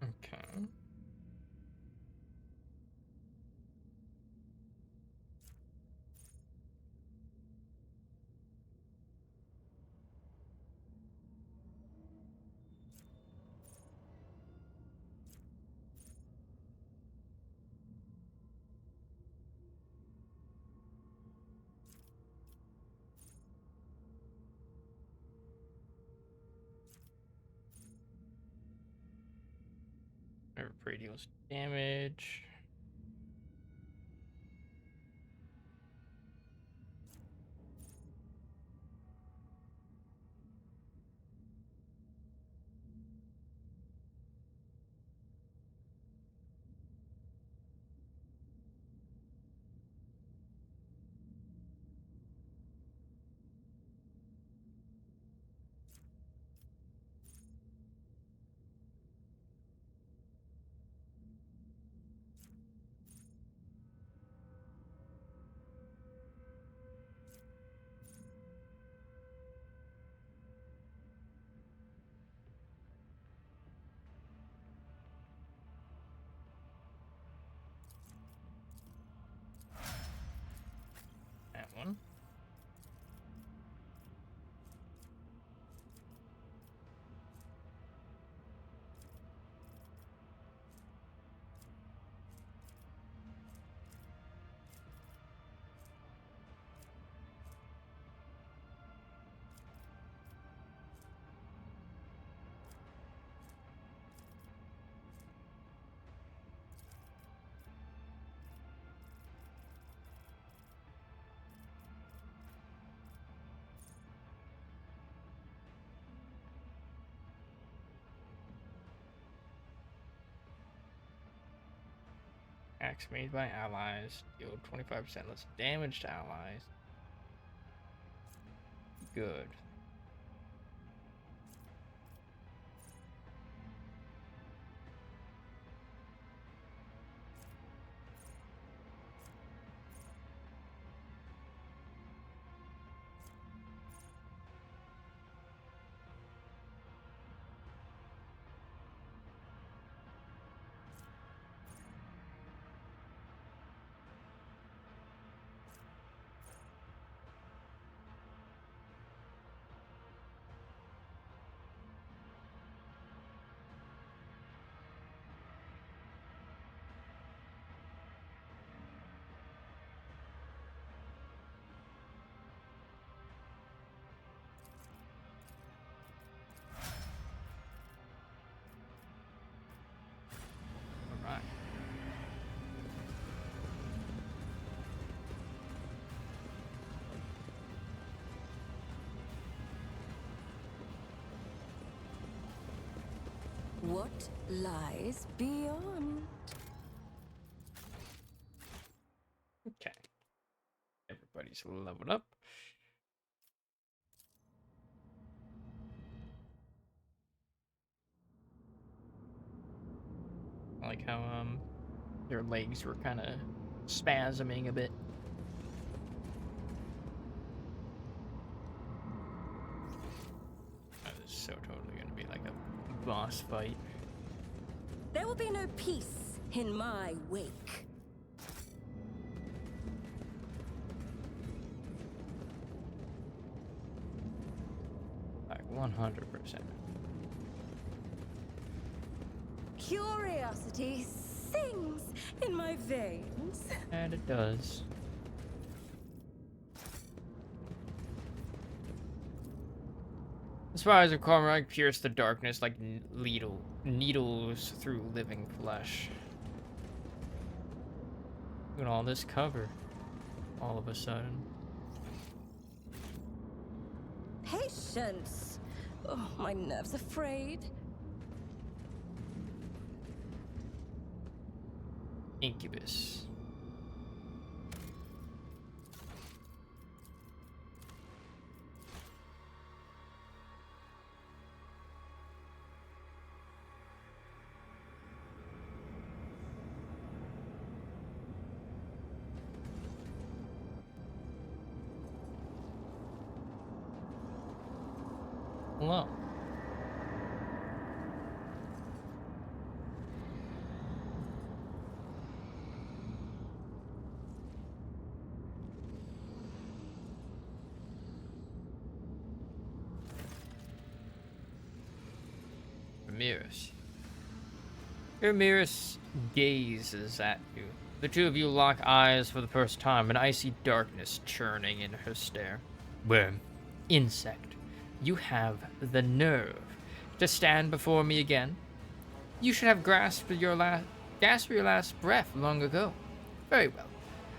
Okay. Every deals damage. attacks made by allies deal 25% less damage to allies. Good. Alright. What lies beyond? Okay. Everybody's leveled up. I like how their legs were kind of spasming a bit. That is so totally gonna be like a boss fight. There will be no peace in my wake. Like 100%. Curiosity sings in my veins. And it does. The spires of Cormorant pierce the darkness like needles through living flesh. Look at all this cover. All of a sudden. Patience. Oh, my nerves are frayed. Incubus. Hello. Ramirez. Ramirez gazes at you. The two of you lock eyes for the first time, an icy darkness churning in her stare. Worm. Insect. You have the nerve to stand before me again? You should have gasped your last breath long ago. Very well.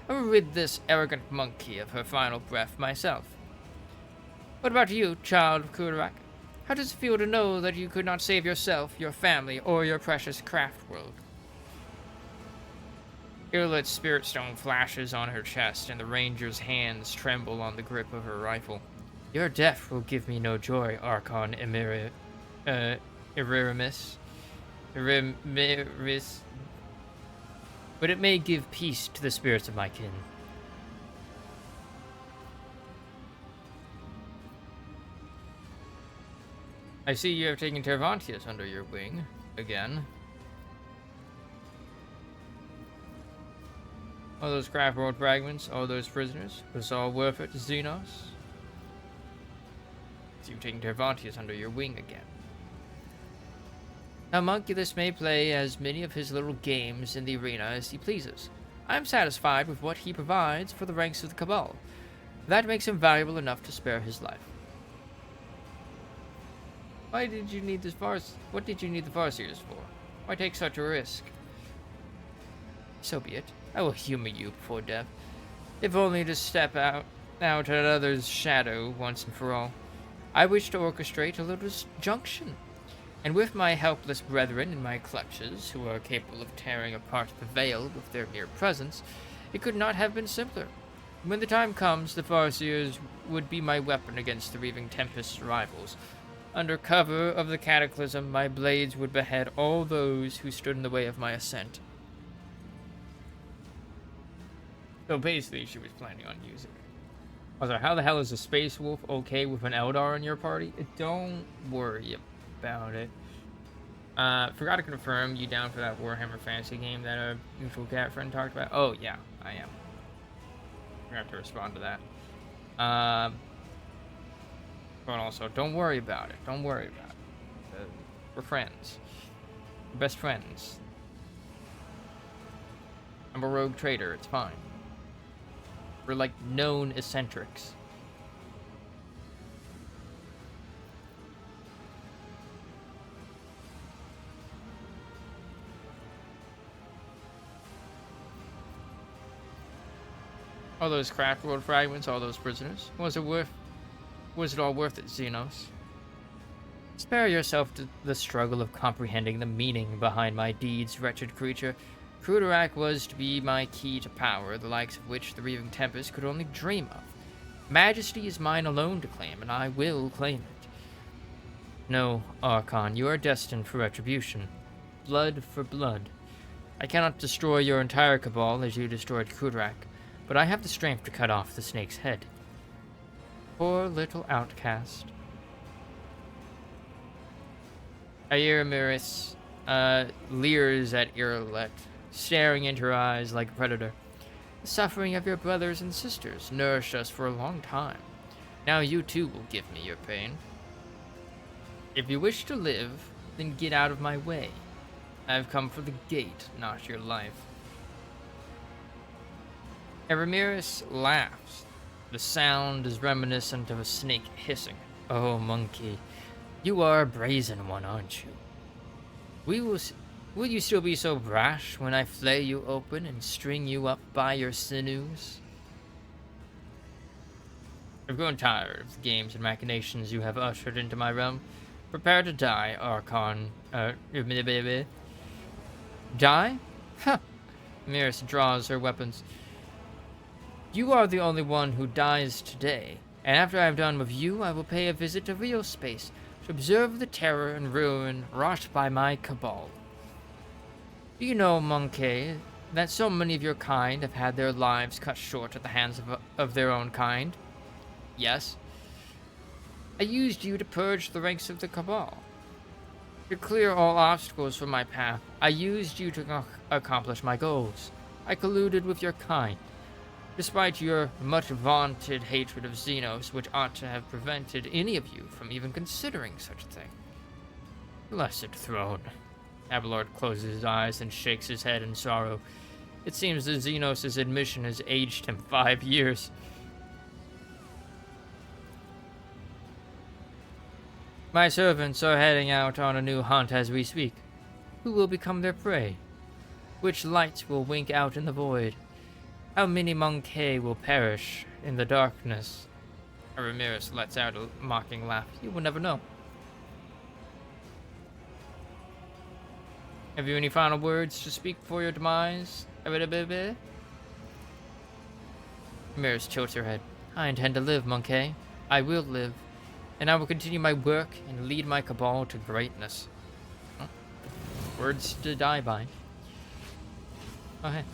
I will rid this arrogant monkey of her final breath myself. What about you, child of Kurak? How does it feel to know that you could not save yourself, your family, or your precious craft world? Irlet's spirit stone flashes on her chest, and the ranger's hands tremble on the grip of her rifle. Your death will give me no joy, Archon Eremius. But it may give peace to the spirits of my kin. I see you have taken Tervantius under your wing again. All those craft world fragments, all those prisoners, was all worth it, Xenos? So you've taken Tervantius under your wing again. Now, Monculus may play as many of his little games in the arena as he pleases. I am satisfied with what he provides for the ranks of the Cabal. That makes him valuable enough to spare his life. Why did you need this What did you need the Farseers for? Why take such a risk? So be it. I will humor you before death, if only to step out at another's shadow once and for all. I wish to orchestrate a little junction And with my helpless brethren in my clutches, who are capable of tearing apart the veil with their mere presence, it could not have been simpler. When the time comes, the Farseers would be my weapon against the Reaving Tempest's rivals. Under cover of the cataclysm, my blades would behead all those who stood in the way of my ascent. So basically, she was planning on using it. I was like, how the hell is a Space Wolf okay with an Eldar in your party? Don't worry about it. Forgot to confirm, you down for that Warhammer Fantasy game that a mutual cat friend talked about? Oh, yeah, I am. I have to respond to that. But also, don't worry about it. Don't worry about it. We're friends. We're best friends. I'm a rogue trader. It's fine. We're like known eccentrics. All those craft world fragments, all those prisoners. Was it all worth it, Xenos? Spare yourself the struggle of comprehending the meaning behind my deeds, wretched creature. Kruderak was to be my key to power, the likes of which the Reaving Tempest could only dream of. Majesty is mine alone to claim, and I will claim it. No, Archon, you are destined for retribution. Blood for blood. I cannot destroy your entire cabal as you destroyed Kruderak, but I have the strength to cut off the snake's head. Poor little outcast. Aeramiris leers at Irlet, staring into her eyes like a predator. The suffering of your brothers and sisters nourished us for a long time. Now you too will give me your pain. If you wish to live, then get out of my way. I have come for the gate, not your life. Aeramiris laughs. The sound is reminiscent of a snake hissing. Oh, monkey, you are a brazen one, aren't you? Will you still be so brash when I flay you open and string you up by your sinews? I've grown tired of the games and machinations you have ushered into my realm. Prepare to die, Archon. Die? Huh. Miris draws her weapons. You are the only one who dies today, and after I have done with you, I will pay a visit to real space to observe the terror and ruin wrought by my cabal. Do you know, Monkey, that so many of your kind have had their lives cut short at the hands of their own kind? Yes. I used you to purge the ranks of the cabal. To clear all obstacles from my path, I used you to accomplish my goals. I colluded with your kind. Despite your much-vaunted hatred of Xenos, which ought to have prevented any of you from even considering such a thing. Blessed throne. Abelard closes his eyes and shakes his head in sorrow. It seems that Xenos' admission has aged him 5 years. My servants are heading out on a new hunt as we speak. Who will become their prey? Which lights will wink out in the void? How many Monkey will perish in the darkness? Ramirez lets out a mocking laugh. You will never know. Have you any final words to speak before your demise? Ramirez tilts her head. I intend to live, Monkey. I will live. And I will continue my work and lead my cabal to greatness. Oh. Words to die by. Okay.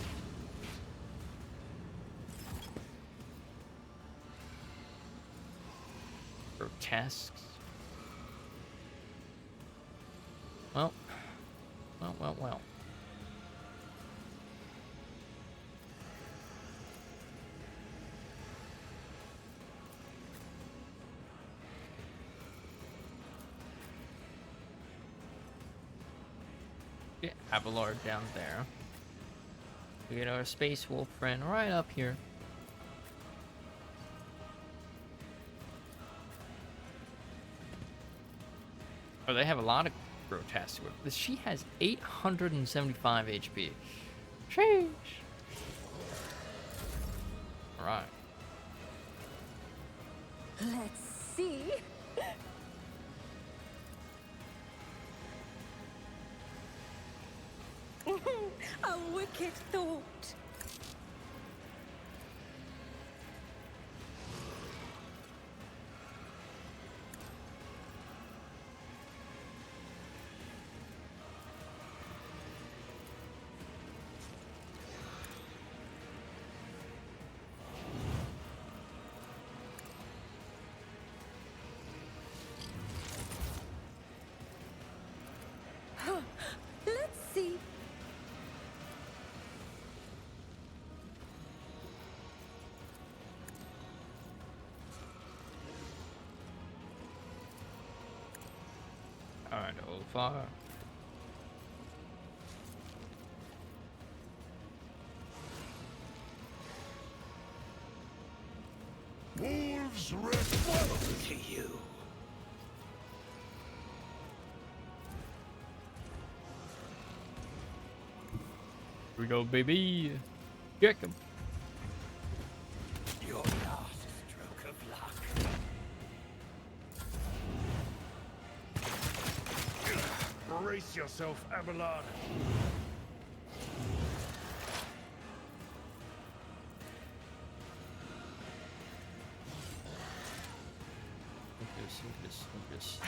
Grotesques. Well. Get Abelard down there. We get our Space Wolf friend right up here. Oh, they have a lot of grotesque. She has 875 HP. Sheesh. Alright. Let's see. A wicked thought. Let's see. Alright, old fire. Wolves respond to you. Here we go, baby. Kick him. Your last stroke of luck. Brace yourself, Abelard. Lucas.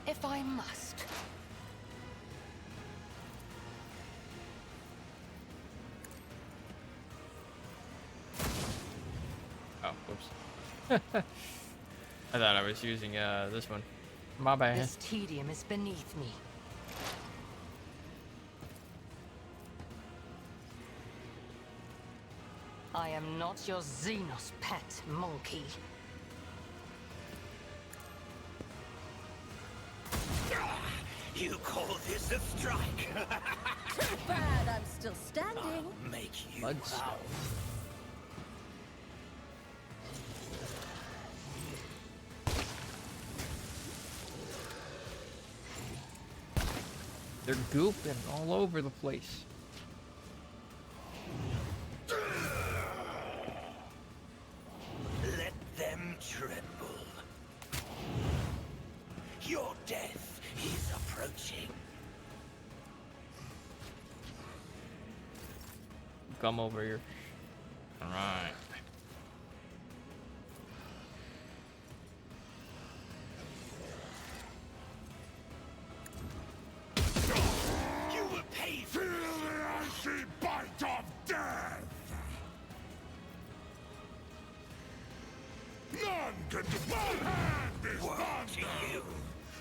If I must. Oh, whoops. I thought I was using this one. My bad. This tedium is beneath me. I am not your Xenos pet, monkey. You call this a strike? Too bad I'm still standing. Make you Bloodstone. proud. They're gooping all over the place. Let them tremble. Your death is approaching. Come over here. Alright. You will pay for Feel the icy bite of death! None can defend this Woe to thunder! you.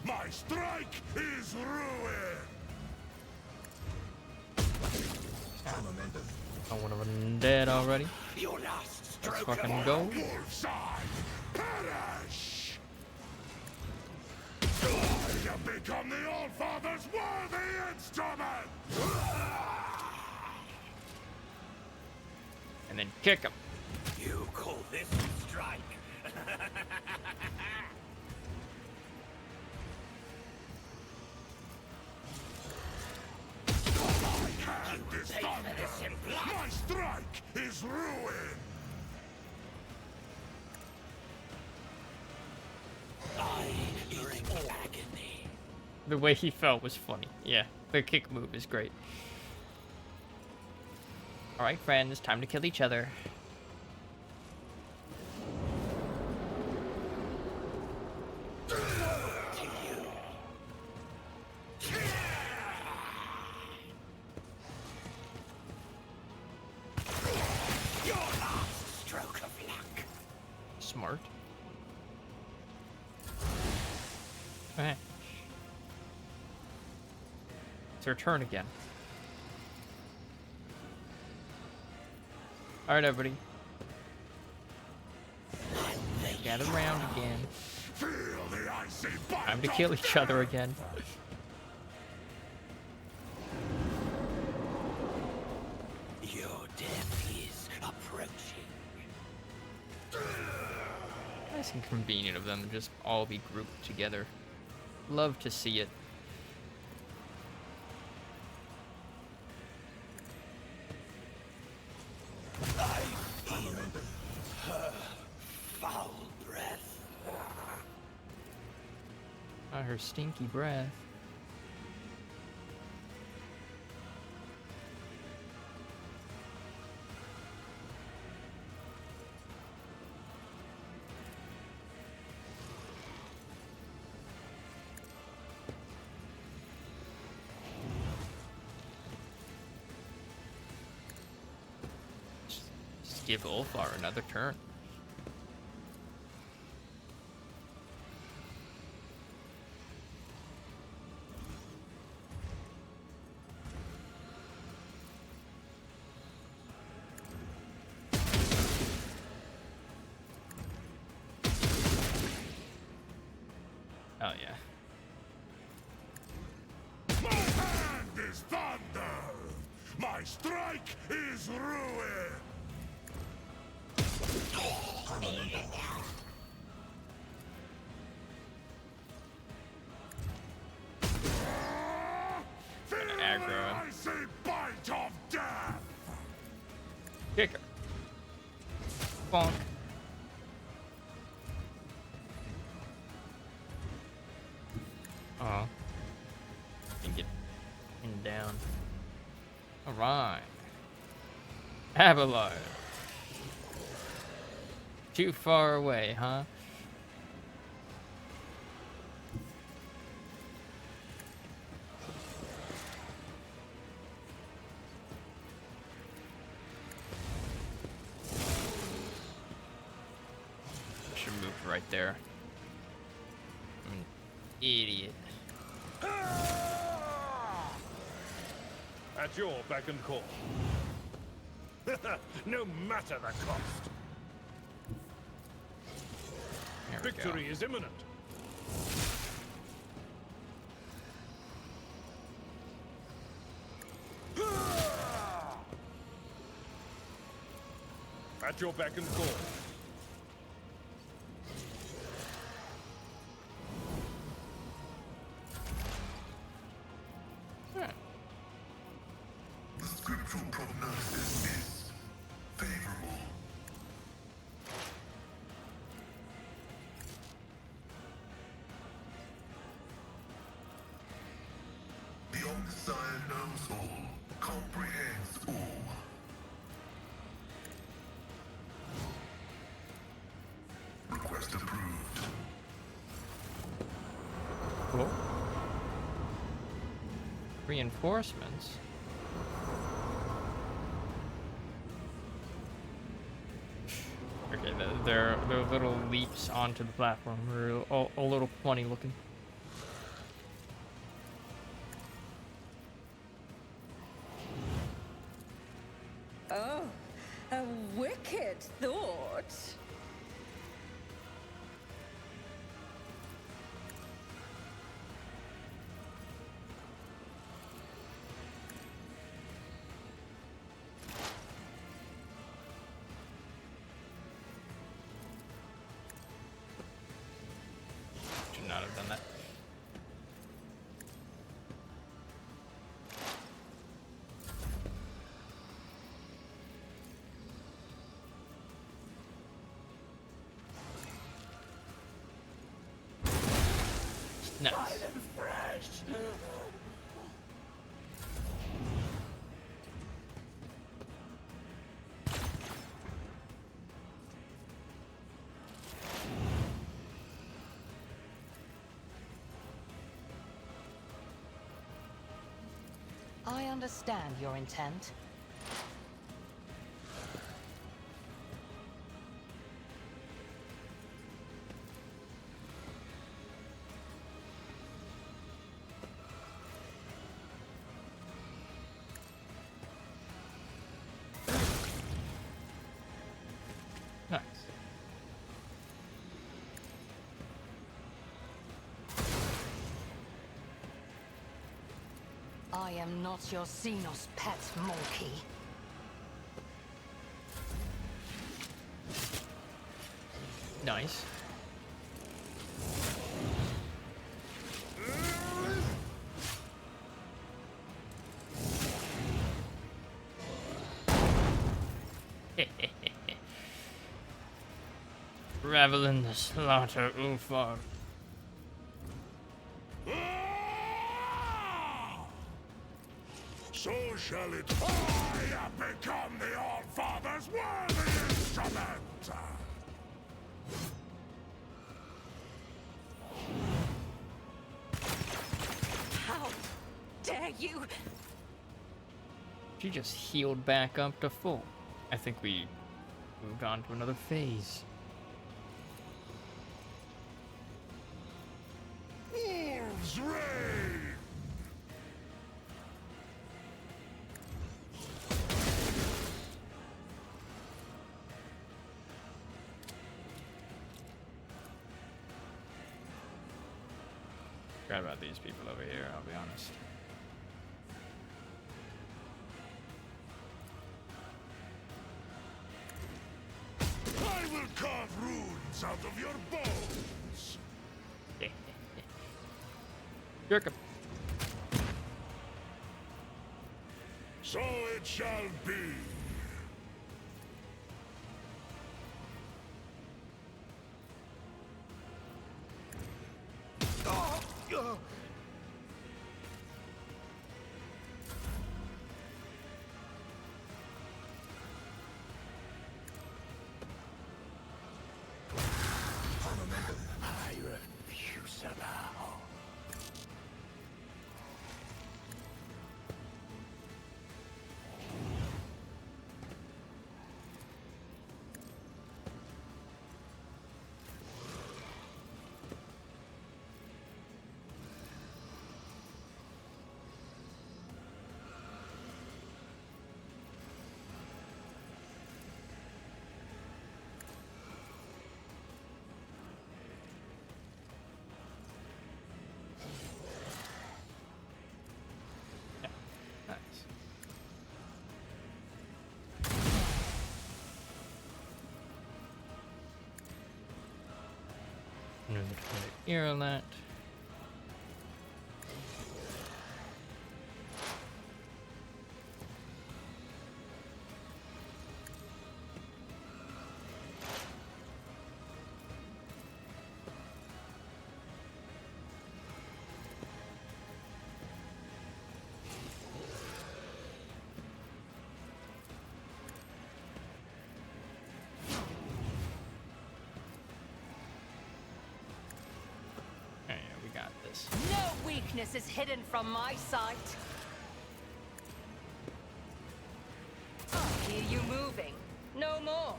My strike is ruin! Oh, one of them dead already. Your last Let's stroke fucking of go. Wolfside, perish! I have become the All-Father's worthy instrument! And then kick him. You call this a strike? My hand is Pay for this in thunder! blood. My strike is ruin! I bring agony. The way he felt was funny. Yeah, the kick move is great. Alright, friends, time to kill each other. To you. Your last stroke of luck. Smart. Okay. It's her turn again. Alright, everybody. Gather around again. Feel the icy bite Time to of kill each other again. Your death is approaching. Nice and convenient of them to just all be grouped together. Love to see it. I feel her foul breath. Her stinky breath. give Ulfar another turn. Oh yeah. My hand is thunder! My strike is ruin! Aggro him. I say bite of death! Kicker. Bonk. Oh. And get him down. Alright. Abelard. Too far away, huh? Should move right there. I'm an idiot. At your beck and call. No matter the cost. There we Victory go. is imminent. At your beck and call. Alright. The scriptural prognosis is favorable. The Omnissiah knows all, comprehends all. Request approved. Cool. Reinforcements. Okay, their little leaps onto the platform are a little funny looking. Oh, a wicked thought. Should not have done that. Nice. I understand your intent. Nice. I am not your Xenos pet monkey. Nice. Revel in the slaughter, Ulfar. So shall it. I have become the All-Father's worthy instrument! How dare you? She just healed back up to full. I think we moved on to another phase. Wolves reign! Forgot about these people over here, I'll be honest. I will carve runes out of your bones! Jerk him. So it shall be. I refuse to bow. Nice. There's a ear on that. Okay, we got this. No weakness is hidden from my sight. I hear you moving. No more.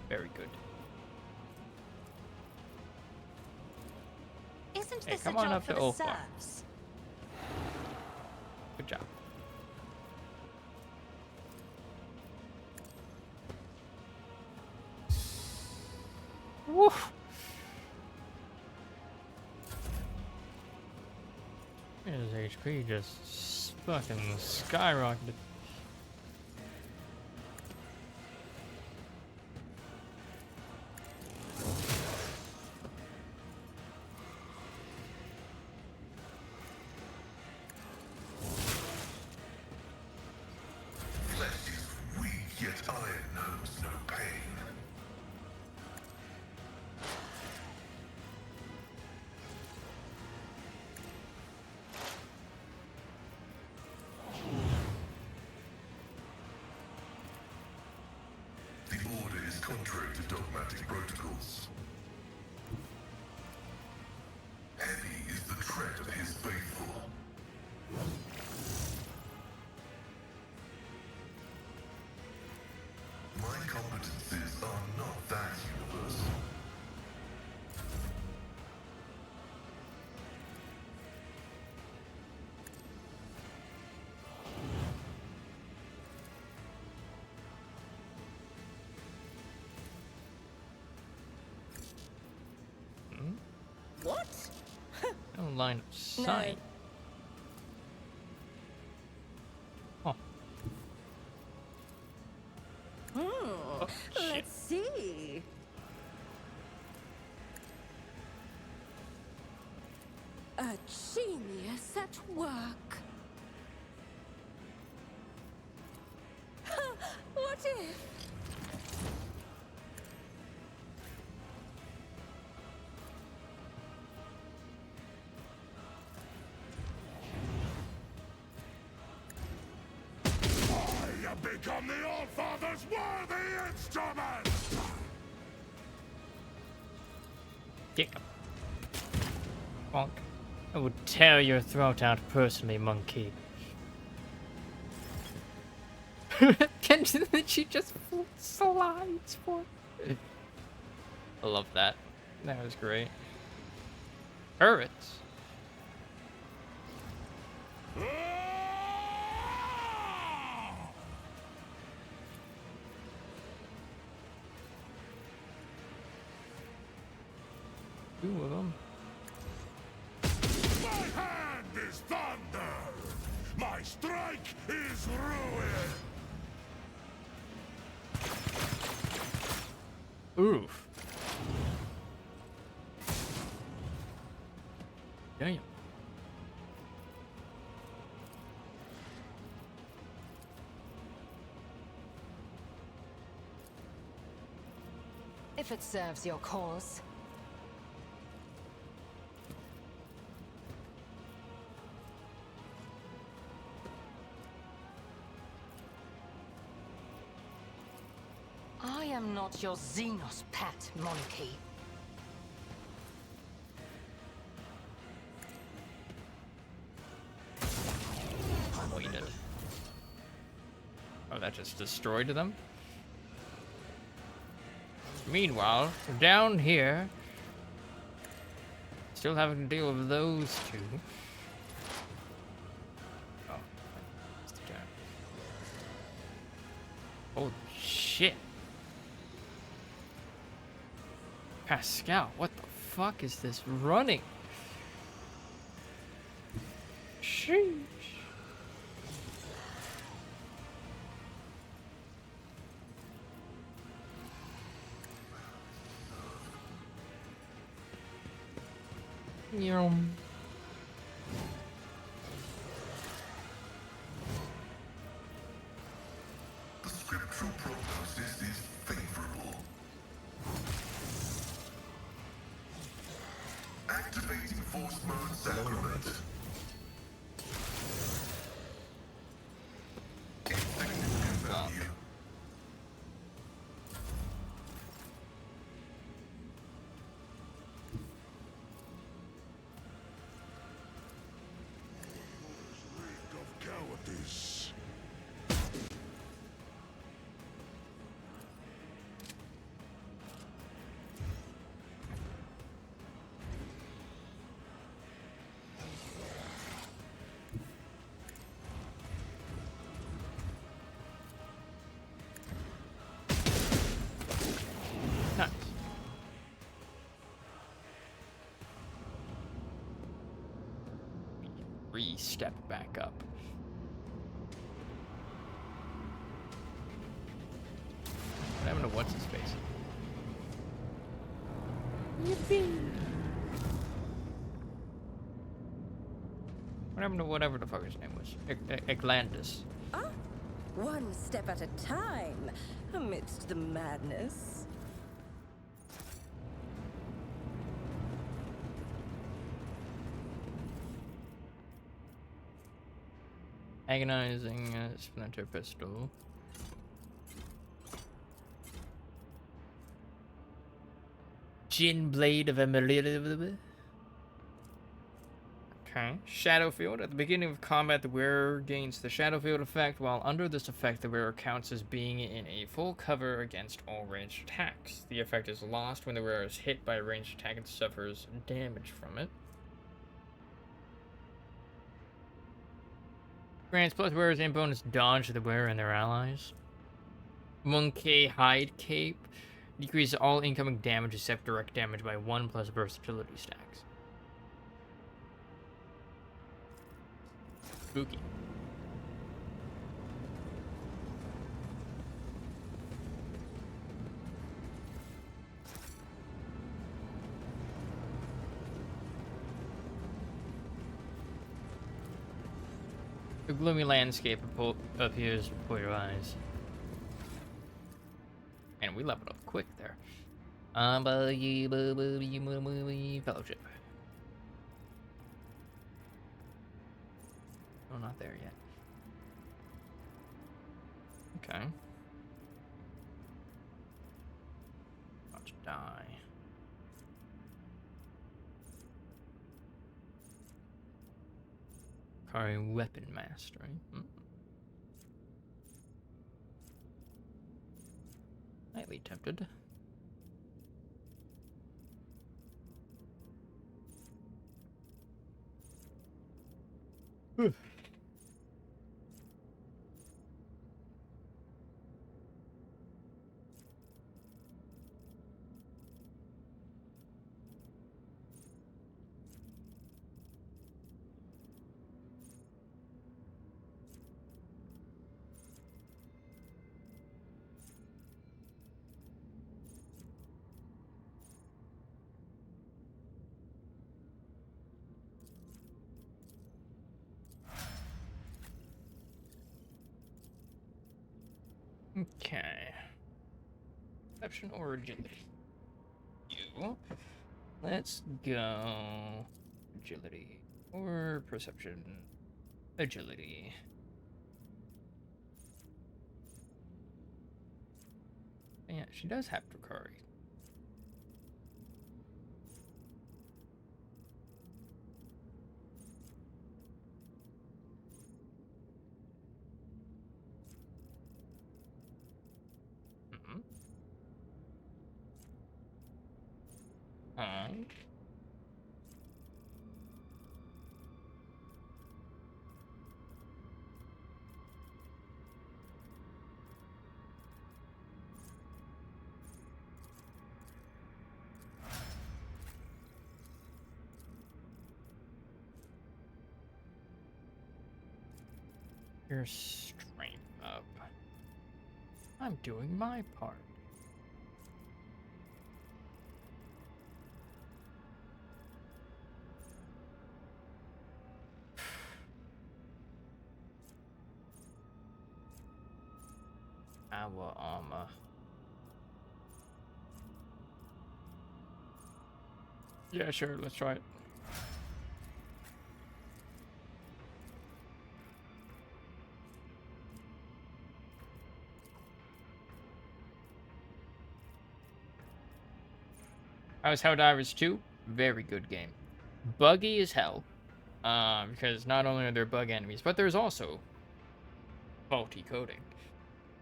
Very good. Isn't Hey, this a come on job up for to the Ulfar. serfs? Good job. Woo! His HP just fucking skyrocketed. Flesh is weak, yet iron knows no pain. The order is contrary to dogmatic protocols. Heavy is the tread of his faithful. My competencies are not that universal. What? No line of sight. Oh, shit. Let's see. A genius at work. What if? become the All-Father's worthy instrument! Kick him. Bonk. I will tear your throat out personally, monkey. And then she just slides for it. I love that. That was great. Turrets. Two of them. My hand is thunder! My strike is ruin! Oof. Damn. If it serves your cause. I am not your Xenos pet, monkey. Oh, you did. Oh, that just destroyed them? Meanwhile, down here, still having to deal with those two. Oh, that's the guy. Holy shit. Pascal, what the fuck is this running? Sheesh. Yum. The scriptural prognosis is favorable. Activating force mode sacrament. Effective value. Reek of cowardice. Nice. Re-step back up. What happened to what's his face? Yippee! What happened to whatever the fuck his name was? Eglandus. Ah, one step at a time, amidst the madness. Agonizing splinter pistol. Gin blade of Emily. Okay. Shadow field. At the beginning of combat, the wearer gains the shadow field effect. While under this effect, the wearer counts as being in a full cover against all ranged attacks. The effect is lost when the wearer is hit by a ranged attack and suffers damage from it. Grants plus wearers and bonus dodge to the wearer and their allies. Monkey hide cape. Decreases all incoming damage except direct damage by 1 plus versatility stacks. Spooky. A gloomy landscape appears before your eyes. And we leveled up quick there. Fellowship. Oh, not there yet. Okay. About to die. Acquiring weapon mastery. Slightly tempted. Okay. Perception or agility? You. Let's go. Agility. Or perception. Agility. Yeah, she does have Drakari. Your strength up. I'm doing my part. Our armor. Yeah, sure, let's try it. I was Helldivers 2. Very good game. Buggy as hell. Because not only are there bug enemies, but there's also faulty coding.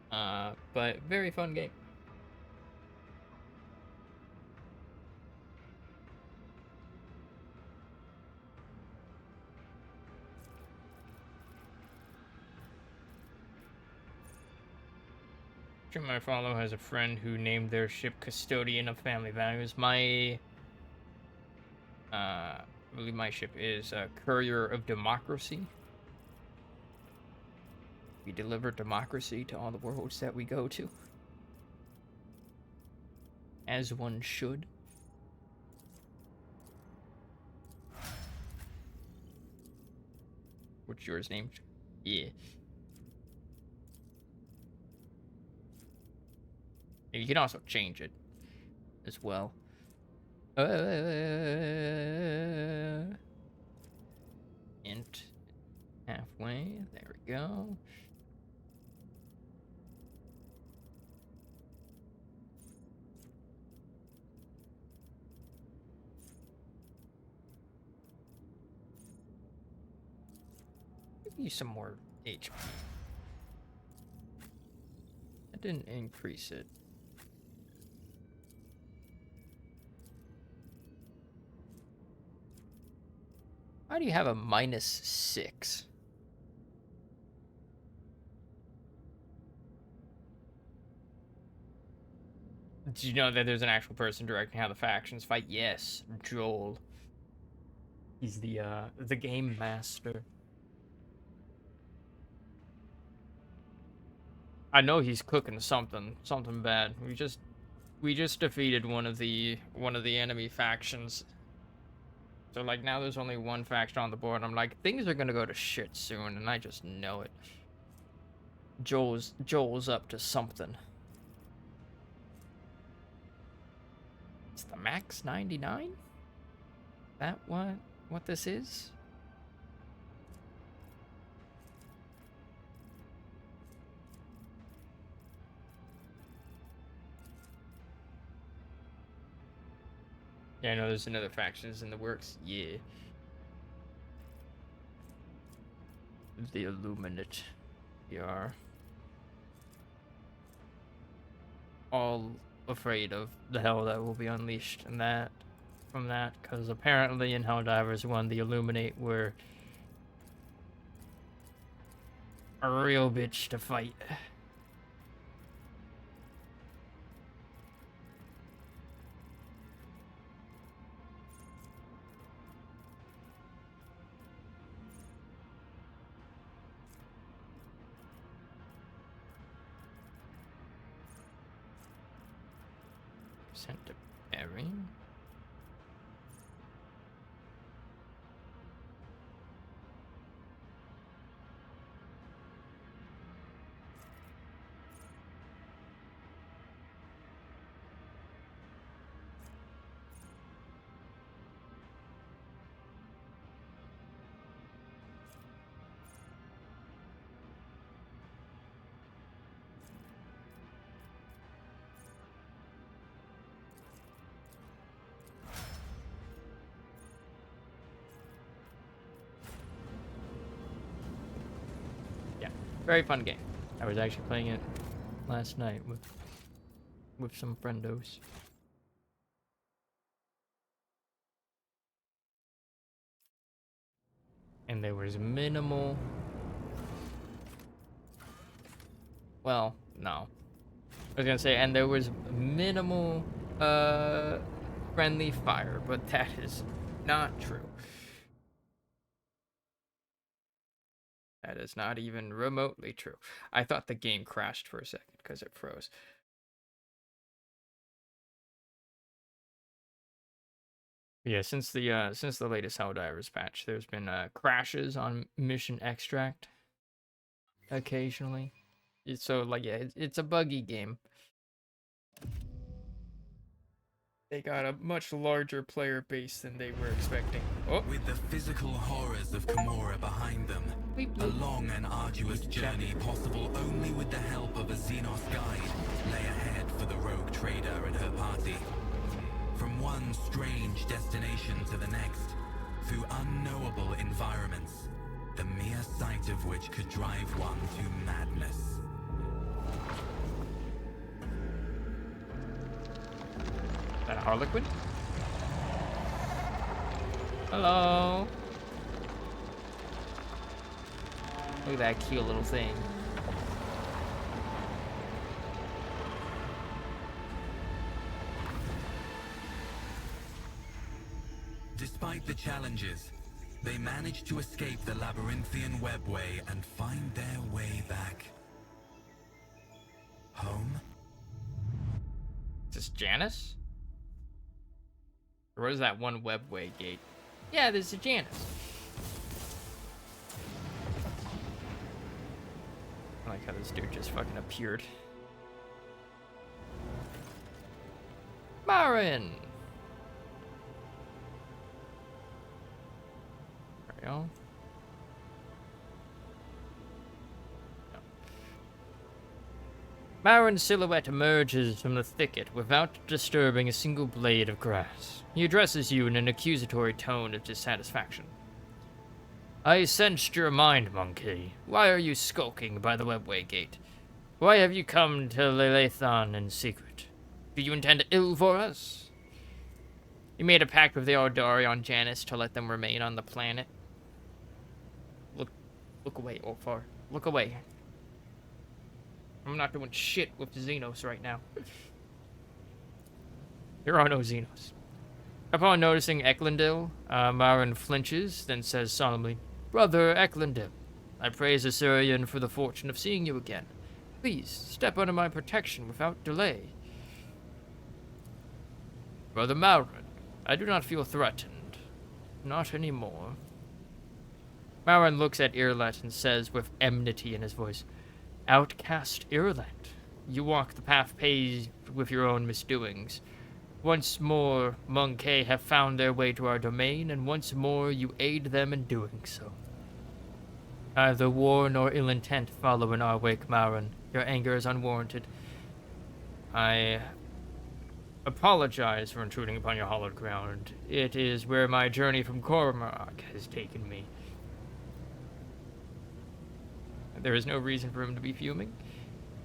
But very fun game. I follow has a friend who named their ship Custodian of Family Values. I believe my ship is Courier of Democracy. We deliver democracy to all the worlds that we go to. As one should. What's yours named? Yeah. And you can also change it as well. Int halfway. There we go. Give you some more HP. I didn't increase it. Why do you have a -6? Did you know that there's an actual person directing how the factions fight? Yes, Joel. He's the game master. I know he's cooking something bad. We just defeated one of the enemy factions. So like now there's only one faction on the board. I'm like, things are gonna go to shit soon, and I just know it. Joel's up to something. It's the max 99? That what this is? Yeah, I know there's another factions in the works. Yeah. The Illuminate. We are all afraid of the hell that will be unleashed and that from that, because apparently in Helldivers 1 the Illuminate were a real bitch to fight. Sent to Barry. Very fun game. I was actually playing it last night with some friendos. And there was minimal... Well, no. I was gonna say, and there was minimal friendly fire, but that is not true. That is not even remotely true. I thought the game crashed for a second because it froze. Yeah, since the latest Helldivers patch, there's been crashes on Mission Extract occasionally. So like, yeah, it's a buggy game. They got a much larger player base than they were expecting. Oh. With the physical horrors of Gamora behind them, a long and arduous journey possible only with the help of a Xenos guide lay ahead for the rogue trader and her party. From one strange destination to the next, through unknowable environments, the mere sight of which could drive one to madness. Is that a Harlequin? Hello. Look at that cute little thing. Despite the challenges, they managed to escape the labyrinthian webway and find their way back home. Is this Janice? Or what is that one webway gate? Yeah, this is Janice. I like how this dude just fucking appeared. Marin! There we go. Marin's silhouette emerges from the thicket without disturbing a single blade of grass. He addresses you in an accusatory tone of dissatisfaction. I sensed your mind, monkey. Why are you skulking by the webway gate? Why have you come to Lelathon in secret? Do you intend ill for us? You made a pact with the Ardari on Janus to let them remain on the planet. Look away, Ulfar. Look away. I'm not doing shit with Xenos right now. There are no Xenos. Upon noticing Eklundil, Marin flinches, then says solemnly, Brother Eklundil, I praise Assyrian for the fortune of seeing you again. Please, step under my protection without delay. Brother Marin, I do not feel threatened. Not anymore. Marin looks at Irlet and says with enmity in his voice, Outcast Irlet, you walk the path paved with your own misdoings. Once more, Monkey have found their way to our domain, and once more you aid them in doing so. Neither war nor ill intent follow in our wake, Marin. Your anger is unwarranted. I apologize for intruding upon your hallowed ground. It is where my journey from Cormorag has taken me. There is no reason for him to be fuming.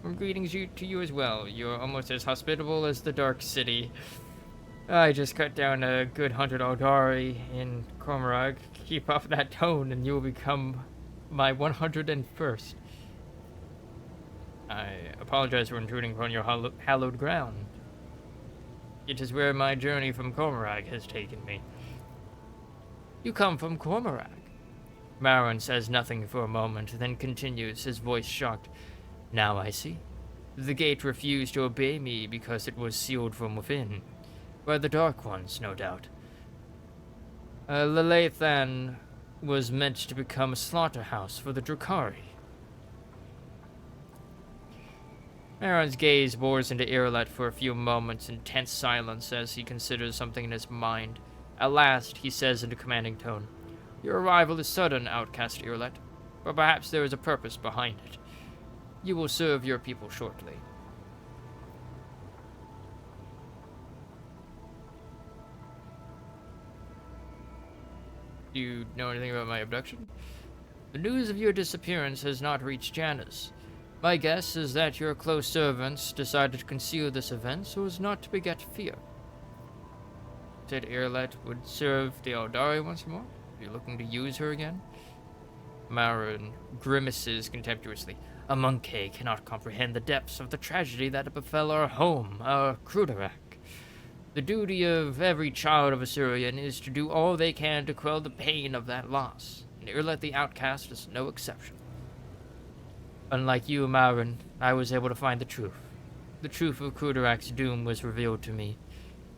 Greetings to you as well. You're almost as hospitable as the Dark City. I just cut down a good 100 Aldari in Cormorag. Keep up that tone and you will become my 101st. I apologize for intruding upon your hallowed ground. It is where my journey from Cormorag has taken me. You come from Cormorag? Marin says nothing for a moment, then continues, his voice shocked. Now I see. The gate refused to obey me because it was sealed from within. By the Dark Ones, no doubt. Lelathan was meant to become a slaughterhouse for the Drakari. Marin's gaze bores into Irolet for a few moments in tense silence as he considers something in his mind. At last, he says in a commanding tone, Your arrival is sudden, outcast Irolet, but perhaps there is a purpose behind it. You will serve your people shortly. Do you know anything about my abduction? The news of your disappearance has not reached Janus. My guess is that your close servants decided to conceal this event so as not to beget fear. Said Irolet would serve the Aldari once more? Are you looking to use her again? Marin grimaces contemptuously. A monkey cannot comprehend the depths of the tragedy that befell our home, our Krudarak. The duty of every child of Assyrian is to do all they can to quell the pain of that loss, and Irolet the Outcast is no exception. Unlike you, Marin, I was able to find the truth. The truth of Krudarak's doom was revealed to me,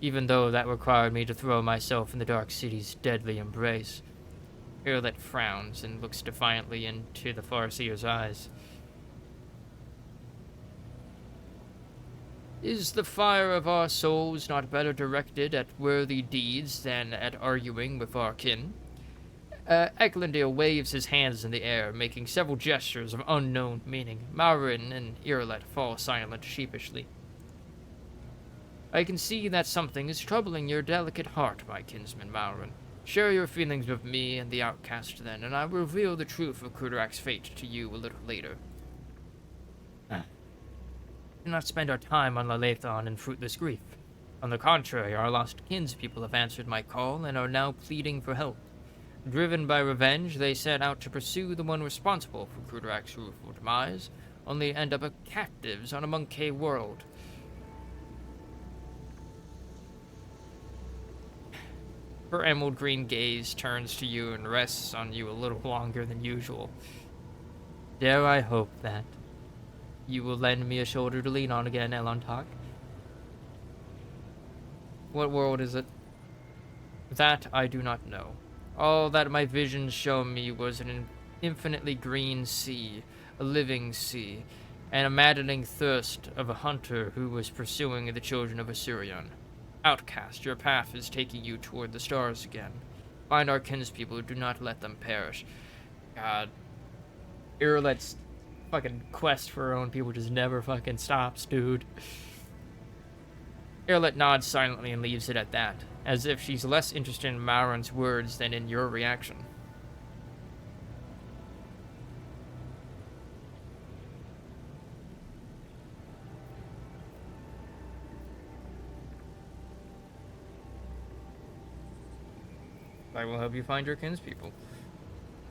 even though that required me to throw myself in the Dark City's deadly embrace. Irolet frowns and looks defiantly into the Farseer's eyes. Is the fire of our souls not better directed at worthy deeds than at arguing with our kin? Eklundil waves his hands in the air, making several gestures of unknown meaning. Marin and Irolet fall silent sheepishly. I can see that something is troubling your delicate heart, my kinsman Marin. Share your feelings with me and the outcast then, and I will reveal the truth of Krudarak's fate to you a little later. Do not spend our time on Lelathan in fruitless grief. On the contrary, our lost kinspeople have answered my call and are now pleading for help. Driven by revenge, they set out to pursue the one responsible for Krudarak's rueful demise, only to end up as captives on a monkey world. Her emerald green gaze turns to you and rests on you a little longer than usual. Dare I hope that you will lend me a shoulder to lean on again, Elantok? What world is it? That I do not know. All that my visions show me was an infinitely green sea, a living sea, and a maddening thirst of a hunter who was pursuing the children of Assyrian. Outcast, your path is taking you toward the stars again. Find our kinspeople, do not let them perish. God. Irolet's fucking quest for her own people just never fucking stops, dude. Irolet nods silently and leaves it at that, as if she's less interested in Marin's words than in your reaction. I will help you find your kinspeople.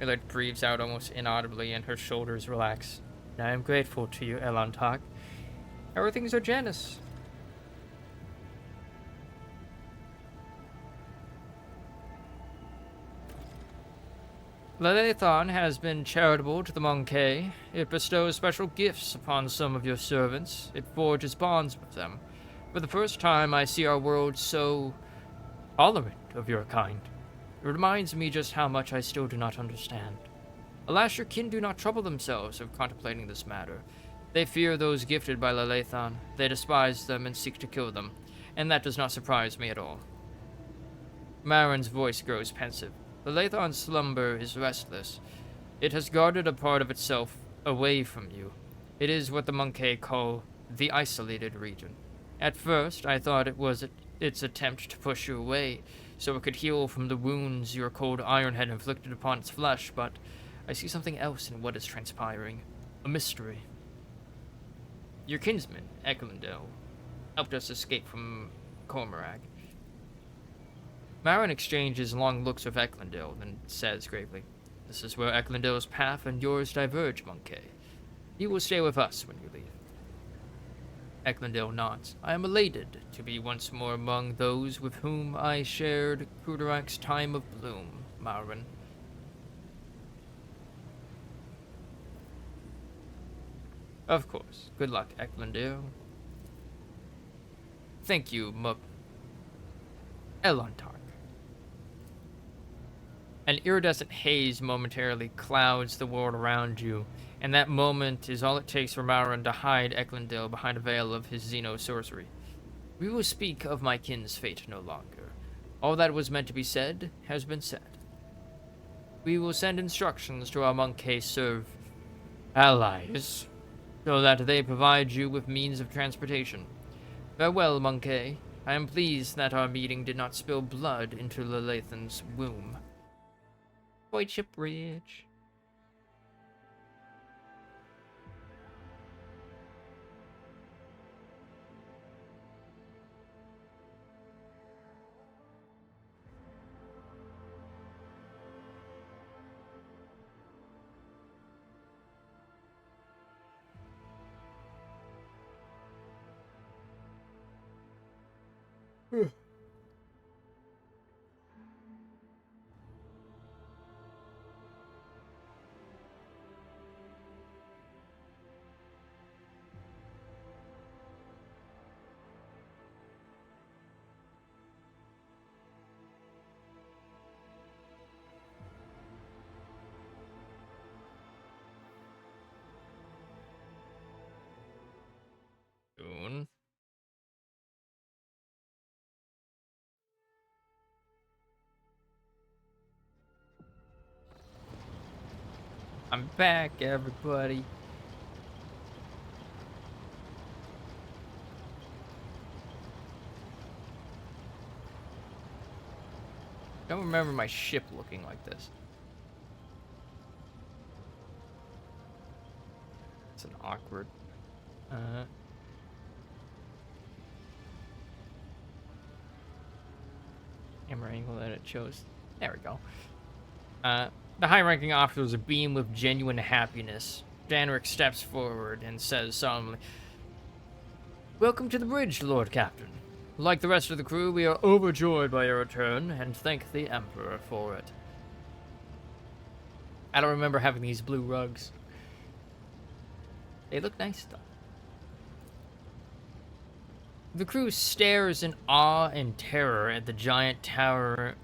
Irolet breathes out almost inaudibly and her shoulders relax. I am grateful to you, Elantok. How are things at Janus? Lelathan has been charitable to the monkey. It bestows special gifts upon some of your servants. It forges bonds with them. For the first time, I see our world so tolerant of your kind. It reminds me just how much I still do not understand. Alas, your kin do not trouble themselves with contemplating this matter. They fear those gifted by Lelathan. They despise them and seek to kill them, and that does not surprise me at all. Marin's voice grows pensive. Lelathan's slumber is restless. It has guarded a part of itself away from you. It is what the monkey call the isolated region, At first, I thought it was its attempt to push you away, so it could heal from the wounds your cold iron had inflicted upon its flesh, but I see something else in what is transpiring. A mystery. Your kinsman, Eklundel, helped us escape from Cormorag. Marin exchanges long looks with Eklundel, then says gravely, "This is where Eklundel's path and yours diverge, Monkey. You will stay with us when you leave." Eklundel nods. "I am elated to be once more among those with whom I shared Kudarak's time of bloom, Marin." Of course. Good luck, Eklundel. Thank you, Elontark. An iridescent haze momentarily clouds the world around you, and that moment is all it takes for Marin to hide Eklundel behind a veil of his Xeno sorcery. We will speak of my kin's fate no longer. All that was meant to be said has been said. We will send instructions to our Monkey serve allies, so that they provide you with means of transportation. Farewell, Monkey. I am pleased that our meeting did not spill blood into Lelathan's womb. Whiteship Bridge. Soon. I'm back, everybody. I don't remember my ship looking like this. It's an awkward. Camera angle that it chose. There we go. The high-ranking officer is beam with genuine happiness. Danric steps forward and says solemnly, "Welcome to the bridge, Lord Captain. Like the rest of the crew, we are overjoyed by your return and thank the Emperor for it." I don't remember having these blue rugs. They look nice, though. The crew stares in awe and terror at the giant tower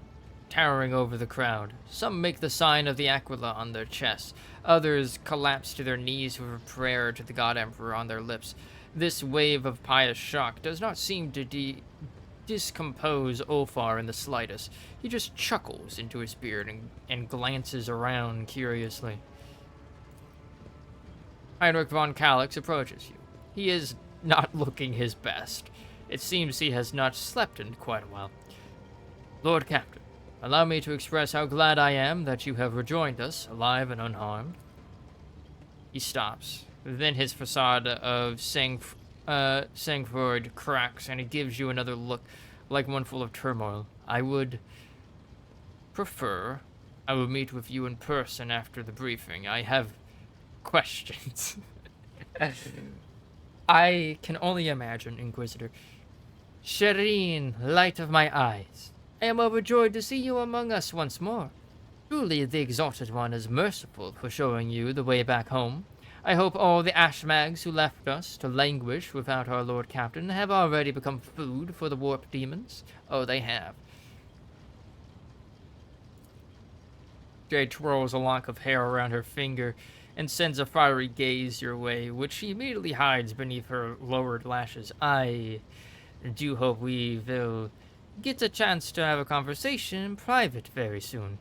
towering over the crowd. Some make the sign of the Aquila on their chests. Others collapse to their knees with a prayer to the God Emperor on their lips. This wave of pious shock does not seem to discompose Ulfar in the slightest. He just chuckles into his beard and glances around curiously. Heinrich von Kallax approaches you. He is not looking his best. It seems he has not slept in quite a while. "Lord Captain, allow me to express how glad I am that you have rejoined us, alive and unharmed." He stops. Then his facade of Sangford cracks, and he gives you another look, like one full of turmoil. "I would prefer I will meet with you in person after the briefing. I have questions." I can only imagine, Inquisitor. "Shireen, light of my eyes, I am overjoyed to see you among us once more. Truly, the Exalted One is merciful for showing you the way back home. I hope all the Ashmags who left us to languish without our Lord Captain have already become food for the warp demons. Oh, they have." Jade twirls a lock of hair around her finger and sends a fiery gaze your way, which she immediately hides beneath her lowered lashes. "I do hope we will get a chance to have a conversation in private very soon.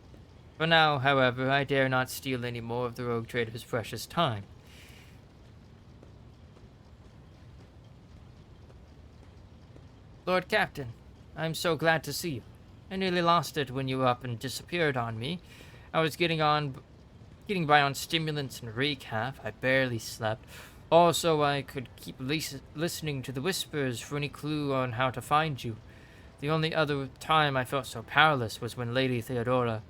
For now, however, I dare not steal any more of the rogue trader's precious time." Lord Captain, I'm so glad to see you. I nearly lost it when you up and disappeared on me. I was getting by on stimulants and recap. I barely slept. Also, I could keep listening to the whispers for any clue on how to find you. The only other time I felt so powerless was when Lady Theodora...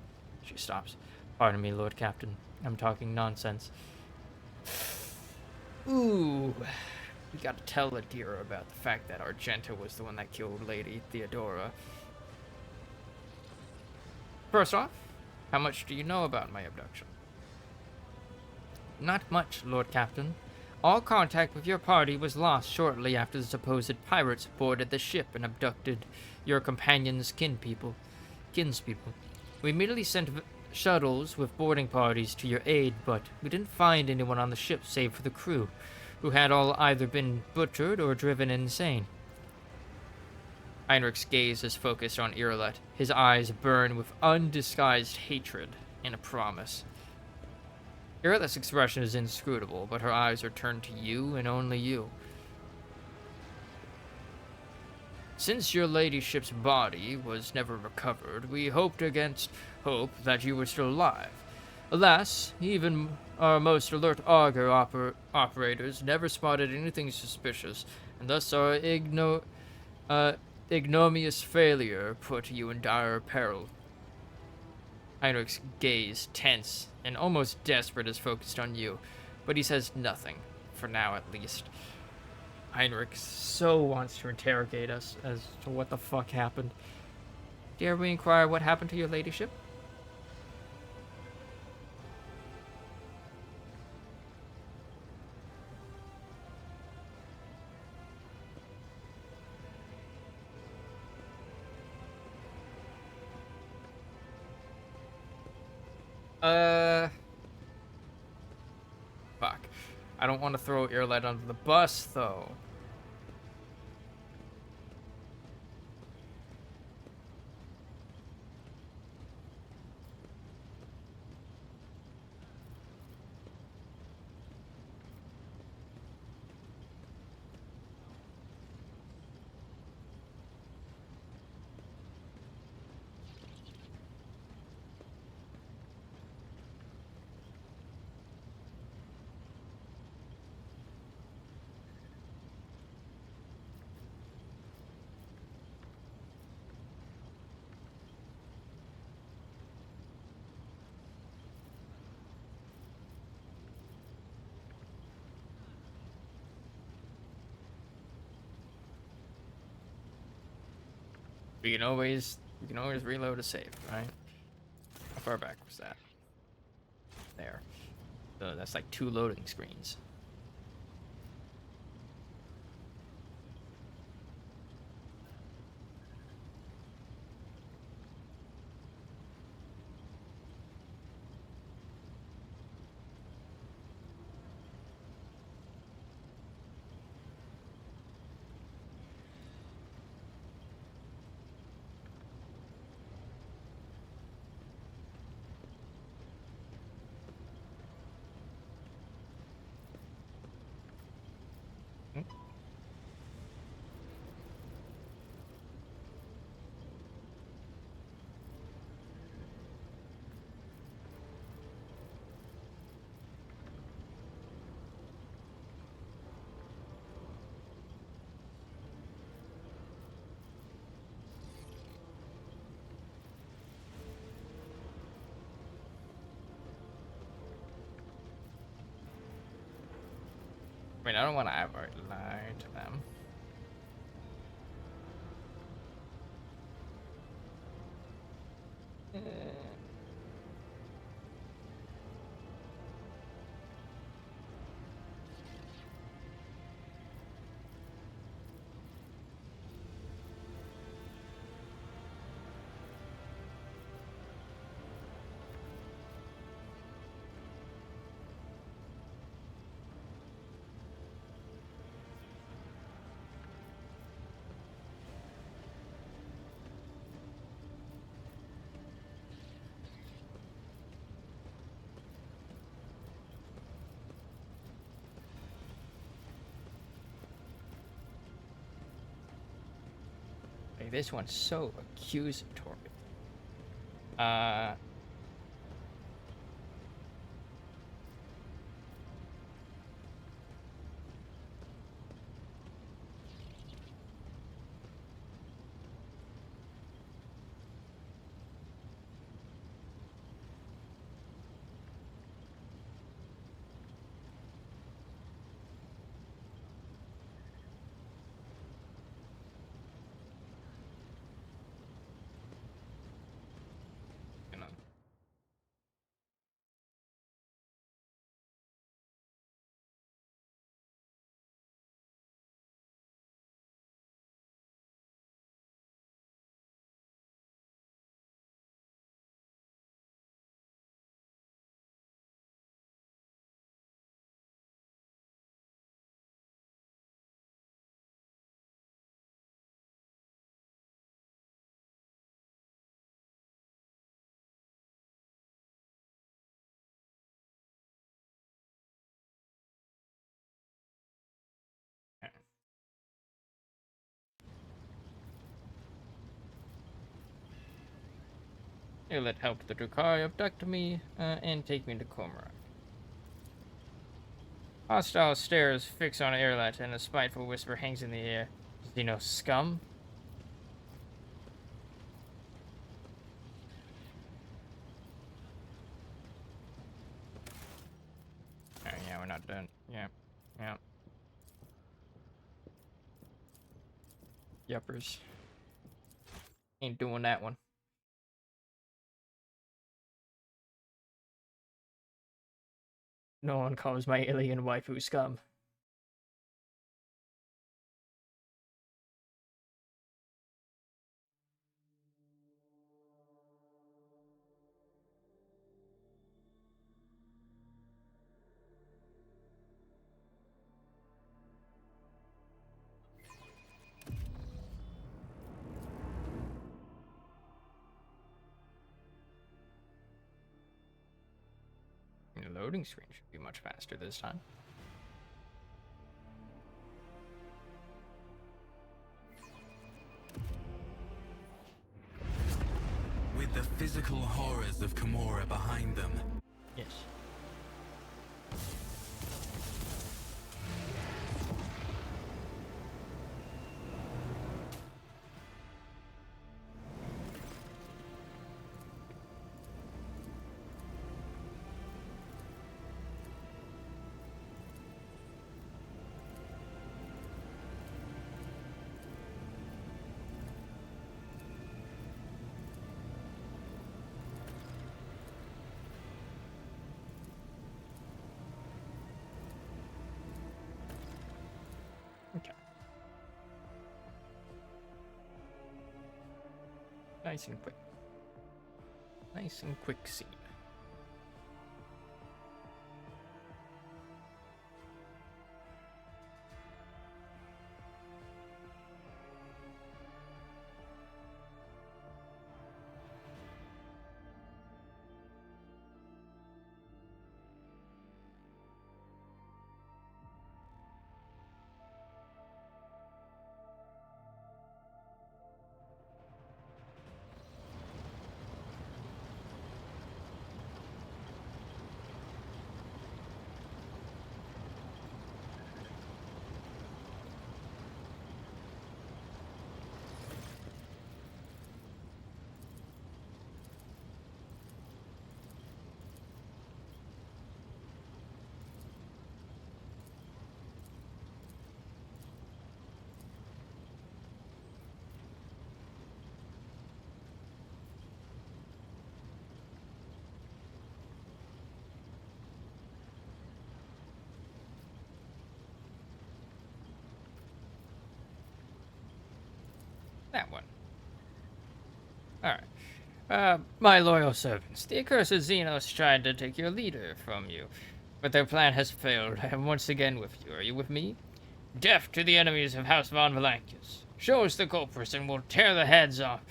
She stops. Pardon me, Lord Captain. I'm talking nonsense. Ooh. We gotta tell Adira about the fact that Argenta was the one that killed Lady Theodora. First off, how much do you know about my abduction? Not much, Lord Captain. All contact with your party was lost shortly after the supposed pirates boarded the ship and abducted your companions' kinspeople. We immediately sent shuttles with boarding parties to your aid, but we didn't find anyone on the ship save for the crew, who had all either been butchered or driven insane. Heinrich's gaze is focused on Irolet. His eyes burn with undisguised hatred and a promise. Irolet's expression is inscrutable, but her eyes are turned to you and only you. Since your ladyship's body was never recovered, we hoped against hope that you were still alive. Alas, even our most alert auger operators never spotted anything suspicious, and thus our ignominious failure put you in dire peril. Heinrich's gaze, tense and almost desperate, is focused on you, but he says nothing, for now at least. Heinrich so wants to interrogate us as to what the fuck happened. Dare we inquire what happened to your ladyship? Fuck. I don't want to throw Irolet under the bus, though. We can always reload a save, right? How far back was that? There. So that's like 2 loading screens. I mean, I don't want to outright lie to them. Like, this one's so accusatory. You know. It let help the Drukhari abduct me and take me to Cormorant. Hostile stares fix on Airlet, and a spiteful whisper hangs in the air. Xeno scum? Oh, yeah, we're not done. Yeah. Yeah. Yuppers. Ain't doing that one. No one calls my alien waifu scum. The loading screen should be much faster this time. With the physical horrors of Kimura behind them. Yes. Okay. Nice and quick. Nice and quick scene. That one. Alright. My loyal servants, the accursed Xenos tried to take your leader from you, but their plan has failed. I am once again with you. Are you with me? Deaf to the enemies of House von Valancius. Show us the culprits and we'll tear the heads off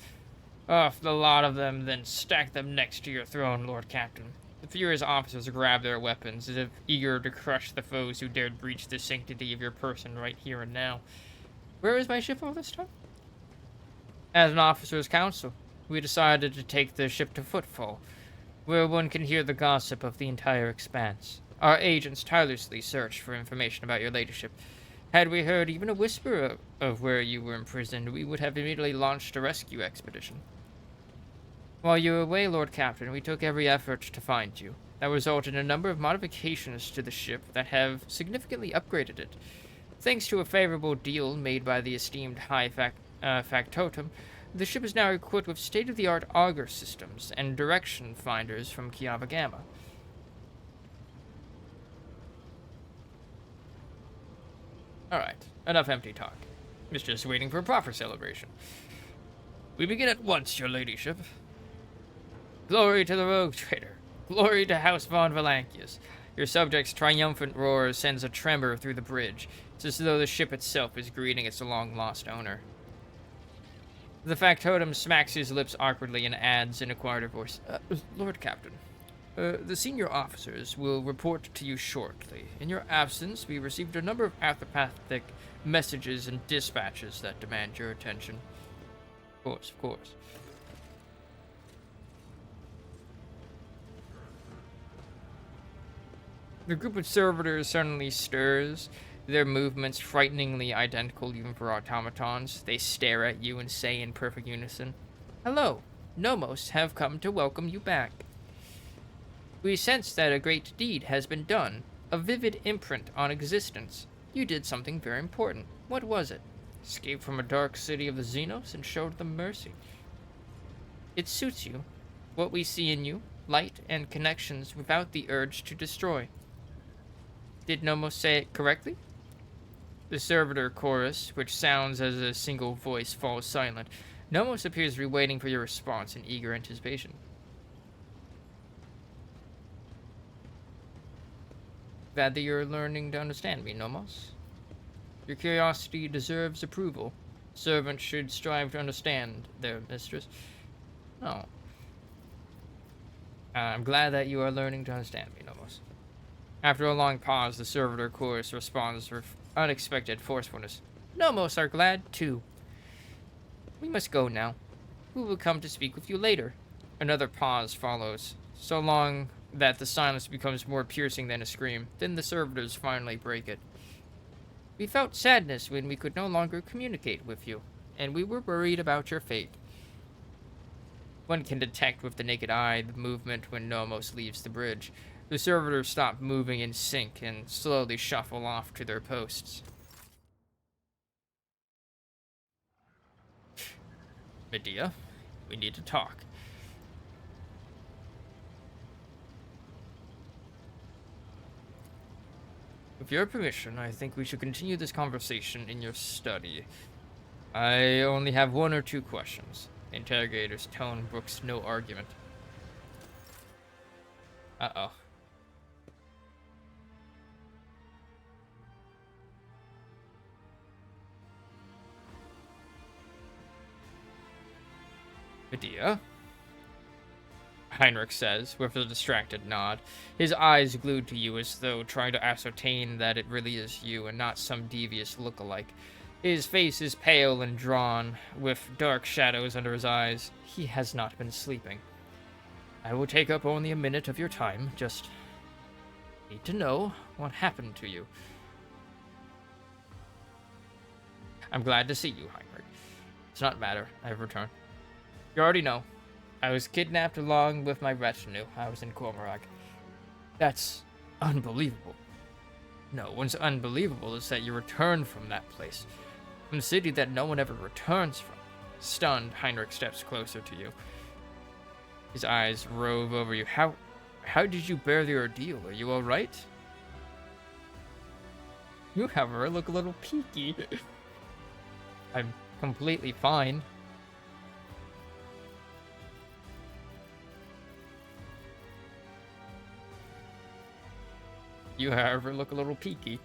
the lot of them, then stack them next to your throne, Lord Captain. The furious officers grab their weapons, as if eager to crush the foes who dared breach the sanctity of your person right here and now. Where is my ship all this time? As an officer's council, we decided to take the ship to Footfall, where one can hear the gossip of the entire expanse. Our agents tirelessly searched for information about your ladyship. Had we heard even a whisper of where you were imprisoned, we would have immediately launched a rescue expedition. While you were away, Lord Captain, we took every effort to find you. That resulted in a number of modifications to the ship that have significantly upgraded it. Thanks to a favorable deal made by the esteemed High Factotum, the ship is now equipped with state-of-the-art auger systems and direction finders from Kiava Gamma. Alright, enough empty talk. It's just waiting for a proper celebration. We begin at once, your ladyship. Glory to the rogue trader. Glory to House von Valankius. Your subject's triumphant roar sends a tremor through the bridge. It's as though the ship itself is greeting its long-lost owner. The factotum smacks his lips awkwardly and adds in a quieter voice, Lord Captain, the senior officers will report to you shortly. In your absence, we received a number of apoplectic messages and dispatches that demand your attention. Of course, of course. The group of servitors suddenly stirs, their movements frighteningly identical even for automatons. They stare at you and say in perfect unison, Hello, Nomos have come to welcome you back. We sense that a great deed has been done, a vivid imprint on existence. You did something very important. What was it? Escaped from a dark city of the Xenos and showed them mercy. It suits you, what we see in you, light and connections without the urge to destroy. Did Nomos say it correctly? The servitor chorus, which sounds as a single voice, falls silent. Nomos appears to be waiting for your response in eager anticipation. Glad that you're learning to understand me, Nomos. Your curiosity deserves approval. Servants should strive to understand their mistress. Oh. I'm glad that you are learning to understand me, Nomos. After a long pause, the servitor chorus responds with unexpected forcefulness. Nomos are glad, too. We must go now. We will come to speak with you later. Another pause follows, so long that the silence becomes more piercing than a scream. Then the servitors finally break it. We felt sadness when we could no longer communicate with you, and we were worried about your fate. One can detect with the naked eye the movement when Nomos leaves the bridge. The servitors stop moving in sync and slowly shuffle off to their posts. Medea, we need to talk. With your permission, I think we should continue this conversation in your study. I only have one or two questions. The interrogator's tone brooks no argument. Uh-oh. Medea? Heinrich says, with a distracted nod, his eyes glued to you as though trying to ascertain that it really is you and not some devious look-alike. His face is pale and drawn, with dark shadows under his eyes. He has not been sleeping. I will take up only a minute of your time, just need to know what happened to you. I'm glad to see you, Heinrich. It's not matter, I have returned. You already know. I was kidnapped along with my retinue. I was in Cormorag. That's unbelievable. No, what's unbelievable is that you returned from that place. From the city that no one ever returns from. Stunned, Heinrich steps closer to you. His eyes rove over you. How did you bear the ordeal? Are you alright? You, however, look a little peaky. I'm completely fine. You, however, look a little peaky.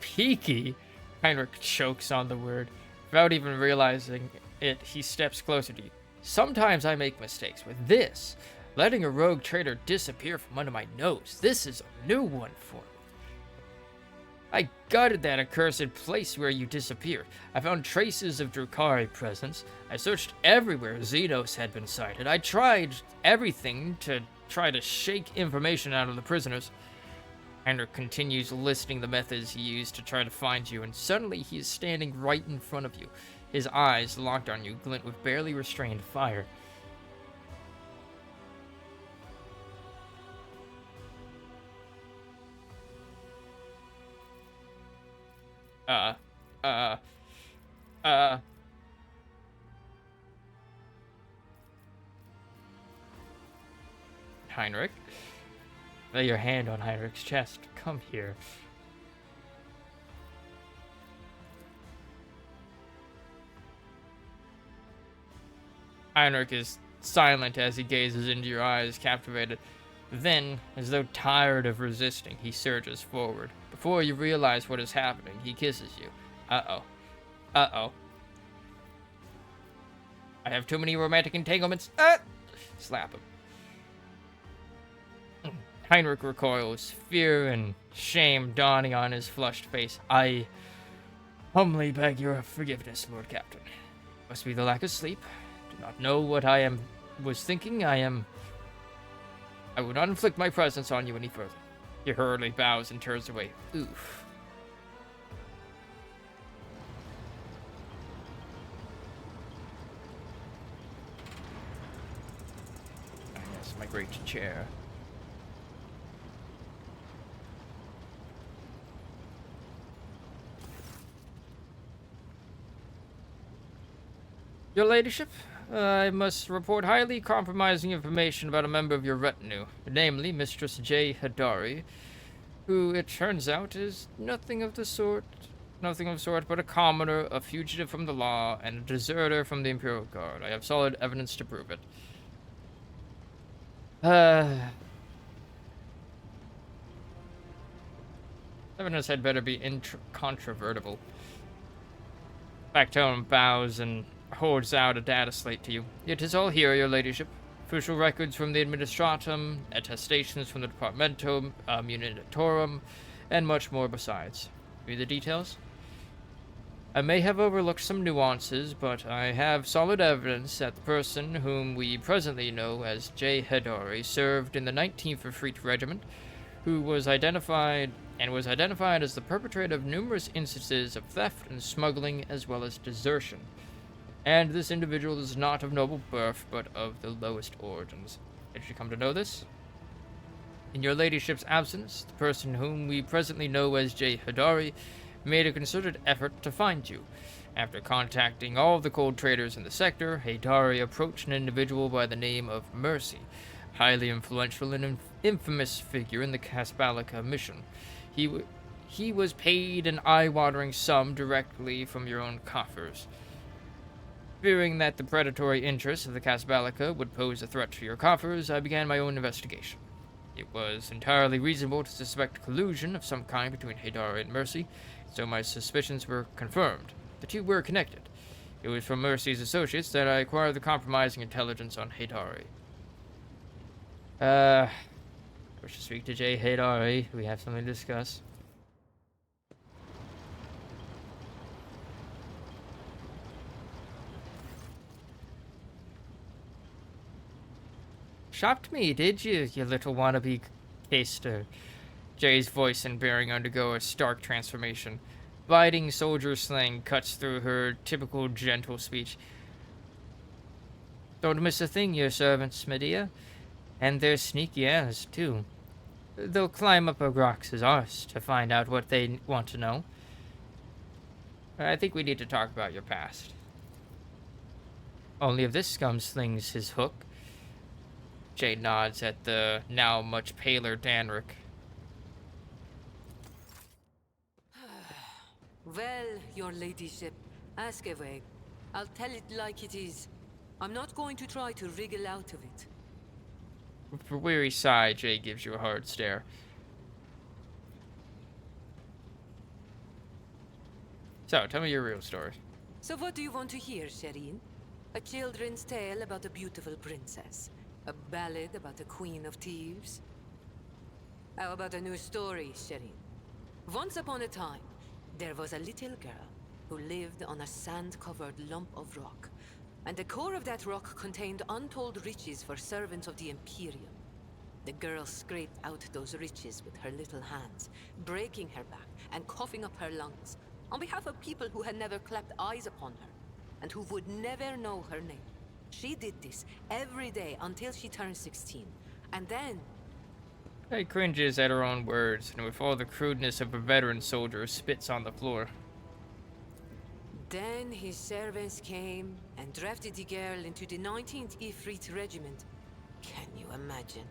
Peaky? Heinrich chokes on the word. Without even realizing it, he steps closer to you. Sometimes I make mistakes, but this, letting a rogue trader disappear from under my nose, this is a new one for me. I guarded that accursed place where you disappeared. I found traces of Drukhari presence. I searched everywhere Xenos had been sighted. I tried everything to try to shake information out of the prisoners. Heinrich continues listing the methods he used to try to find you, and suddenly he is standing right in front of you. His eyes, locked on you, glint with barely restrained fire. Heinrich? Lay your hand on Heinrich's chest. Come here. Heinrich is silent as he gazes into your eyes, captivated. Then, as though tired of resisting, he surges forward. Before you realize what is happening, he kisses you. Uh-oh. Uh-oh. I have too many romantic entanglements. Slap him. Heinrich recoils, fear and shame dawning on his flushed face. I humbly beg your forgiveness, Lord Captain. Must be the lack of sleep. Do not know what was thinking. I will not inflict my presence on you any further. He hurriedly bows and turns away. Oof. Yes, my great chair. Your ladyship, I must report highly compromising information about a member of your retinue, namely Mistress J. Hadari, who, it turns out, is nothing of the sort, but a commoner, a fugitive from the law, and a deserter from the Imperial Guard. I have solid evidence to prove it. Evidence had better be incontrovertible. Factone bows and holds out a data slate to you. It is all here, your ladyship. Official records from the Administratum, attestations from the Departmentum, Munitorum, and much more besides. Read the details? I may have overlooked some nuances, but I have solid evidence that the person whom we presently know as J. Hadari served in the 19th Refreet Regiment, who was identified as the perpetrator of numerous instances of theft and smuggling as well as desertion. And this individual is not of noble birth, but of the lowest origins. Did you come to know this? In your ladyship's absence, the person whom we presently know as J. Hadari made a concerted effort to find you. After contacting all of the cold traders in the sector, Hadari approached an individual by the name of Mercy, highly influential and infamous figure in the Casbalica mission. He was paid an eye-watering sum directly from your own coffers. Fearing that the predatory interests of the Casbalica would pose a threat to your coffers, I began my own investigation. It was entirely reasonable to suspect collusion of some kind between Hadari and Mercy, so my suspicions were confirmed. The two were connected. It was from Mercy's associates that I acquired the compromising intelligence on Hadari. I wish to speak to J. Hadari. We have something to discuss. Shocked me, did you, you little wannabe caster? Jay's voice and bearing undergo a stark transformation. Biting soldier slang cuts through her typical gentle speech. Don't miss a thing, your servants, Medea. And they're sneaky as, too. They'll climb up a rocks as ours to find out what they want to know. I think we need to talk about your past. Only if this scum slings his hook. Jay nods at the now much paler Danric. Well, your ladyship, ask away. I'll tell it like it is. I'm not going to try to wriggle out of it. With a weary sigh, Jay gives you a hard stare. So, tell me your real story. So what do you want to hear, Shireen? A children's tale about a beautiful princess? A ballad about a queen of thieves? How about a new story, Shireen? Once upon a time, there was a little girl who lived on a sand-covered lump of rock. And the core of that rock contained untold riches for servants of the Imperium. The girl scraped out those riches with her little hands, breaking her back and coughing up her lungs, on behalf of people who had never clapped eyes upon her, and who would never know her name. She did this every day until she turned 16, and then... She cringes at her own words, and with all the crudeness of a veteran soldier, spits on the floor. Then his servants came and drafted the girl into the 19th Ifrit Regiment. Can you imagine?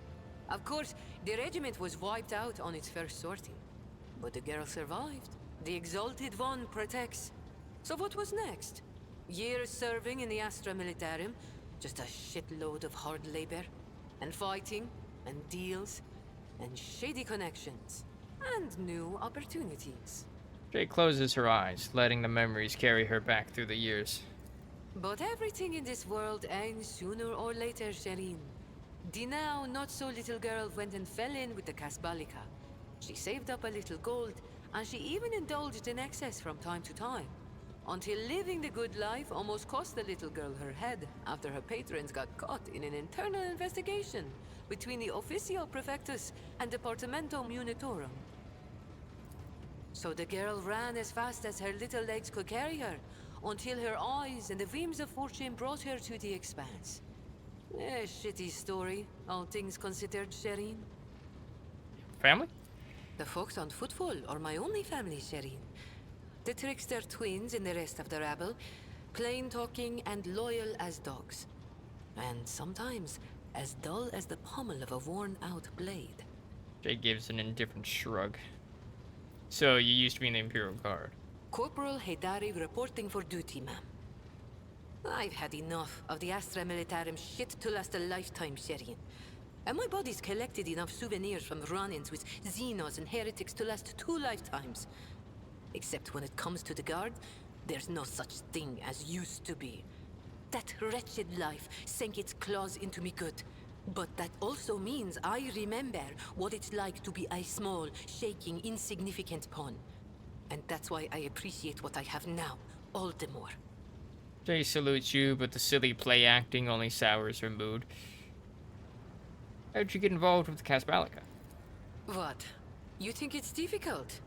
Of course, the regiment was wiped out on its first sortie. But the girl survived. The Exalted One protects. So what was next? Years serving in the Astra Militarum, just a shitload of hard labor, and fighting, and deals, and shady connections, and new opportunities. Jay closes her eyes, letting the memories carry her back through the years. But everything in this world ends sooner or later, Shireen. The now not-so-little girl went and fell in with the Kasbalika. She saved up a little gold, and she even indulged in excess from time to time. Until living the good life almost cost the little girl her head after her patrons got caught in an internal investigation between the Officio Prefectus and Departamento Munitorum. So the girl ran as fast as her little legs could carry her, until her eyes and the whims of fortune brought her to the expanse. A shitty story, all things considered, Shireen. Family? The folks on Footfall are my only family, Shireen. The trickster twins and the rest of the rabble, plain-talking and loyal as dogs. And sometimes as dull as the pommel of a worn-out blade. Jay gives an indifferent shrug. So, you used to be in the Imperial Guard. Corporal Haydari reporting for duty, ma'am. I've had enough of the Astra Militarum shit to last a lifetime, Shireen. And my body's collected enough souvenirs from run-ins with Xenos and heretics to last 2 lifetimes. Except when it comes to the Guard, there's no such thing as used to be. That wretched life sank its claws into me good. But that also means I remember what it's like to be a small, shaking, insignificant pawn. And that's why I appreciate what I have now, all the more. Jay salutes you, but the silly play acting only sours her mood. How'd you get involved with the Kasbalika? What? You think it's difficult?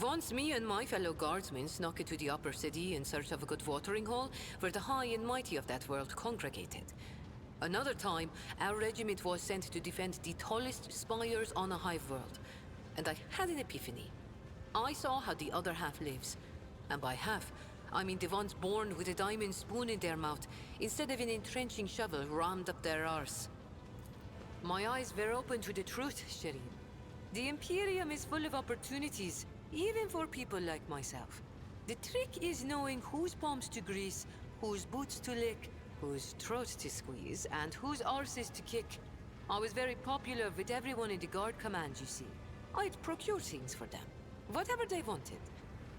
Once me and my fellow guardsmen snuck into the upper city in search of a good watering hole, where the high and mighty of that world congregated. Another time, our regiment was sent to defend the tallest spires on a hive world. And I had an epiphany. I saw how the other half lives. And by half, I mean the ones born with a diamond spoon in their mouth, instead of an entrenching shovel rammed up their arse. My eyes were open to the truth, Shireen. The Imperium is full of opportunities, even for people like myself. The trick is knowing whose palms to grease, whose boots to lick, whose throat to squeeze, and whose arses to kick. I was very popular with everyone in the Guard Command, you see. I'd procure things for them, whatever they wanted.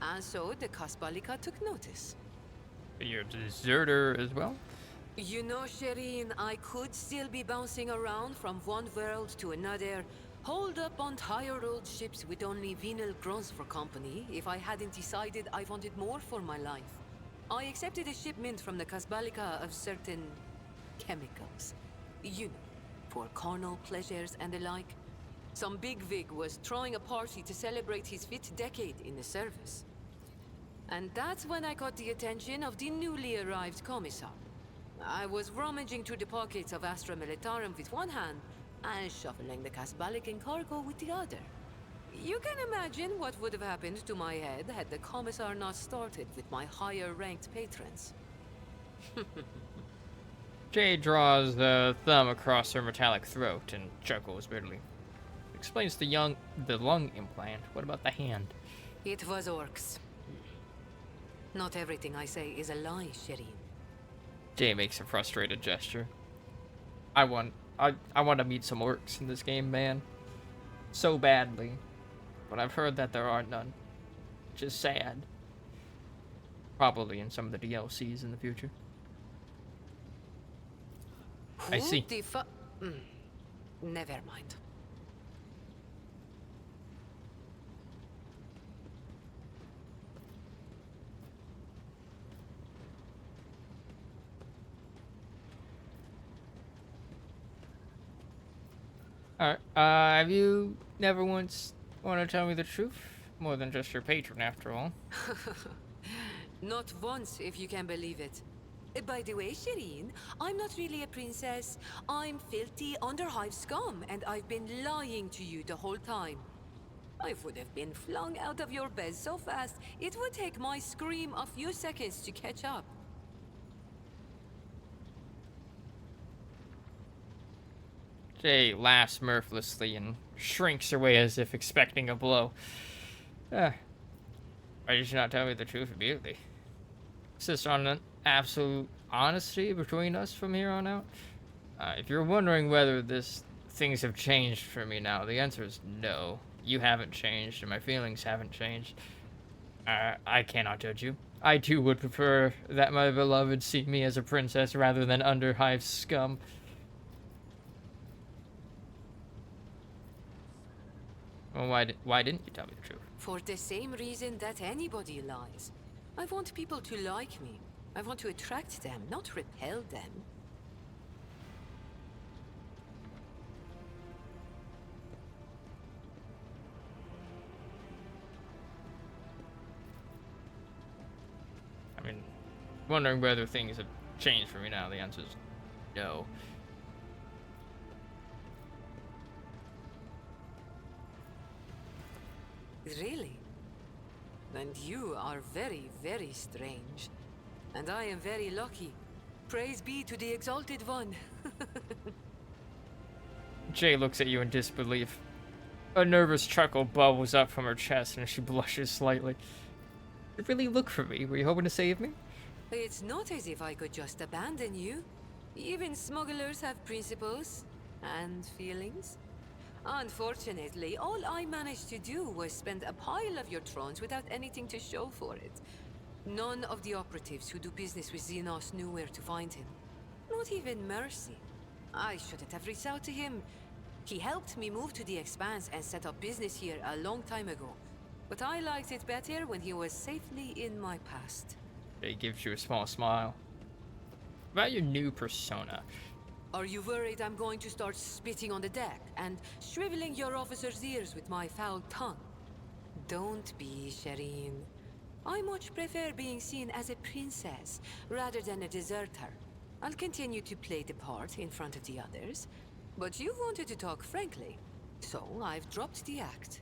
And so the Kasbalika took notice. You're a deserter as well? You know, Shireen, I could still be bouncing around from one world to another, holed up on tired old ships with only venal grunts for company, if I hadn't decided I wanted more for my life. I accepted a shipment from the Kasbalika of certain chemicals. You know, for carnal pleasures and the like. Some bigwig was throwing a party to celebrate his 5th decade in the service. And that's when I caught the attention of the newly arrived commissar. I was rummaging through the pockets of Astra Militarum with one hand, and shuffling the Kasbalikan cargo with the other. You can imagine what would have happened to my head had the commissar not started with my higher-ranked patrons. Jay draws the thumb across her metallic throat and chuckles bitterly. Explains the lung implant. What about the hand? It was orcs. Not everything I say is a lie, Shireen. Jay makes a frustrated gesture. I want to meet some orcs in this game, man. So badly. But I've heard that there are none. Which is sad. Probably in some of the DLCs in the future. I see. Never mind. Alright, have you never once want to tell me the truth? More than just your patron, after all. Not once, if you can believe it. By the way, Shireen, I'm not really a princess. I'm filthy underhive scum, and I've been lying to you the whole time. I would have been flung out of your bed so fast, it would take my scream a few seconds to catch up. Jay laughs mirthlessly and shrinks away as if expecting a blow. Why did you not tell me the truth immediately? Insist on an absolute honesty between us from here on out? If you're wondering whether things have changed for me now, the answer is no. You haven't changed, and my feelings haven't changed. I cannot judge you. I too would prefer that my beloved see me as a princess rather than underhive scum. Well, why didn't you tell me the truth? For the same reason that anybody lies. I want people to like me. I want to attract them, not repel them. I mean, wondering whether things have changed for me now. The answer is no. Really? And you are very, very strange. And I am very lucky. Praise be to the Exalted One. Jay looks at you in disbelief. A nervous chuckle bubbles up from her chest and she blushes slightly. You really look for me? Were you hoping to save me? It's not as if I could just abandon you. Even smugglers have principles and feelings. Unfortunately, all I managed to do was spend a pile of your trons without anything to show for it. None of the operatives who do business with Xenos knew where to find him. Not even Mercy. I shouldn't have reached out to him. He helped me move to the Expanse and set up business here a long time ago. But I liked it better when he was safely in my past. Jay gives you a small smile. About your new persona. Are you worried I'm going to start spitting on the deck and shriveling your officers' ears with my foul tongue? Don't be, Shireen. I much prefer being seen as a princess rather than a deserter. I'll continue to play the part in front of the others, but you wanted to talk frankly, so I've dropped the act.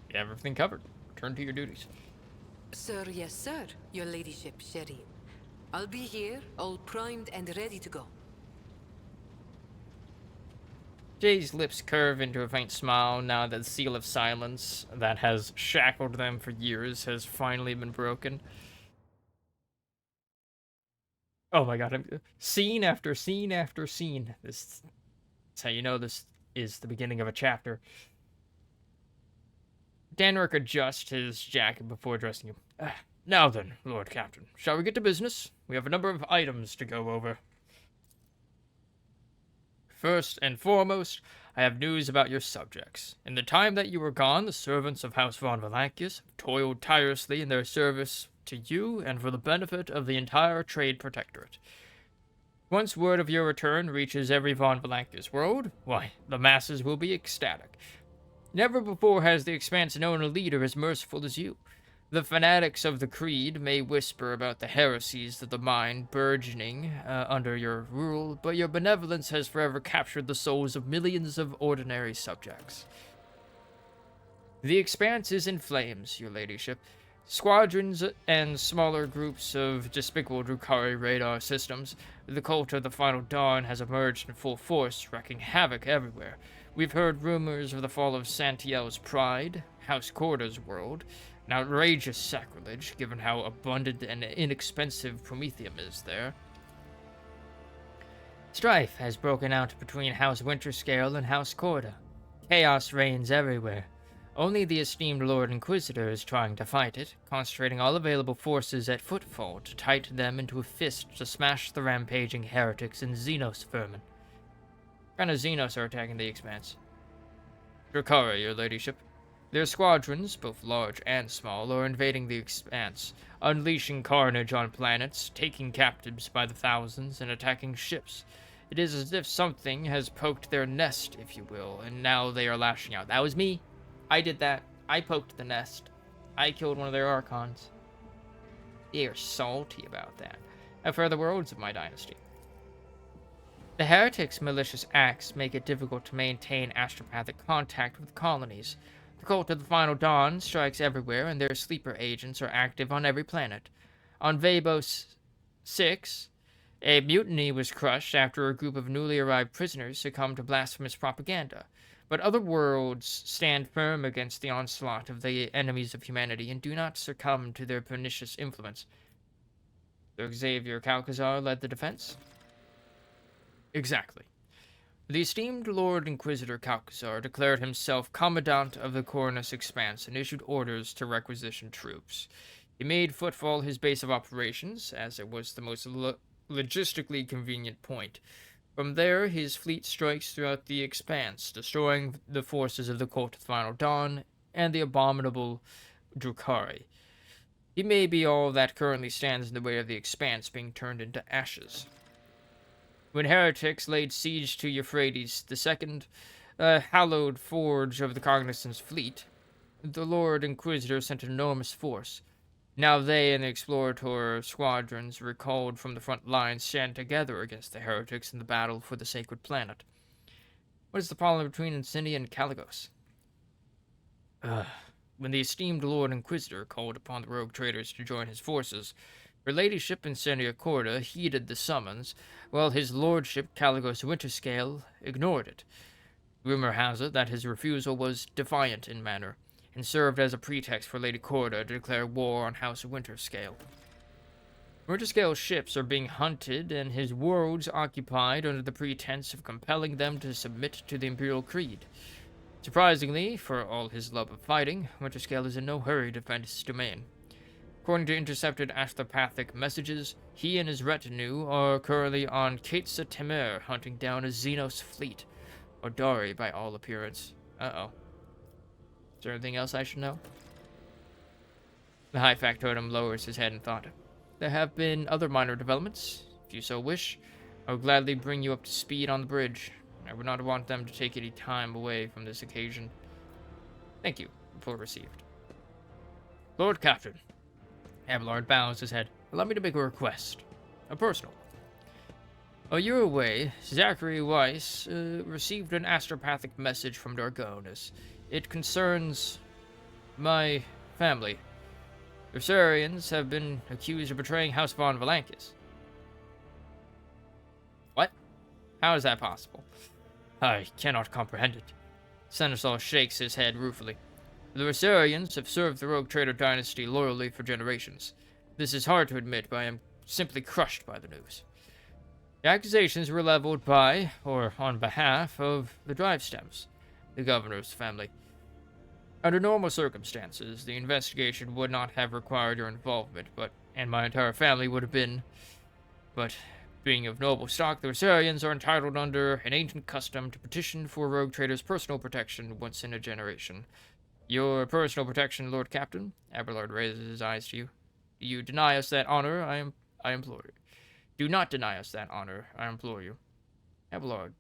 You have everything covered. Return to your duties. Sir, yes sir, your ladyship, Shireen. I'll be here, all primed and ready to go. Jay's lips curve into a faint smile now that the seal of silence that has shackled them for years has finally been broken. Oh my god, scene after scene after scene. That's how you know this is the beginning of a chapter. Danrick adjusts his jacket before addressing you. Now then, Lord Captain, shall we get to business? We have a number of items to go over. First and foremost, I have news about your subjects. In the time that you were gone, the servants of House von Valancius have toiled tirelessly in their service to you and for the benefit of the entire Trade Protectorate. Once word of your return reaches every von Valancius world, why, the masses will be ecstatic. Never before has the Expanse known a leader as merciful as you. The fanatics of the Creed may whisper about the heresies of the mind burgeoning under your rule, but your benevolence has forever captured the souls of millions of ordinary subjects. The Expanse is in flames, your ladyship. Squadrons and smaller groups of despicable Drukhari radar systems, the cult of the Final Dawn has emerged in full force, wreaking havoc everywhere. We've heard rumors of the fall of Santiel's Pride, House Corda's world, an outrageous sacrilege, given how abundant and inexpensive Promethium is there. Strife has broken out between House Winterscale and House Corda. Chaos reigns everywhere. Only the esteemed Lord Inquisitor is trying to fight it, concentrating all available forces at Footfall to tighten them into a fist to smash the rampaging heretics and Xenos vermin. What kind of Xenos are attacking the Expanse? Drukhari, your ladyship. Their squadrons, both large and small, are invading the Expanse, unleashing carnage on planets, taking captives by the thousands, and attacking ships. It is as if something has poked their nest, if you will, and now they are lashing out. That was me. I did that. I poked the nest. I killed one of their archons. They are salty about that. I've heard the words of my dynasty. The heretics' malicious acts make it difficult to maintain astropathic contact with colonies. The cult of the Final Dawn strikes everywhere, and their sleeper agents are active on every planet. On Vabos 6, a mutiny was crushed after a group of newly arrived prisoners succumbed to blasphemous propaganda. But other worlds stand firm against the onslaught of the enemies of humanity and do not succumb to their pernicious influence. So Xavier Calcazar led the defense? Exactly. The esteemed Lord Inquisitor Calcazar declared himself Commandant of the Cornus Expanse and issued orders to requisition troops. He made Footfall his base of operations, as it was the most logistically convenient point. From there, his fleet strikes throughout the Expanse, destroying the forces of the Cult of the Final Dawn and the abominable Drukhari. He may be all that currently stands in the way of the Expanse being turned into ashes. When heretics laid siege to Euphrates II, hallowed forge of the Cognizant's fleet, the Lord Inquisitor sent an enormous force. Now they and the Explorator squadrons, recalled from the front lines, stand together against the heretics in the battle for the sacred planet. What is the problem between Incendia and Caligos? When the esteemed Lord Inquisitor called upon the rogue traders to join his forces, her ladyship Incendia Corda heeded the summons, while his lordship Caligos Winterscale ignored it. Rumor has it that his refusal was defiant in manner, and served as a pretext for Lady Corda to declare war on House Winterscale. Winterscale's ships are being hunted and his worlds occupied under the pretense of compelling them to submit to the Imperial Creed. Surprisingly, for all his love of fighting, Winterscale is in no hurry to defend his domain. According to intercepted astropathic messages, he and his retinue are currently on Katsa Temer hunting down a Xenos fleet, or Dari by all appearance. Uh-oh. Is there anything else I should know? The High Factotum lowers his head in thought. There have been other minor developments. If you so wish, I will gladly bring you up to speed on the bridge. I would not want them to take any time away from this occasion. Thank you. Report received. Lord Captain. Abelard bows his head. Allow me to make a request. A personal one. While you were away, Zachary Weiss received an astropathic message from Dargonis. It concerns my family. The Ursarians have been accused of betraying House von Valankis. What? How is that possible? I cannot comprehend it. Seneschal shakes his head ruefully. The Ursarians have served the Rogue Trader dynasty loyally for generations. This is hard to admit, but I am simply crushed by the news. The accusations were leveled by, or on behalf of, the Drive Stems, the governor's family. Under normal circumstances, the investigation would not have required your involvement, and my entire family would have been. But, being of noble stock, the Ursarians are entitled under an ancient custom to petition for Rogue Trader's personal protection once in a generation. Your personal protection, Lord Captain? Abelard raises his eyes to you. You deny us that honor, I implore you. Do not deny us that honor, I implore you. Abelard.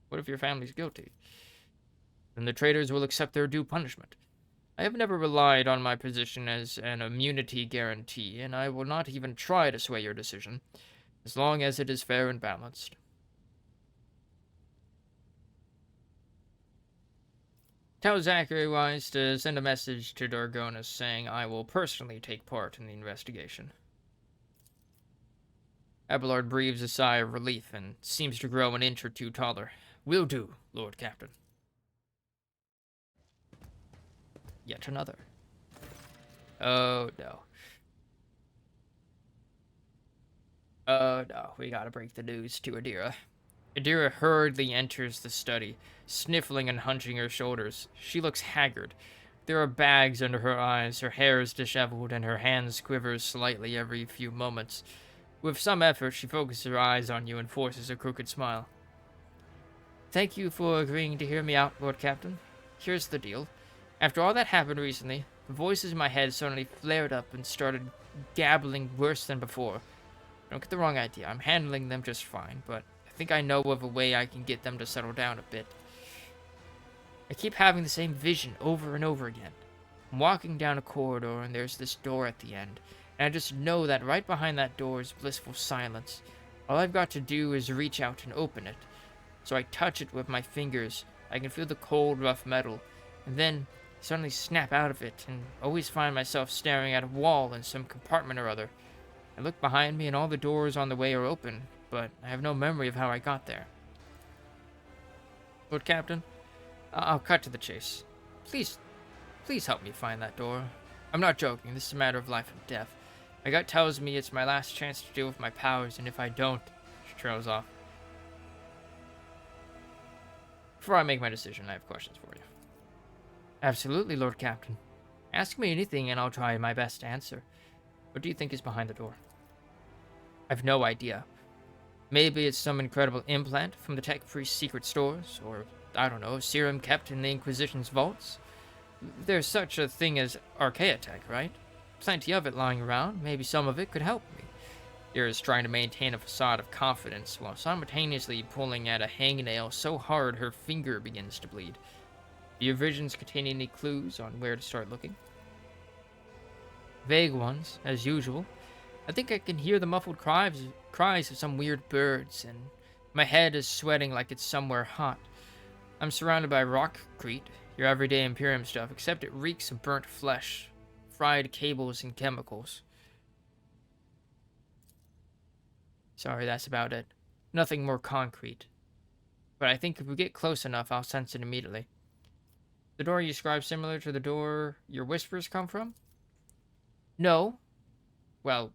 What if your family's guilty? Then the traitors will accept their due punishment. I have never relied on my position as an immunity guarantee, and I will not even try to sway your decision, as long as it is fair and balanced. Tell Zachary Weiss to send a message to Dargonis saying I will personally take part in the investigation. Abelard breathes a sigh of relief and seems to grow an inch or two taller. Will do, Lord Captain. Yet another. Oh, no. Oh, no. We gotta break the news to Adira. Adira hurriedly enters the study, sniffling and hunching her shoulders. She looks haggard. There are bags under her eyes, her hair is disheveled, and her hands quiver slightly every few moments. With some effort, she focuses her eyes on you and forces a crooked smile. Thank you for agreeing to hear me out, Lord Captain. Here's the deal. After all that happened recently, The voices in my head suddenly flared up and started gabbling worse than before. Don't get the wrong idea, I'm handling them just fine, but I think I know of a way I can get them to settle down a bit. I keep having the same vision over and over again. I'm walking down a corridor and there's this door at the end, and I just know that right behind that door is blissful silence. All I've got to do is reach out and open it. So I touch it with my fingers. I can feel the cold, rough metal, and then suddenly snap out of it and always find myself staring at a wall in some compartment or other. I look behind me and all the doors on the way are open, but I have no memory of how I got there. Lord Captain, I'll cut to the chase. Please help me find that door. I'm not joking, this is a matter of life and death. My gut tells me it's my last chance to deal with my powers, and if I don't, she trails off. Before I make my decision, I have questions for you. Absolutely, Lord Captain. Ask me anything and I'll try my best to answer. What do you think is behind the door? I've no idea. Maybe it's some incredible implant from the tech priest's secret stores, or, I don't know, serum kept in the Inquisition's vaults. There's such a thing as archaeotech, right? Plenty of it lying around. Maybe some of it could help me. Ira is trying to maintain a facade of confidence while simultaneously pulling at a hangnail so hard her finger begins to bleed. Do your visions contain any clues on where to start looking? Vague ones, as usual. I think I can hear the muffled cries of some weird birds, and my head is sweating like it's somewhere hot. I'm surrounded by rockcrete, your everyday Imperium stuff, except it reeks of burnt flesh, fried cables, and chemicals. Sorry, that's about it. Nothing more concrete. But I think if we get close enough, I'll sense it immediately. The door you described similar to the door your whispers come from? No. Well,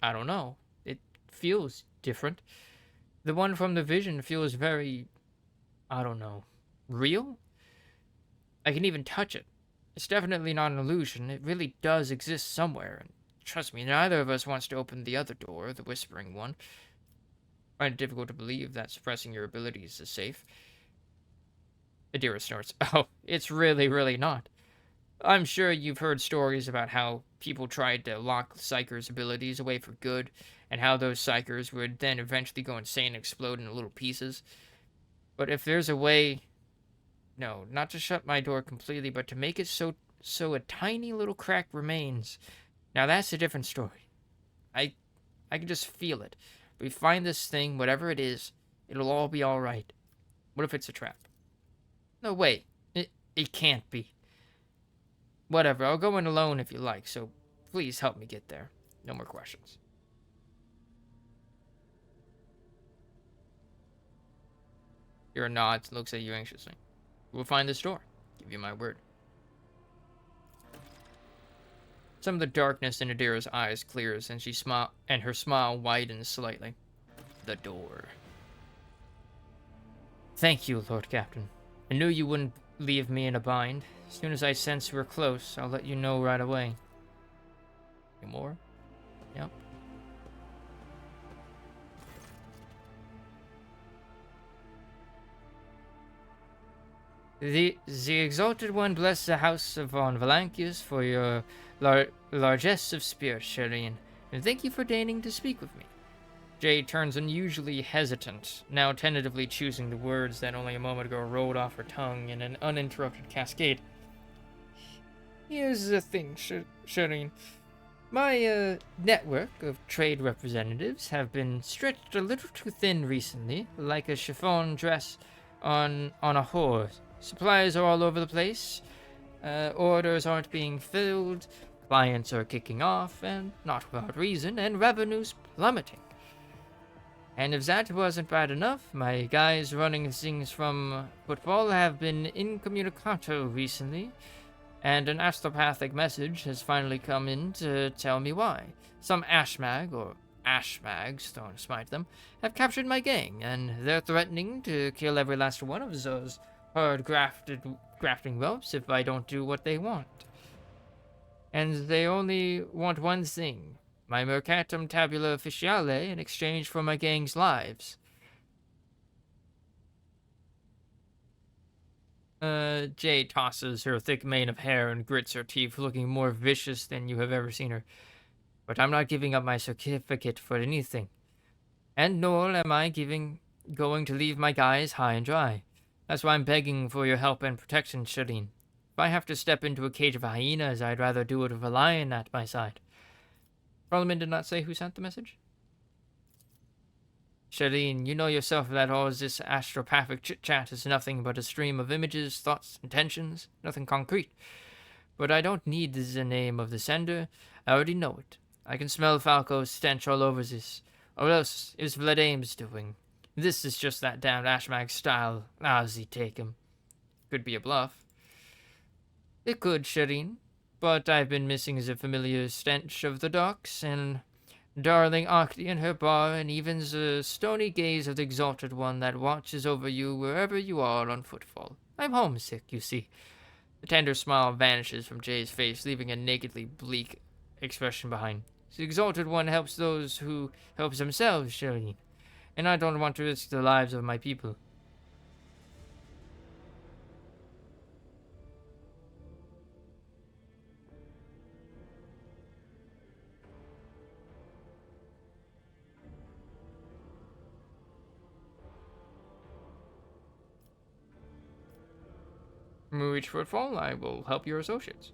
I don't know. It feels different. The one from the vision feels very, I don't know, real? I can even touch it. It's definitely not an illusion. It really does exist somewhere. And trust me, neither of us wants to open the other door, the whispering one. I find it difficult to believe that suppressing your abilities is safe. Adira snorts. Oh, it's really, really not. I'm sure you've heard stories about how people tried to lock Psyker's abilities away for good, and how those Psykers would then eventually go insane and explode into little pieces. But if there's a way... No, not to shut my door completely, but to make it so a tiny little crack remains. Now that's a different story. I can just feel it. If we find this thing, whatever it is, it'll all be alright. What if it's a trap? No, wait. It can't be. Whatever, I'll go in alone if you like, so please help me get there. No more questions. Ira nods and looks at you anxiously. We'll find this door. Give you my word. Some of the darkness in Adira's eyes clears, and her smile widens slightly. The door. Thank you, Lord Captain. I knew you wouldn't leave me in a bind. As soon as I sense we're close, I'll let you know right away. Any more? Yep. The Exalted One bless the house of Von Valancius for your largesse of spirit, Shireen, and thank you for deigning to speak with me. Jay turns unusually hesitant, now tentatively choosing the words that only a moment ago rolled off her tongue in an uninterrupted cascade. Here's the thing, Shireen. My network of trade representatives have been stretched a little too thin recently, like a chiffon dress on a horse. Supplies are all over the place, orders aren't being filled, clients are kicking off, and not without reason, and revenue's plummeting. And if that wasn't bad enough, my guys running things from football have been incommunicato recently, and an astropathic message has finally come in to tell me why. Some ashmag, or ashmags, don't smite them, have captured my gang, and they're threatening to kill every last one of those hard-grafting whelps if I don't do what they want. And they only want one thing, my mercatum tabula officiale in exchange for my gang's lives. Jay tosses her thick mane of hair and grits her teeth, looking more vicious than you have ever seen her. But I'm not giving up my certificate for anything. And nor am I going to leave my guys high and dry. That's why I'm begging for your help and protection, Shireen. If I have to step into a cage of hyenas, I'd rather do it with a lion at my side. Parliament did not say who sent the message? Shireen, you know yourself that all this astropathic chit-chat is nothing but a stream of images, thoughts, intentions, nothing concrete. But I don't need the name of the sender. I already know it. I can smell Falco's stench all over this. Or else, it's Vladame's doing. This is just that damned Ashmag style. Lousy take him. Could be a bluff. It could, Shireen. But I've been missing the familiar stench of the docks, and darling Akti and her bar, and even the stony gaze of the Exalted One that watches over you wherever you are on footfall. I'm homesick, you see. The tender smile vanishes from Jay's face, leaving a nakedly bleak expression behind. The Exalted One helps those who help themselves, Shireen, and I don't want to risk the lives of my people. When we reach footfall, I will help your associates.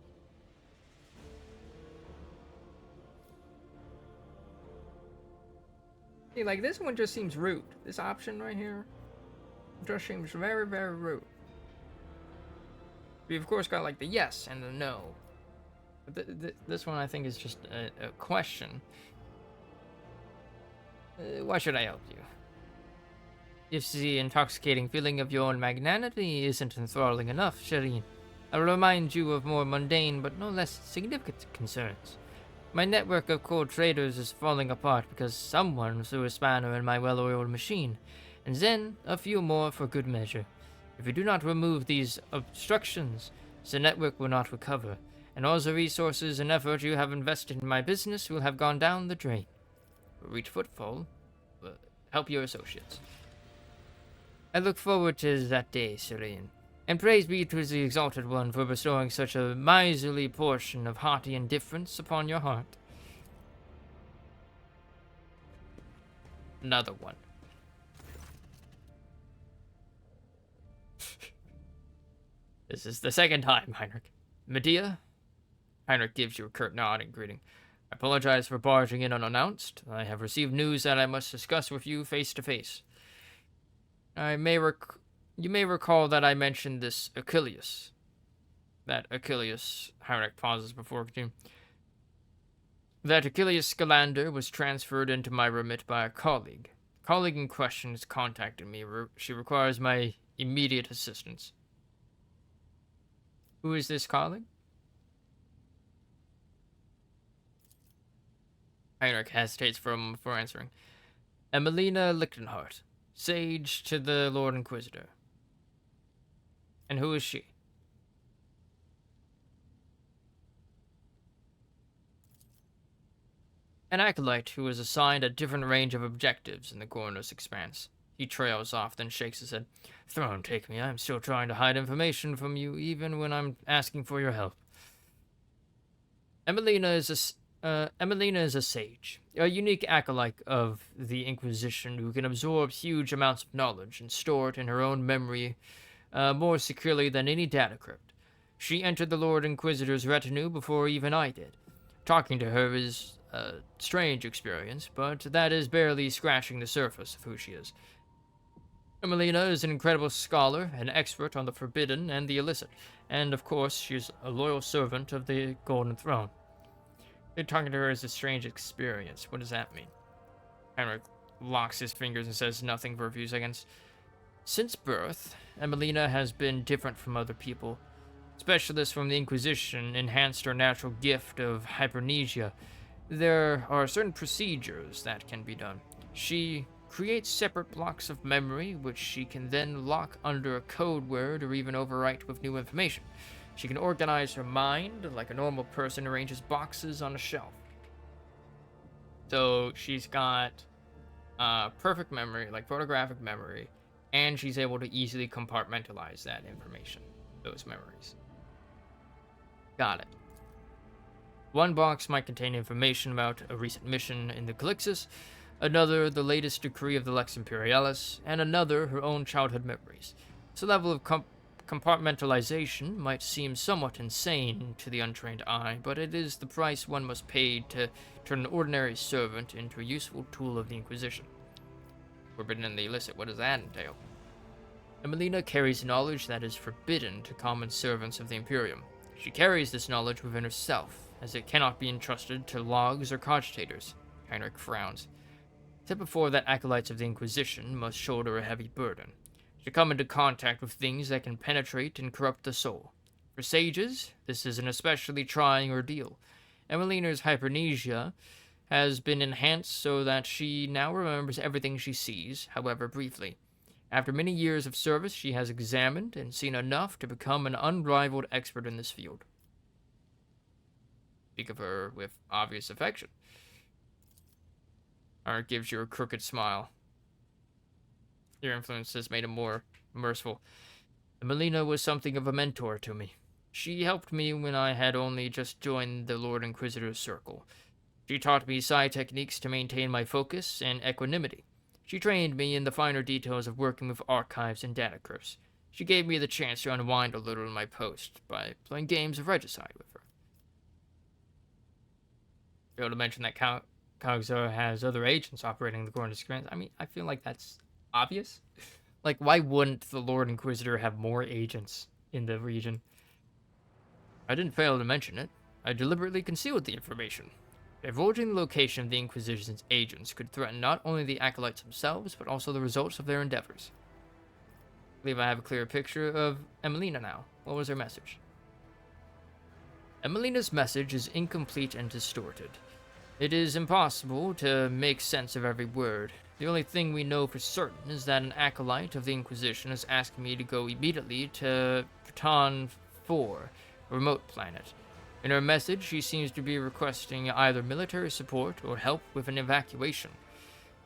See, like, this one just seems rude. This option right here just seems very, very rude. We've, of course, got, like, the yes and the no. But this one, I think, is just a question. Why should I help you? If the intoxicating feeling of your own magnanimity isn't enthralling enough, Shireen, I'll remind you of more mundane but no less significant concerns. My network of cold traders is falling apart because someone threw a spanner in my well-oiled machine, and then a few more for good measure. If you do not remove these obstructions, the network will not recover, and all the resources and effort you have invested in my business will have gone down the drain. Reach footfall. Help your associates. I look forward to that day, Shireen, and praise be to the Exalted One for bestowing such a miserly portion of haughty indifference upon your heart. Another one. This is the second time, Heinrich. Medea? Heinrich gives you a curt nod in greeting. I apologize for barging in unannounced. I have received news that I must discuss with you face to face. You may recall that I mentioned this Achilles. That Achilles, Heinrich pauses before continuing. That Achilles Scalander was transferred into my remit by a colleague. The colleague in question has contacted me. She requires my immediate assistance. Who is this colleague? Heinrich hesitates for answering. Emelina Lichtenhart, Sage to the Lord Inquisitor. And who is she? An acolyte who is assigned a different range of objectives in the coroner's expanse. He trails off, then shakes his head. Throne, take me. I'm still trying to hide information from you, even when I'm asking for your help. Emelina is a sage, a unique acolyte of the Inquisition who can absorb huge amounts of knowledge and store it in her own memory more securely than any data crypt. She entered the Lord Inquisitor's retinue before even I did. Talking to her is a strange experience, but that is barely scratching the surface of who she is. Emelina is an incredible scholar, an expert on the forbidden and the illicit, and of course she's a loyal servant of the Golden Throne. Talking to her is a strange experience. What does that mean? Heinrich locks his fingers and says nothing for a few seconds. Since birth, Emelina has been different from other people. Specialists from the Inquisition enhanced her natural gift of hypermnesia. There are certain procedures that can be done. She creates separate blocks of memory, which she can then lock under a code word or even overwrite with new information. She can organize her mind like a normal person arranges boxes on a shelf. So she's got perfect memory, like photographic memory, and she's able to easily compartmentalize that information, those memories. Got it. One box might contain information about a recent mission in the Calixis, another the latest decree of the Lex Imperialis, and another her own childhood memories. This level of compartmentalization might seem somewhat insane to the untrained eye, but it is the price one must pay to turn an ordinary servant into a useful tool of the Inquisition. Forbidden and the illicit, what does that entail? Emelina carries knowledge that is forbidden to common servants of the Imperium. She carries this knowledge within herself, as it cannot be entrusted to logs or cogitators. Heinrich frowns. Said before that acolytes of the Inquisition must shoulder a heavy burden. To come into contact with things that can penetrate and corrupt the soul. For sages, this is an especially trying ordeal. Emelina's hypermnesia has been enhanced so that she now remembers everything she sees, however briefly. After many years of service, she has examined and seen enough to become an unrivaled expert in this field. Speak of her with obvious affection. Art gives you a crooked smile. Your influence has made him more merciful. Emelina was something of a mentor to me. She helped me when I had only just joined the Lord Inquisitor's circle. She taught me psi techniques to maintain my focus and equanimity. She trained me in the finer details of working with archives and data crypts. She gave me the chance to unwind a little in my post by playing games of regicide with her. Be able to mention that Kog'Zar has other agents operating the Cornus Grants. I mean, I feel like that's obvious. Like, why wouldn't the Lord Inquisitor have more agents in the region? I didn't fail to mention it. I deliberately concealed the information. Divulging the location of the Inquisition's agents could threaten not only the acolytes themselves, but also the results of their endeavors. I believe I have a clearer picture of Emelina now. What was her message? Emelina's message is incomplete and distorted. It is impossible to make sense of every word. The only thing we know for certain is that an acolyte of the Inquisition has asked me to go immediately to Phaton 4, a remote planet. In her message, she seems to be requesting either military support or help with an evacuation.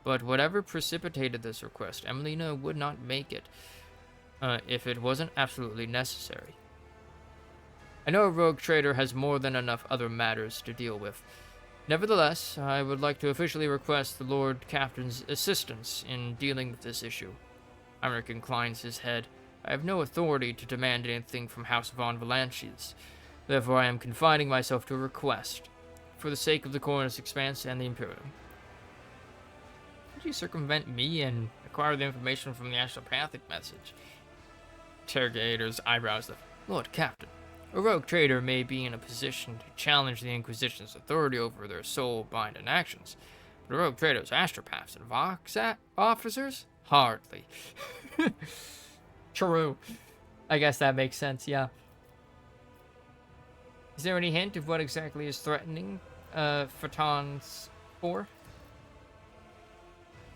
But whatever precipitated this request, Emelina would not make it, if it wasn't absolutely necessary. I know a rogue trader has more than enough other matters to deal with. Nevertheless, I would like to officially request the Lord Captain's assistance in dealing with this issue. Heinrich inclines his head. I have no authority to demand anything from House von Valanches. Therefore, I am confining myself to a request, for the sake of the Cornus Expanse and the Imperium. Could you circumvent me and acquire the information from the astropathic message? Interrogator's eyebrows lift. Lord Captain, a rogue trader may be in a position to challenge the Inquisition's authority over their soul, mind, and actions. But a rogue trader's astropaths and Vox officers? Hardly. True. I guess that makes sense, yeah. Is there any hint of what exactly is threatening Phaton 4?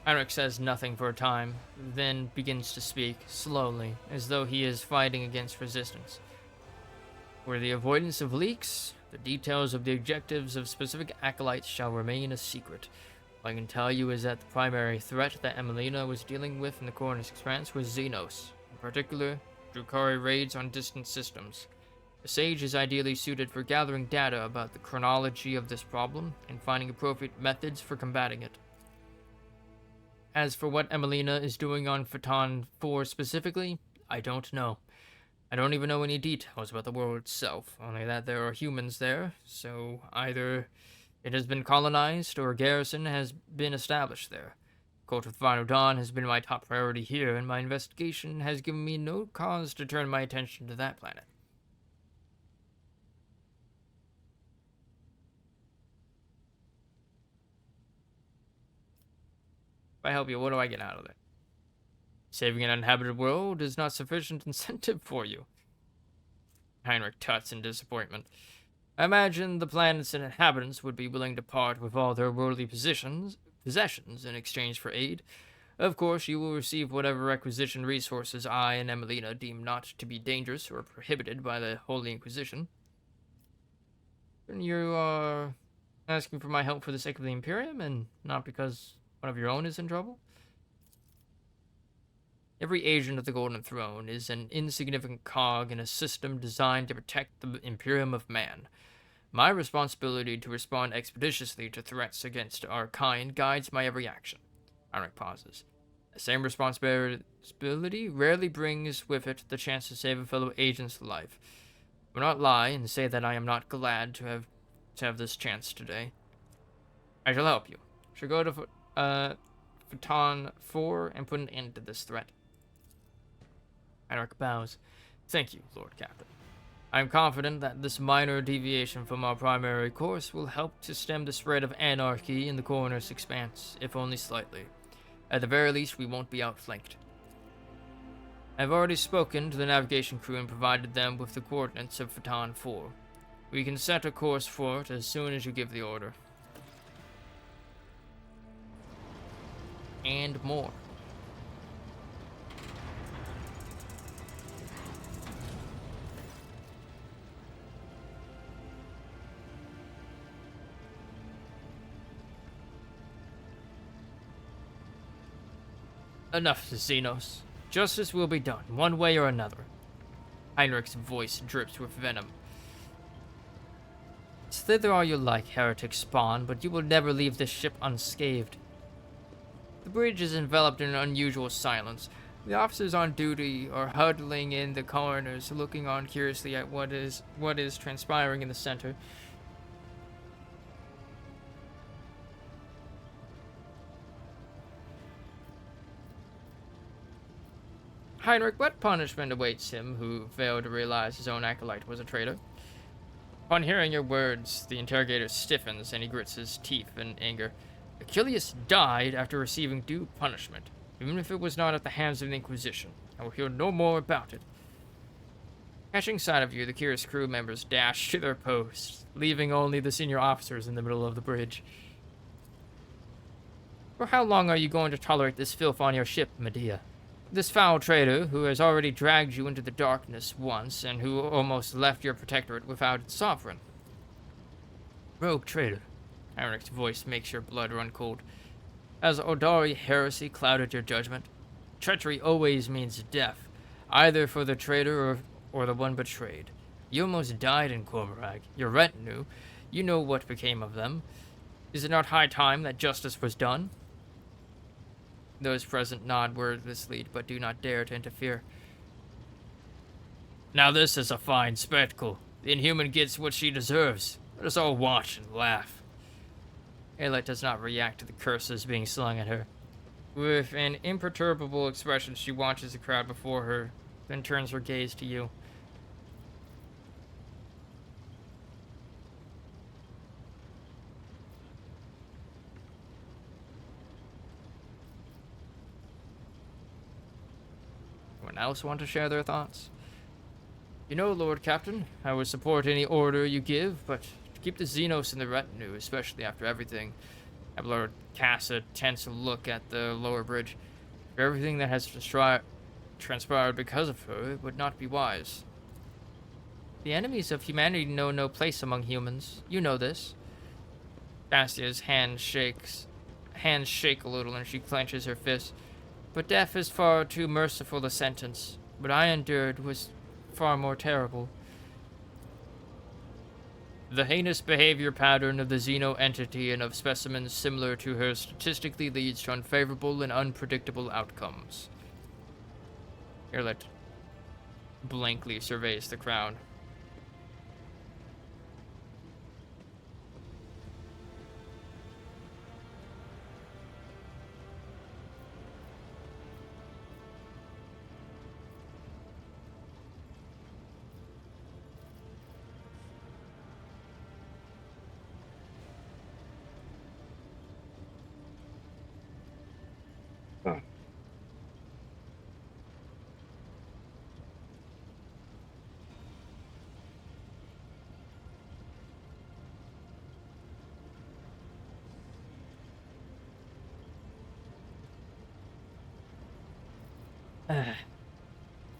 Heinrich says nothing for a time, then begins to speak, slowly, as though he is fighting against resistance. For the avoidance of leaks, the details of the objectives of specific acolytes shall remain a secret. All I can tell you is that the primary threat that Emelina was dealing with in the Cornus Expanse was Xenos, in particular, Drukhari raids on distant systems. The Sage is ideally suited for gathering data about the chronology of this problem and finding appropriate methods for combating it. As for what Emelina is doing on Phaton 4 specifically, I don't know. I don't even know any details about the world itself, only that there are humans there, so either it has been colonized or a garrison has been established there. Cult of the Final Dawn has been my top priority here, and my investigation has given me no cause to turn my attention to that planet. If I help you, what do I get out of it? Saving an uninhabited world is not sufficient incentive for you. Heinrich tuts in disappointment. I imagine the planet's inhabitants would be willing to part with all their worldly possessions in exchange for aid. Of course, you will receive whatever requisition resources I and Emelina deem not to be dangerous or prohibited by the Holy Inquisition. You are asking for my help for the sake of the Imperium, and not because one of your own is in trouble? Every agent of the Golden Throne is an insignificant cog in a system designed to protect the Imperium of Man. My responsibility to respond expeditiously to threats against our kind guides my every action. Heinrich pauses. The same responsibility rarely brings with it the chance to save a fellow agent's life. I will not lie and say that I am not glad to have this chance today. I shall help you. Shall go to Phaeton 4 and put an end to this threat. Heinrich bows. Thank you, Lord Captain. I am confident that this minor deviation from our primary course will help to stem the spread of anarchy in the Coroner's Expanse, if only slightly. At the very least, we won't be outflanked. I have already spoken to the navigation crew and provided them with the coordinates of Phaeton 4. We can set a course for it as soon as you give the order. And more. Enough, Xenos. Justice will be done, one way or another. Heinrich's voice drips with venom. Slither all you like, heretic spawn, but you will never leave this ship unscathed. The bridge is enveloped in an unusual silence. The officers on duty are huddling in the corners, looking on curiously at what is transpiring in the center. Heinrich, what punishment awaits him who failed to realize his own acolyte was a traitor? Upon hearing your words, the interrogator stiffens and he grits his teeth in anger. Achilles died after receiving due punishment, even if it was not at the hands of the Inquisition. I will hear no more about it. Catching sight of you, the curious crew members dash to their posts, leaving only the senior officers in the middle of the bridge. For how long are you going to tolerate this filth on your ship, Medea? This foul traitor, who has already dragged you into the darkness once, and who almost left your protectorate without its sovereign. Rogue traitor. Heinrich's voice makes your blood run cold. Has Odari heresy clouded your judgment? Treachery always means death, either for the traitor or the one betrayed. You almost died in Cormorag. Your retinue, you know what became of them. Is it not high time that justice was done? Those present nod wordlessly, but do not dare to interfere. Now this is a fine spectacle. The Inhuman gets what she deserves. Let us all watch and laugh. Aelite does not react to the curses being slung at her. With an imperturbable expression, she watches the crowd before her, then turns her gaze to you. Anyone else want to share their thoughts? You know, Lord Captain, I would support any order you give, but to keep the Xenos in the retinue, especially after everything. Lord casts a tense look at the lower bridge. For everything that has transpired because of her, it would not be wise. The enemies of humanity know no place among humans. You know this. Bastia's hands shake a little and she clenches her fist. But death is far too merciful a sentence. What I endured was far more terrible. The heinous behavior pattern of the Xeno entity and of specimens similar to her statistically leads to unfavorable and unpredictable outcomes. Aerlet blankly surveys the crowd.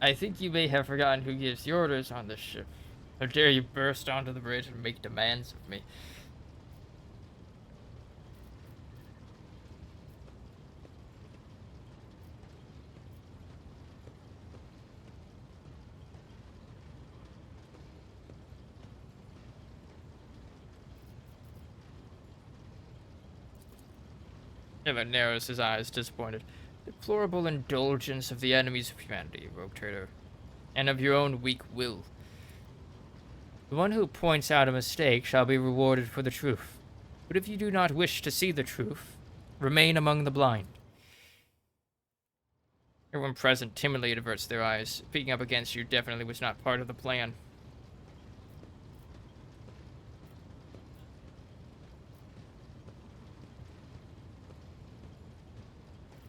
I think you may have forgotten who gives the orders on this ship. How dare you burst onto the bridge and make demands of me? Taylor narrows his eyes, disappointed. Deplorable indulgence of the enemies of humanity, rogue trader, and of your own weak will. The one who points out a mistake shall be rewarded for the truth. But if you do not wish to see the truth, remain among the blind. Everyone present timidly averts their eyes. Speaking up against you definitely was not part of the plan.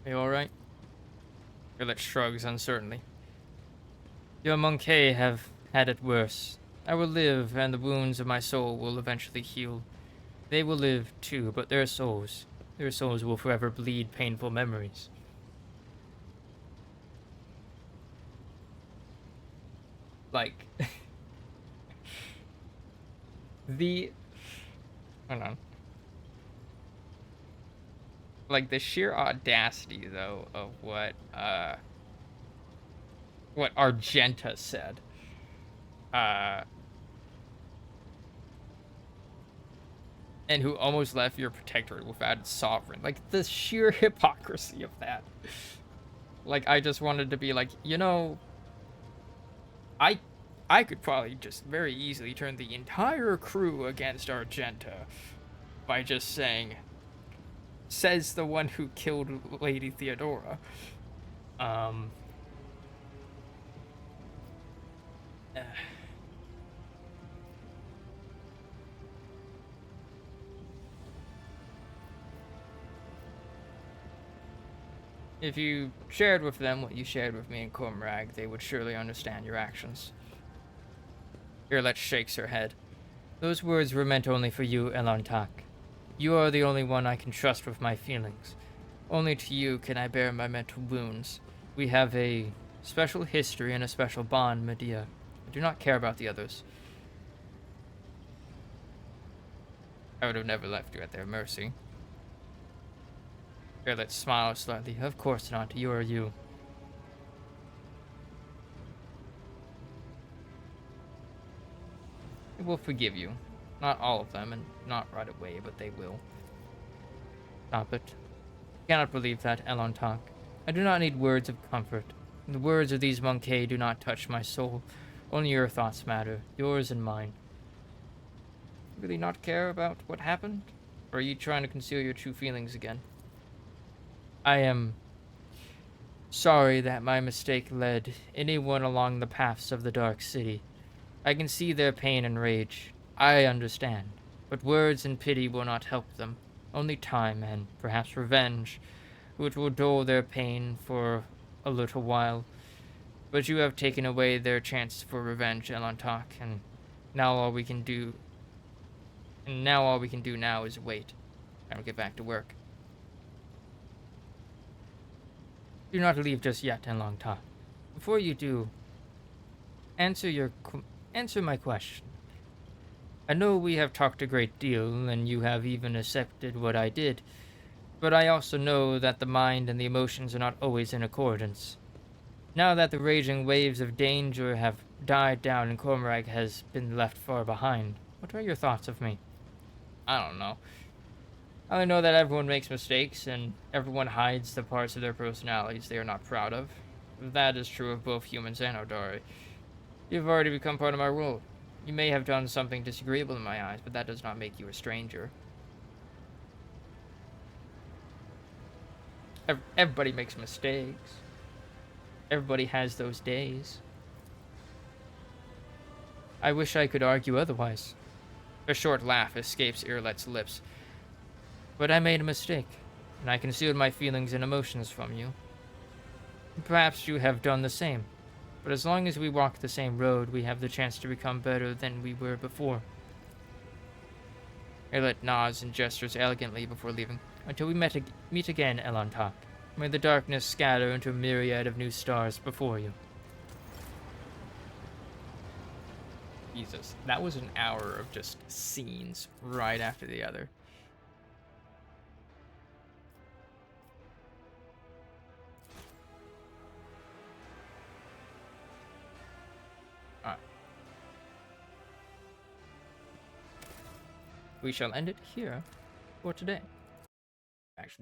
Are you alright? Violet shrugs uncertainly. Your Monkey have had it worse. I will live, and the wounds of my soul will eventually heal. They will live, too, but their souls will forever bleed painful memories. Like, hold on. Like, the sheer audacity, though, of what Argenta said. And who almost left your protectorate without its sovereign. Like, the sheer hypocrisy of that. Like, I just wanted to be like, you know, I could probably just very easily turn the entire crew against Argenta by just saying, says the one who killed Lady Theodora. If you shared with them what you shared with me in Cormorag, they would surely understand your actions. Irlet shakes her head. Those words were meant only for you, Elantak. You are the only one I can trust with my feelings. Only to you can I bear my mental wounds. We have a special history and a special bond, Medea. I do not care about the others. I would have never left you at their mercy. Irlet smiles slightly. Of course not. You are you. They will forgive you. Not all of them, and not right away, but they will. Stop it. I cannot believe that, Elantak. I do not need words of comfort. The words of these Monkey do not touch my soul. Only your thoughts matter, yours and mine. You really not care about what happened? Or are you trying to conceal your true feelings again? I am sorry that my mistake led anyone along the paths of the Dark City. I can see their pain and rage. I understand. But words and pity will not help them. Only time and perhaps revenge, which will dull their pain for a little while. But you have taken away their chance for revenge, Elantak, and now all we can do now is wait. I will get back to work. Do not leave just yet, Elantak. Before you do, answer my question. I know we have talked a great deal, and you have even accepted what I did, but I also know that the mind and the emotions are not always in accordance. Now that the raging waves of danger have died down and Cormorag has been left far behind, what are your thoughts of me? I don't know. I only know that everyone makes mistakes, and everyone hides the parts of their personalities they are not proud of. That is true of both humans and Odari. You've already become part of my world. You may have done something disagreeable in my eyes, but that does not make you a stranger. Everybody makes mistakes. Everybody has those days. I wish I could argue otherwise. A short laugh escapes Irlet's lips. But I made a mistake, and I concealed my feelings and emotions from you. Perhaps you have done the same, but as long as we walk the same road, we have the chance to become better than we were before. Irlet nods and gestures elegantly before leaving. Until we meet again, Elantak. May the darkness scatter into a myriad of new stars before you. Jesus, that was an hour of just scenes right after the other. Alright. We shall end it here for today. Actually.